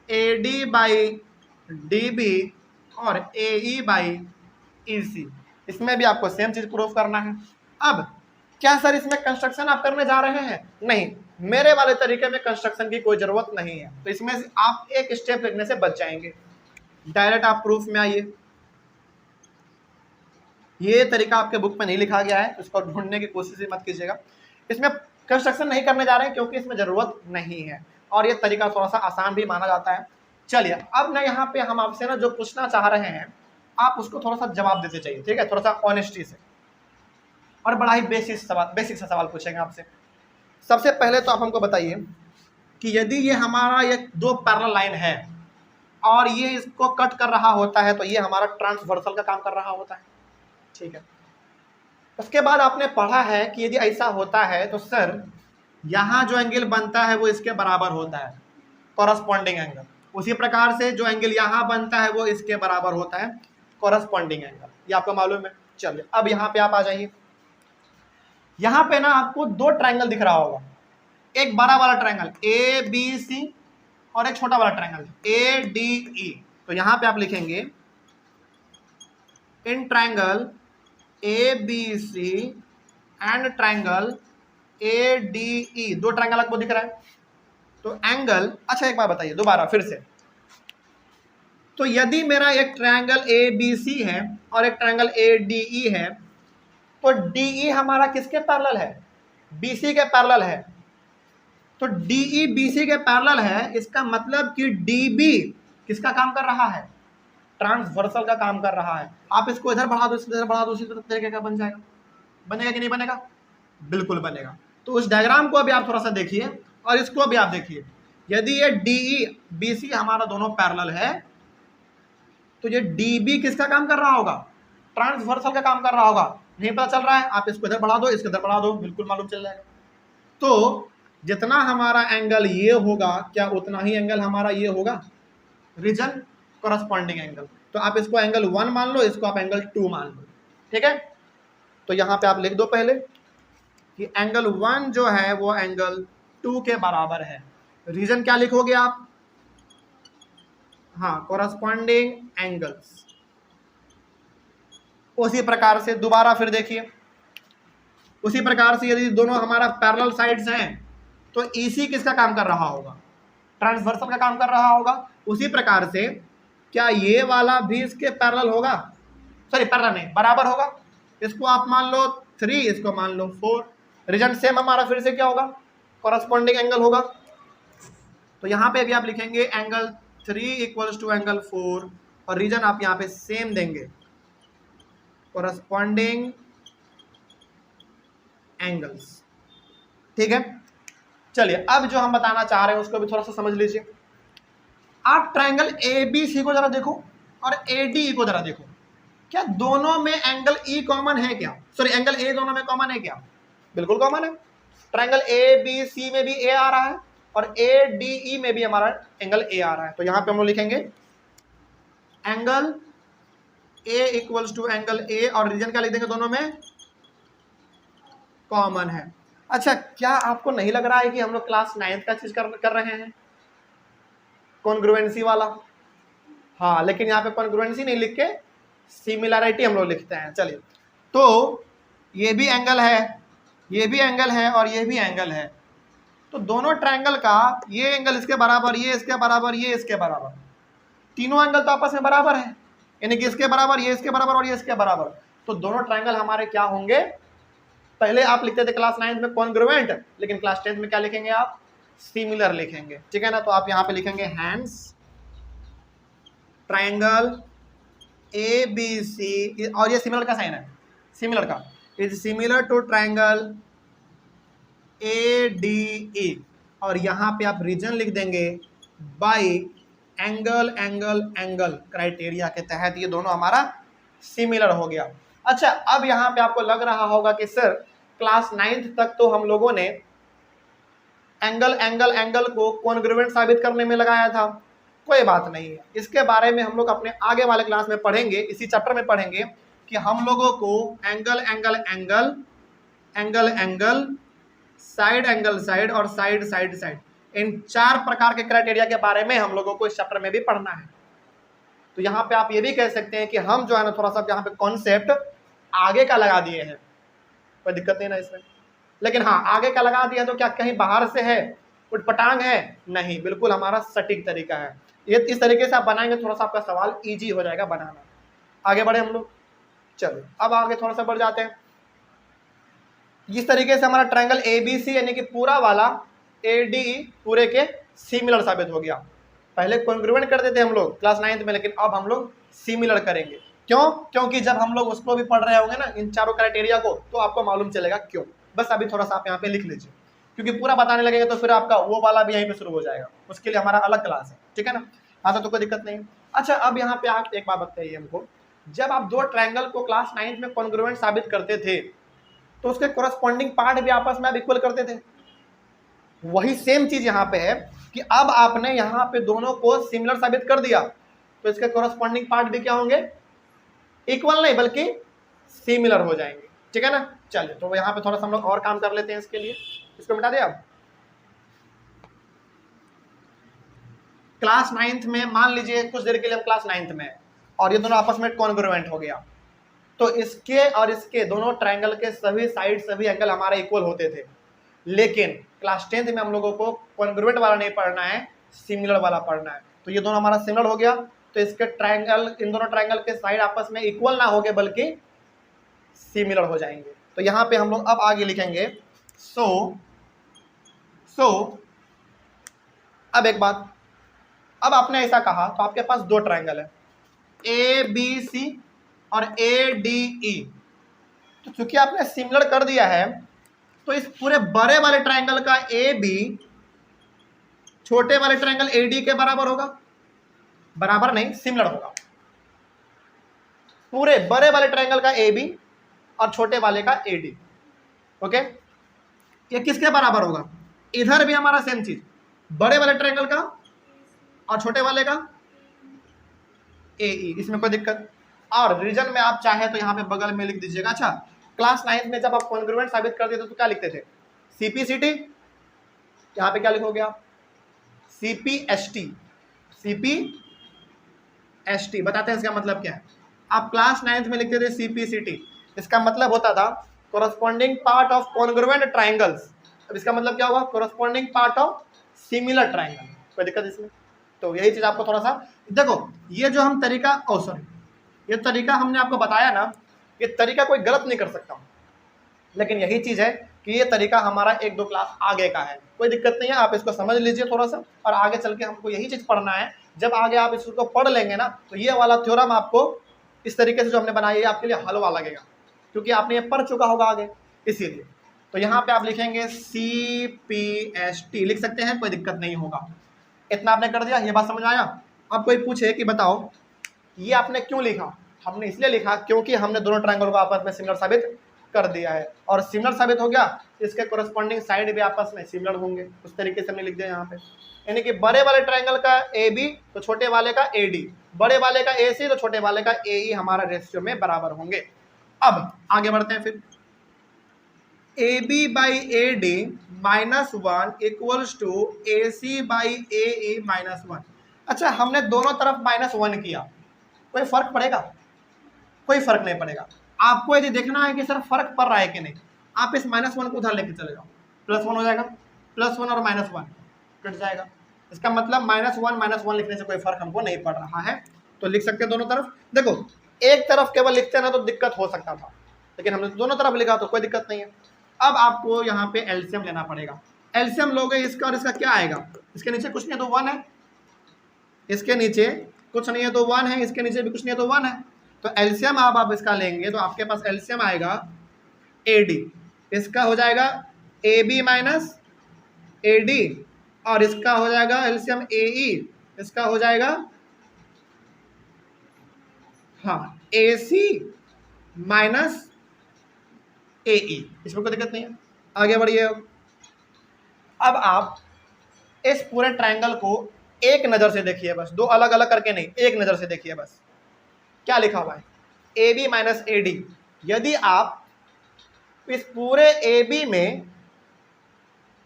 AD बाई DB और AE बाई EC, इसमें भी आपको सेम चीज प्रूव करना है। अब क्या सर इसमें कंस्ट्रक्शन आप करने जा रहे हैं? नहीं, मेरे वाले तरीके में कंस्ट्रक्शन की कोई जरूरत नहीं है, तो इसमें से आप एक स्टेप लिखने से बच जाएंगे, डायरेक्ट आप प्रूफ में आइए। ये तरीका आपके बुक में नहीं लिखा गया है, इसको ढूंढने की कोशिश ही मत कीजिएगा। इसमें कंस्ट्रक्शन नहीं करने जा रहे हैं क्योंकि इसमें जरूरत नहीं है, और ये तरीका थोड़ा सा आसान भी माना जाता है। चलिए अब ना यहाँ पे हम आपसे ना जो पूछना चाह रहे हैं आप उसको थोड़ा सा जवाब देते चाहिए, ठीक है, थोड़ा सा ऑनेस्टी से, और बड़ा ही बेसिक सा सवाल पूछेंगे आपसे। सबसे पहले तो आप हमको बताइए कि यदि ये हमारा ये दो पैरेलल लाइन है और ये इसको कट कर रहा होता है तो ये हमारा ट्रांसवर्सल का काम कर रहा होता है, ठीक है। उसके बाद आपने पढ़ा है कि यदि ऐसा होता है तो सर यहाँ जो एंगल बनता है वो इसके बराबर होता है, कॉरस्पॉन्डिंग एंगल। उसी प्रकार से जो एंगल यहाँ बनता है वो इसके बराबर होता है, कॉरस्पॉन्डिंग एंगल। ये आपको मालूम है। चलिए अब यहाँ पे आप आ जाइए। यहाँ पे ना आपको दो ट्रायंगल दिख रहा होगा, एक बड़ा वाला ट्रायंगल ABC और एक छोटा वाला ट्रायंगल ADE। तो यहाँ पे आप लिखेंगे in triangle ABC and triangle ADE, दो ट्रायंगल आपको दिख रहा है। तो एंगल, अच्छा एक बात बताइए दोबारा फिर से, तो यदि मेरा एक ट्रायंगल ABC है और एक ट्रायंगल ADE है तो DE हमारा किसके पैरेलल है? BC के पैरेलल है। तो DE BC के पैरेलल है, इसका मतलब कि DB किसका काम कर रहा है? ट्रांसवर्सल का काम कर रहा है। आप इसको इधर बढ़ा दो, इधर बढ़ा दो, इसी तरीके का बन जाएगा। बनेगा कि नहीं बनेगा? बिल्कुल बनेगा। तो उस डायग्राम को अभी आप थोड़ा सा देखिए और इसको भी आप देखिए। यदि ये DE BC हमारा दोनों पैरेलल है तो ये DB किसका काम कर रहा होगा? ट्रांसवर्सल का काम कर रहा होगा। नहीं पता चल रहा है? आप इसको इधर बढ़ा दो, इसको इधर बढ़ा दो, बिल्कुल मालूम चल जाएगा। तो जितना हमारा एंगल ये होगा क्या उतना ही एंगल हमारा ये होगा, रीजन कॉरस्पॉन्डिंग एंगल। तो आप इसको एंगल 1 मान लो, इसको आप एंगल 2 मान लो, ठीक है। तो यहाँ पे आप लिख दो पहले कि एंगल 1 जो है वो एंगल 2 के बराबर है। रीजन क्या लिखोगे आप? हाँ, कॉरस्पॉन्डिंग एंगल्स। उसी प्रकार से दोबारा फिर देखिए, उसी प्रकार से यदि दोनों हमारा पैरेलल साइड्स हैं तो EC किसका काम कर रहा होगा? ट्रांसवर्सल का काम कर रहा होगा। उसी प्रकार से क्या ये वाला भी इसके पैरेलल होगा? सॉरी पैरेलल नहीं, बराबर होगा। इसको आप मान लो 3, इसको मान लो 4। रीजन सेम हमारा फिर से क्या होगा? कॉरस्पॉन्डिंग एंगल होगा। तो यहाँ पे भी आप लिखेंगे एंगल 3 इक्वल्स टू एंगल 4 और रीजन आप यहाँ पे सेम देंगे, कॉरस्पॉन्डिंग एंगल्स, ठीक है। चलिए अब जो हम बताना चाह रहे हैं उसको भी थोड़ा सा समझ लीजिए। आप ट्रायंगल ABC को जरा देखो और ADE को जरा देखो, क्या दोनों में एंगल E कॉमन है क्या? सॉरी एंगल A दोनों में कॉमन है क्या? बिल्कुल कॉमन है। ट्रायंगल ABC में भी A आ रहा है और ADE में भी हमारा एंगल A आ रहा है। तो यहाँ पे हम लोग लिखेंगे angle A equals to angle A और रीजन क्या लिख देंगे? दोनों में कॉमन है। अच्छा, क्या आपको नहीं लग रहा है कि हम लोग क्लास 9th का चीज कर रहे हैं, कॉन्ग्रुएंसी वाला? हाँ, लेकिन यहाँ पे कॉन्ग्रुएंसी नहीं लिख के सिमिलैरिटी हम लोग लिखते हैं। चलिए, तो ये भी एंगल है, ये भी एंगल है और ये भी एंगल है। तो दोनों ट्रायंगल का ये एंगल इसके बराबर, ये इसके बराबर, ये इसके बराबर, तीनों एंगल तो आपस में बराबर है, यानी कि इसके बराबर, ये इसके बराबर और ये इसके बराबर। तो दोनों ट्रायंगल हमारे क्या होंगे? पहले आप लिखते थे क्लास 9th में कॉन्ग्रुएंट, लेकिन क्लास 10th में क्या लिखेंगे आप? सिमिलर लिखेंगे, ठीक है ना। तो आप यहाँ पे लिखेंगे हैंस ट्रायंगल ABC, और ये सिमिलर का साइन है, सिमिलर का, is similar to triangle ADE, और यहाँ पे आप रीजन लिख देंगे by angle angle angle criteria के तहत ये दोनों हमारा सिमिलर हो गया। अच्छा, अब यहाँ पे आपको लग रहा होगा कि सर क्लास 9th तक तो हम लोगों ने एंगल को कॉन्ग्रुएंट साबित करने में लगाया था, कोई बात नहीं है, इसके बारे में हम लोग अपने आगे वाले क्लास में पढ़ेंगे, इसी चैप्टर में पढ़ेंगे कि हम लोगों को एंगल साइड और साइड इन 4 प्रकार के क्राइटेरिया के बारे में हम लोगों को इस चैप्टर में भी पढ़ना है। तो यहाँ पे आप ये भी कह सकते हैं कि हम जो है ना थोड़ा सा यहाँ पे कॉन्सेप्ट आगे का लगा दिए हैं, कोई दिक्कत नहीं ना इसमें। लेकिन हाँ, आगे का लगा दिया तो क्या कहीं बाहर से है, उटपटांग है? नहीं, बिल्कुल हमारा सटीक तरीका है। ये इस तरीके से आप बनाएंगे थोड़ा सा आपका सवाल इजी हो जाएगा बनाना। आगे बढ़े हम लोग, चलो अब आगे थोड़ा सा बढ़ जाते हैं। इस तरीके से हमारा ट्रायंगल ABC यानी कि पूरा वाला ADE पूरे के सिमिलर साबित हो गया। पहले कॉन्ग्रुएंट करते थे हम लोग क्लास 9th में, लेकिन अब हम लोग सिमिलर करेंगे। क्यों? क्योंकि जब हम लोग उसको भी पढ़ रहे होंगे ना इन चारों क्राइटेरिया को, तो आपको मालूम चलेगा क्यों। बस अभी थोड़ा सा आप यहाँ पे लिख लीजिए, क्योंकि पूरा बताने लगेंगे तो फिर आपका वो वाला भी यहीं पे शुरू हो जाएगा, उसके लिए हमारा अलग क्लास है, ठीक है ना। हाँ तो कोई दिक्कत नहीं। अच्छा, अब यहाँ पे आप एक बात बताइए हमको, जब आप 2 ट्रायंगल को क्लास 9th में कॉन्ग्रुएंट साबित करते थे तो उसके कोरस्पॉन्डिंग पार्ट भी आपस में आप इक्वल करते थे। वही सेम चीज यहाँ पे है कि अब आपने यहाँ पे दोनों को सिमिलर साबित कर दिया, तो इसके कोरस्पॉन्डिंग पार्ट भी क्या होंगे? इक्वल नहीं बल्कि सिमिलर हो जाएंगे, ठीक है ना। चलिए, तो यहाँ पे थोड़ा सा हम लोग और काम कर लेते हैं इसके लिए। इसको मिटा दे। अब क्लास 9th में मान लीजिए कुछ देर के लिए हम क्लास 9th में और ये दोनों आपस में कॉन्ग्रुएंट हो गया, तो इसके और इसके दोनों ट्रायंगल के सभी साइड सभी एंगल हमारे इक्वल होते थे। लेकिन क्लास 10th में हम लोगों को कॉन्ग्रुएंट वाला नहीं पढ़ना है, सिमिलर वाला पढ़ना है। तो ये दोनों हमारा सिमिलर हो गया, तो इसके ट्रायंगल, इन दोनों ट्रायंगल के साइड आपस में इक्वल ना होंगे बल्कि सिमिलर हो जाएंगे। तो यहाँ पे हम लोग अब आगे लिखेंगे सो अब एक बात, अब आपने ऐसा कहा तो आपके पास 2 ट्रायंगल है ABC और ADE। तो चूंकि आपने सिमिलर कर दिया है तो इस पूरे बड़े वाले ट्रायंगल का AB छोटे वाले ट्रायंगल AD के बराबर होगा? बराबर नहीं, सिमिलर होगा। पूरे बड़े वाले ट्रायंगल का AB और छोटे वाले का AD, ओके। ये किसके बराबर होगा? इधर भी हमारा सेम चीज, बड़े वाले ट्रायंगल का और छोटे वाले का AE, इसमें कोई दिक्कत। और रीजन में आप चाहे तो यहाँ पे बगल में लिख दीजिएगा। अच्छा, क्लास 9th में जब आप कॉन्ग्रुएंट साबित करते थे तो क्या लिखते थे? CPCT, यहाँ पे क्या लिखोगे आप? CPST बताते हैं इसका मतलब क्या है। आप क्लास 9th में लिखते थे CPCT, इसका मतलब होता था corresponding part of congruent triangles. अब इसका मतलब क्या हुआ? Corresponding part of similar triangle. कोई दिक्कत इसमें? तो यही चीज आपको थोड़ा सा देखो, ये जो हम तरीका ये तरीका हमने आपको बताया ना, ये तरीका कोई गलत नहीं कर सकता, लेकिन यही चीज है कि ये तरीका हमारा 1-2 क्लास आगे का है। कोई दिक्कत नहीं है, आप इसको समझ लीजिए थोड़ा सा, और आगे चल के हमको यही चीज पढ़ना है। जब आगे आप इसको पढ़ लेंगे ना तो ये वाला थ्योरम आपको इस तरीके से जो हमने बनाया है आपके लिए हलवा लगेगा, क्योंकि आपने ये पढ़ चुका होगा आगे, इसीलिए। तो यहाँ पे आप लिखेंगे CPST लिख सकते हैं, कोई दिक्कत नहीं होगा। इतना आपने कर दिया, ये बात समझ आया। अब कोई पूछे कि बताओ ये आपने क्यों लिखा? हमने इसलिए लिखा क्योंकि हमने दोनों ट्रायंगल को आपस में सिमिलर साबित कर दिया है, और सिमिलर साबित हो गया, इसके कोरस्पॉन्डिंग साइड भी आपस में सिमिलर होंगे। उस तरीके से हमने लिख दिया यहाँ पे, यानी कि बड़े वाले ट्रायंगल का AB तो छोटे वाले का AD, बड़े वाले का AC तो छोटे वाले का AE हमारा रेशियो में बराबर होंगे। अब आगे बढ़ते हैं फिर। AB/AD -1 equals to AC/AE -1। अच्छा, हमने दोनों तरफ -1 किया, कोई फर्क पड़ेगा? कोई फर्क नहीं पड़ेगा। आपको यदि देखना है कि सर फर्क पड़ रहा है कि नहीं, आप इस -1 को उधर लेके चले जाओ, +1 हो जाएगा, +1 और -1 कट जाएगा। इसका मतलब -1 लिखने से कोई फर्क हमको नहीं पड़ रहा है, तो लिख सकते हैं दोनों तरफ। देखो, एक तरफ केवल लिखते ना तो दिक्कत हो सकता था, लेकिन हमने दोनों तरफ लिखा तो कोई दिक्कत नहीं है। अब आपको यहाँ पे एलसीएम लेना पड़ेगा। एलसीएम लोगे इसका और इसका, क्या आएगा? इसके नीचे कुछ नहीं तो 1 है, इसके नीचे कुछ नहीं है तो 1 है, इसके नीचे भी कुछ नहीं है तो 1 है। तो एलसीएम आप इसका लेंगे तो आपके पास एलसीएम आएगा AD, इसका हो जाएगा AB माइनस AD, और इसका हो जाएगा एलसीएम AE, इसका हो जाएगा हाँ, AC माइनस AE, इसमें कोई दिक्कत नहीं है। आगे बढ़िए। अब आप इस पूरे ट्रायंगल को एक नज़र से देखिए, बस दो अलग अलग करके नहीं, एक नज़र से देखिए बस। क्या लिखा हुआ है? AB minus AD। यदि आप इस पूरे AB में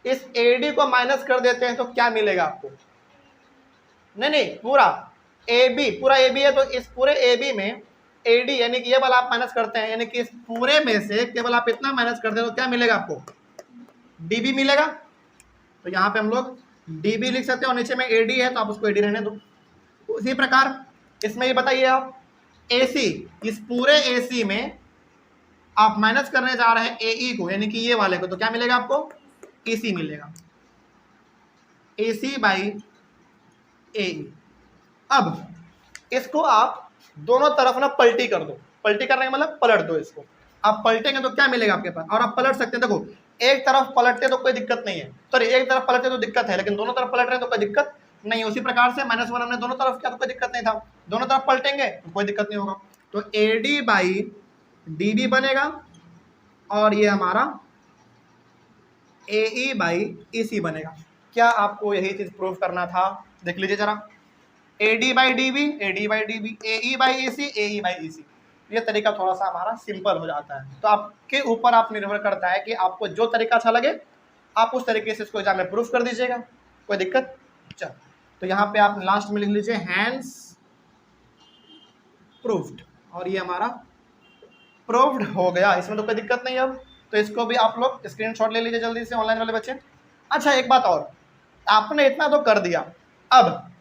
इस AD को माइनस कर देते हैं तो क्या मिलेगा आपको? नहीं, पूरा AB है, तो इस पूरे AB में AD यानी कि ये वाला आप माइनस करते हैं, यानी कि इस पूरे में से केवल आप इतना माइनस कर दें तो क्या मिलेगा आपको? DB मिलेगा। तो यहाँ पे हम लोग DB लिख सकते हैं, और नीचे में AD है तो आप उसको AD रहने दो। उसी प्रकार इसमें ये बताइए आप AC, इस पूरे AC में आप माइनस करने जा रहे हैं AE को, यानी कि ये वाले को, तो क्या मिलेगा आपको? AC मिलेगा, AC बाई AE। अब इसको आप दोनों तरफ ना पलटी कर दो, पलटी करने का मतलब पलट दो इसको। आप पलटेंगे तो क्या मिलेगा आपके पास? और आप पलट सकते हैं, देखो एक तरफ पलटते तो कोई दिक्कत नहीं है, सॉरी एक तरफ पलटते तो दिक्कत है, लेकिन दोनों तरफ पलट रहे हैं तो कोई दिक्कत नहीं है। उसी प्रकार से -1 हमने दोनों तरफ किया तो कोई दिक्कत नहीं था, दोनों तरफ पलटेंगे तो कोई दिक्कत नहीं होगा। तो AD बाई DB बनेगा, और ये हमारा AE बाई EC बनेगा। क्या आपको यही चीज प्रूव करना था? देख लीजिए जरा, AD by DB, AD by DB, AE by EC, AE by EC। ये तरीका थोड़ा सा हमारा सिंपल हो जाता है। तो आपके ऊपर आप निर्भर करता है कि आपको जो तरीका अच्छा लगे आप उस तरीके से इसको एग्जाम में प्रूफ कर दीजिएगा, कोई दिक्कत। चल, तो यहाँ पे आप लास्ट में लिख लीजिए हैंड्स प्रूफ्ड, और ये हमारा प्रूफ्ड हो गया, इसमें तो कोई दिक्कत नहीं। अब तो इसको भी आप लोग स्क्रीनशॉट ले लीजिए जल्दी से, ऑनलाइन वाले बच्चे। अच्छा, एक बात और, आपने इतना तो कर दिया, अब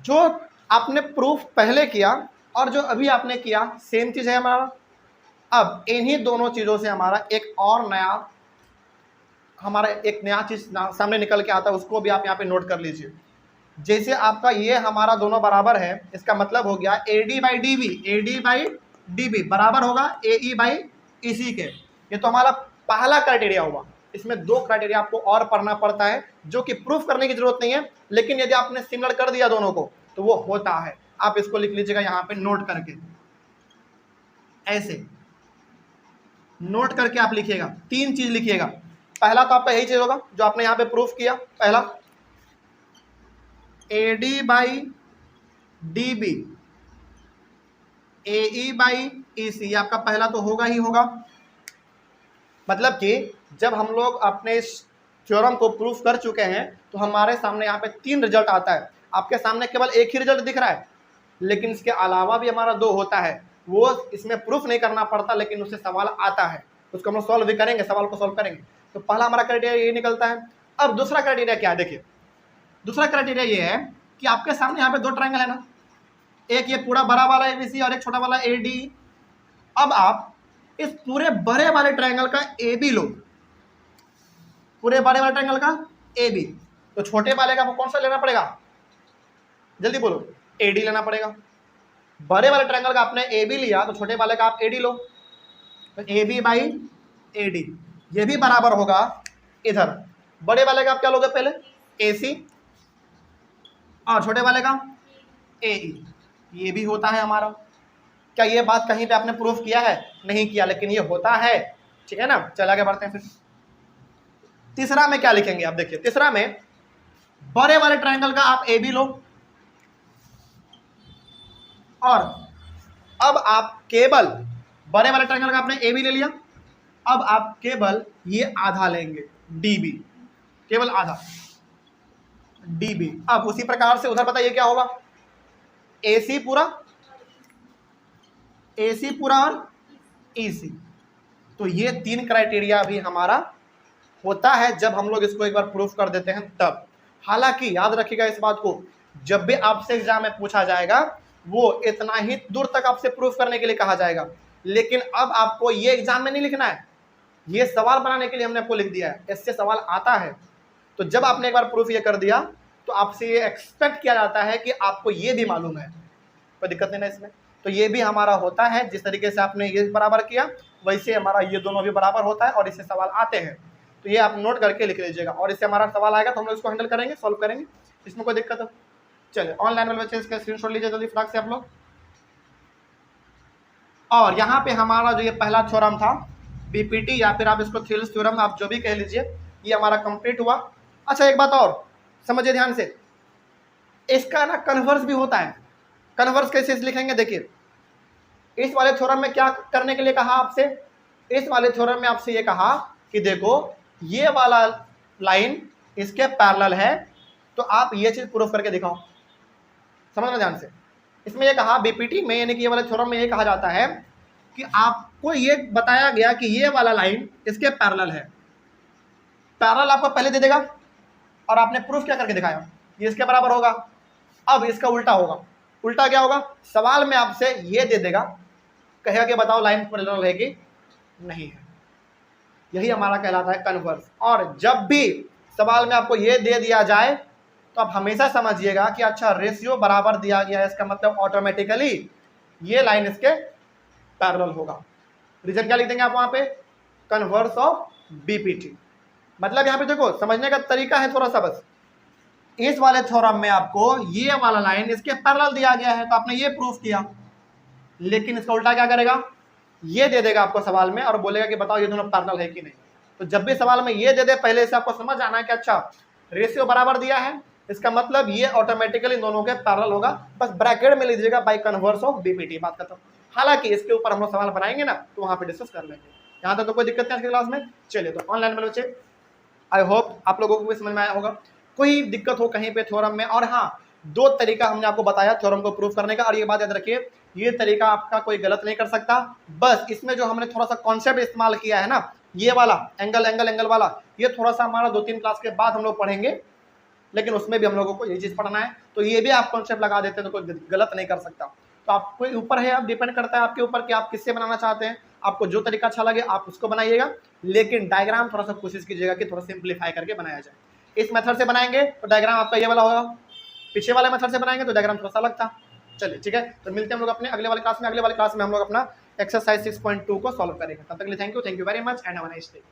जो आपने प्रूफ पहले किया और जो अभी आपने किया सेम चीज है हमारा। अब इन्हीं दोनों चीजों से हमारा एक नया चीज सामने निकल के आता है, उसको भी आप यहाँ पे नोट कर लीजिए। जैसे आपका ये हमारा दोनों बराबर है, इसका मतलब हो गया AD बाई DB बराबर होगा AE बाई EC के। ये तो हमारा पहला क्राइटेरिया हुआ। इसमें दो क्राइटेरिया आपको और पढ़ना पड़ता है, जो कि प्रूफ करने की जरूरत नहीं है, लेकिन यदि आपने सिमिलर कर दिया दोनों को तो वो होता है। आप इसको लिख लीजिएगा यहाँ पे नोट करके, ऐसे नोट करके आप लिखिएगा। तीन चीज लिखिएगा। पहला तो आपका यही चीज होगा जो आपने यहाँ पे प्रूफ किया, पहला AD by DB, AE by EC, आपका पहला तो होगा ही होगा। मतलब कि जब हम लोग अपने इस थ्योरम को प्रूफ कर चुके हैं तो हमारे सामने यहाँ पे 3 रिजल्ट आता है। आपके सामने केवल एक ही रिजल्ट दिख रहा है, लेकिन इसके अलावा भी हमारा 2 होता है। वो इसमें प्रूफ नहीं करना पड़ता, लेकिन उससे सवाल आता है, उसको हम लोग सॉल्व भी करेंगे, सवाल को सॉल्व करेंगे। तो पहला हमारा क्राइटेरिया ये निकलता है। अब दूसरा क्राइटेरिया क्या है? देखिए, दूसरा क्राइटेरिया ये है कि आपके सामने यहाँ पे 2 ट्रायंगल है ना, एक ये पूरा बड़ा वाला ABC और एक छोटा वाला AD। अब आप इस पूरे बड़े वाले ट्रायंगल का AB लो, पूरे बड़े वाले ट्रायंगल का AB, तो छोटे वाले का आपको कौन सा लेना पड़ेगा? जल्दी बोलो। AD लेना पड़ेगा। बड़े वाले ट्रायंगल का आपने AB लिया तो छोटे वाले का आप AD लो, तो AB बाई AD ये भी बराबर होगा इधर। बड़े वाले का आप क्या लोगे? पहले AC, और छोटे वाले का AE। ये भी होता है हमारा। क्या ये बात कहीं पे आपने प्रूफ किया है? नहीं किया, लेकिन ये होता है, ठीक है ना। चल आगे बढ़ते हैं। फिर तीसरा में क्या लिखेंगे आप? देखिए, तीसरा में बड़े वाले ट्रायंगल का आप AB लो, और अब आप केवल बड़े वाले ट्रायंगल का आपने AB ले लिया, अब आप केवल ये आधा लेंगे DB, केवल आधा DB। अब उसी प्रकार से उधर बताइए क्या होगा? AC पूरा और EC। तो ये 3 क्राइटेरिया भी हमारा होता है जब हम लोग इसको एक बार प्रूफ कर देते हैं तब। हालांकि याद रखिएगा इस बात को, जब भी आपसे एग्जाम में पूछा जाएगा वो इतना ही दूर तक आपसे प्रूफ करने के लिए कहा जाएगा, लेकिन अब आपको ये एग्जाम में नहीं लिखना है, ये सवाल बनाने के लिए हमने आपको लिख दिया है, इससे सवाल आता है। तो जब आपने एक बार प्रूफ ये कर दिया तो आपसे ये एक्सपेक्ट किया जाता है कि आपको ये भी मालूम है, कोई दिक्कत नहीं ना इसमें। तो ये भी हमारा होता है, जिस तरीके से आपने ये बराबर किया वैसे हमारा ये दोनों भी बराबर होता है, और इससे सवाल आते हैं। तो ये आप नोट करके लिख लीजिएगा, और इससे हमारा सवाल आएगा तो हम लोग इसको हैंडल करेंगे, सॉल्व करेंगे, इसमें कोई दिक्कत है। चलिए, ऑनलाइन वाले बच्चे इसका स्क्रीनशॉट लीजिए जल्दी फटाक से आप लोग। और यहाँ पे हमारा जो ये पहला थ्योरम था बीपीटी या फिर आप इसको थेल्स थ्योरम आप जो भी कह लीजिए, ये हमारा कंप्लीट हुआ। अच्छा एक बात और समझिए ध्यान से, इसका ना कन्वर्स भी होता है। कन्वर्स कैसे लिखेंगे देखिए, इस वाले थ्योरम में क्या करने के लिए कहा आपसे, इस वाले थ्योरम में आपसे ये कहा कि देखो ये वाला लाइन इसके पैरेलल है, तो आप ये चीज प्रूफ करके दिखाओ। समझना ध्यान से, इसमें ये कहा बीपीटी में यानी कि ये वाले थ्योरम में ये कहा जाता है कि आपको ये बताया गया कि ये वाला लाइन इसके पैरेलल है। पैरेलल आपको पहले दे देगा और आपने प्रूफ क्या करके दिखाया, ये इसके बराबर होगा। अब इसका उल्टा होगा। उल्टा क्या होगा, सवाल में आपसे ये दे देगा, कहेगा कि बताओ लाइन पैरेलल है कि नहीं है। यही हमारा कहलाता है कन्वर्स। और जब भी सवाल में आपको ये दे दिया जाए तो आप हमेशा समझिएगा कि अच्छा रेशियो बराबर दिया गया है, इसका मतलब ऑटोमेटिकली ये लाइन इसके पैरेलल होगा। रीजन क्या लिख देंगे आप वहां पे, कन्वर्स ऑफ बीपीटी। मतलब यहाँ पे देखो समझने का तरीका है थोड़ा सा, बस इस वाले थ्योरम में आपको ये वाला लाइन इसके पैरेलल दिया गया है तो आपने ये प्रूफ किया, लेकिन इसका उल्टा क्या करेगा, ये दे देगा आपको सवाल में और बोलेगा कि बताओ ये दोनों पैरेलल है कि नहीं। तो जब भी सवाल में ये दे दे, पहले से आपको समझ आना है कि अच्छा रेशियो बराबर दिया है, इसका मतलब ये ऑटोमेटिकली दोनों के पैरेलल होगा। बस ब्रैकेट में लिख दीजिएगा बाय कन्वर्स ऑफ बीपीटी, बात खत्म। हालांकि इसके ऊपर हम लोग सवाल बनाएंगे ना तो वहां पे डिस्कस कर लेंगे। यहाँ तक तो कोई दिक्कत नहीं आज की क्लास में। चलिए तो ऑनलाइन में बच्चे आई होप आप लोगों को भी समझ में आया होगा। कोई दिक्कत हो कहीं पे थ्योरम में, और हाँ दो तरीका हमने आपको बताया थ्योरम को प्रूव करने का, और ये बात याद रखिए ये तरीका आपका कोई गलत नहीं कर सकता। बस इसमें जो हमने थोड़ा सा कॉन्सेप्ट इस्तेमाल किया है ना, ये वाला एंगल वाला, ये थोड़ा सा हमारा 2-3 क्लास के बाद हम लोग पढ़ेंगे, लेकिन उसमें भी हम लोगों को ये चीज़ पढ़ना है। तो ये भी आप कॉन्सेप्ट लगा देते हैं तो कोई गलत नहीं कर सकता। तो आपको ऊपर है, आप डिपेंड करता है आपके ऊपर कि आप किससे बनाना चाहते हैं। आपको जो तरीका अच्छा लगे आप उसको बनाइएगा, लेकिन डायग्राम थोड़ा सा कोशिश कीजिएगा कि थोड़ा सिंप्लीफाई करके बनाया जाए। इस मेथड से बनाएंगे तो डायग्राम आपका ये वाला होगा, पीछे वाले मेथड से बनाएंगे तो डायग्राम थोड़ा सा अलग था। चलिए ठीक है, तो मिलते हैं हम लोग अपने अगले वाले क्लास में। अगले वाले क्लास में हम लोग अपना एक्सरसाइज 6.2 को सॉल्व करेंगे। तब तक के लिए thank you very much and have a nice day.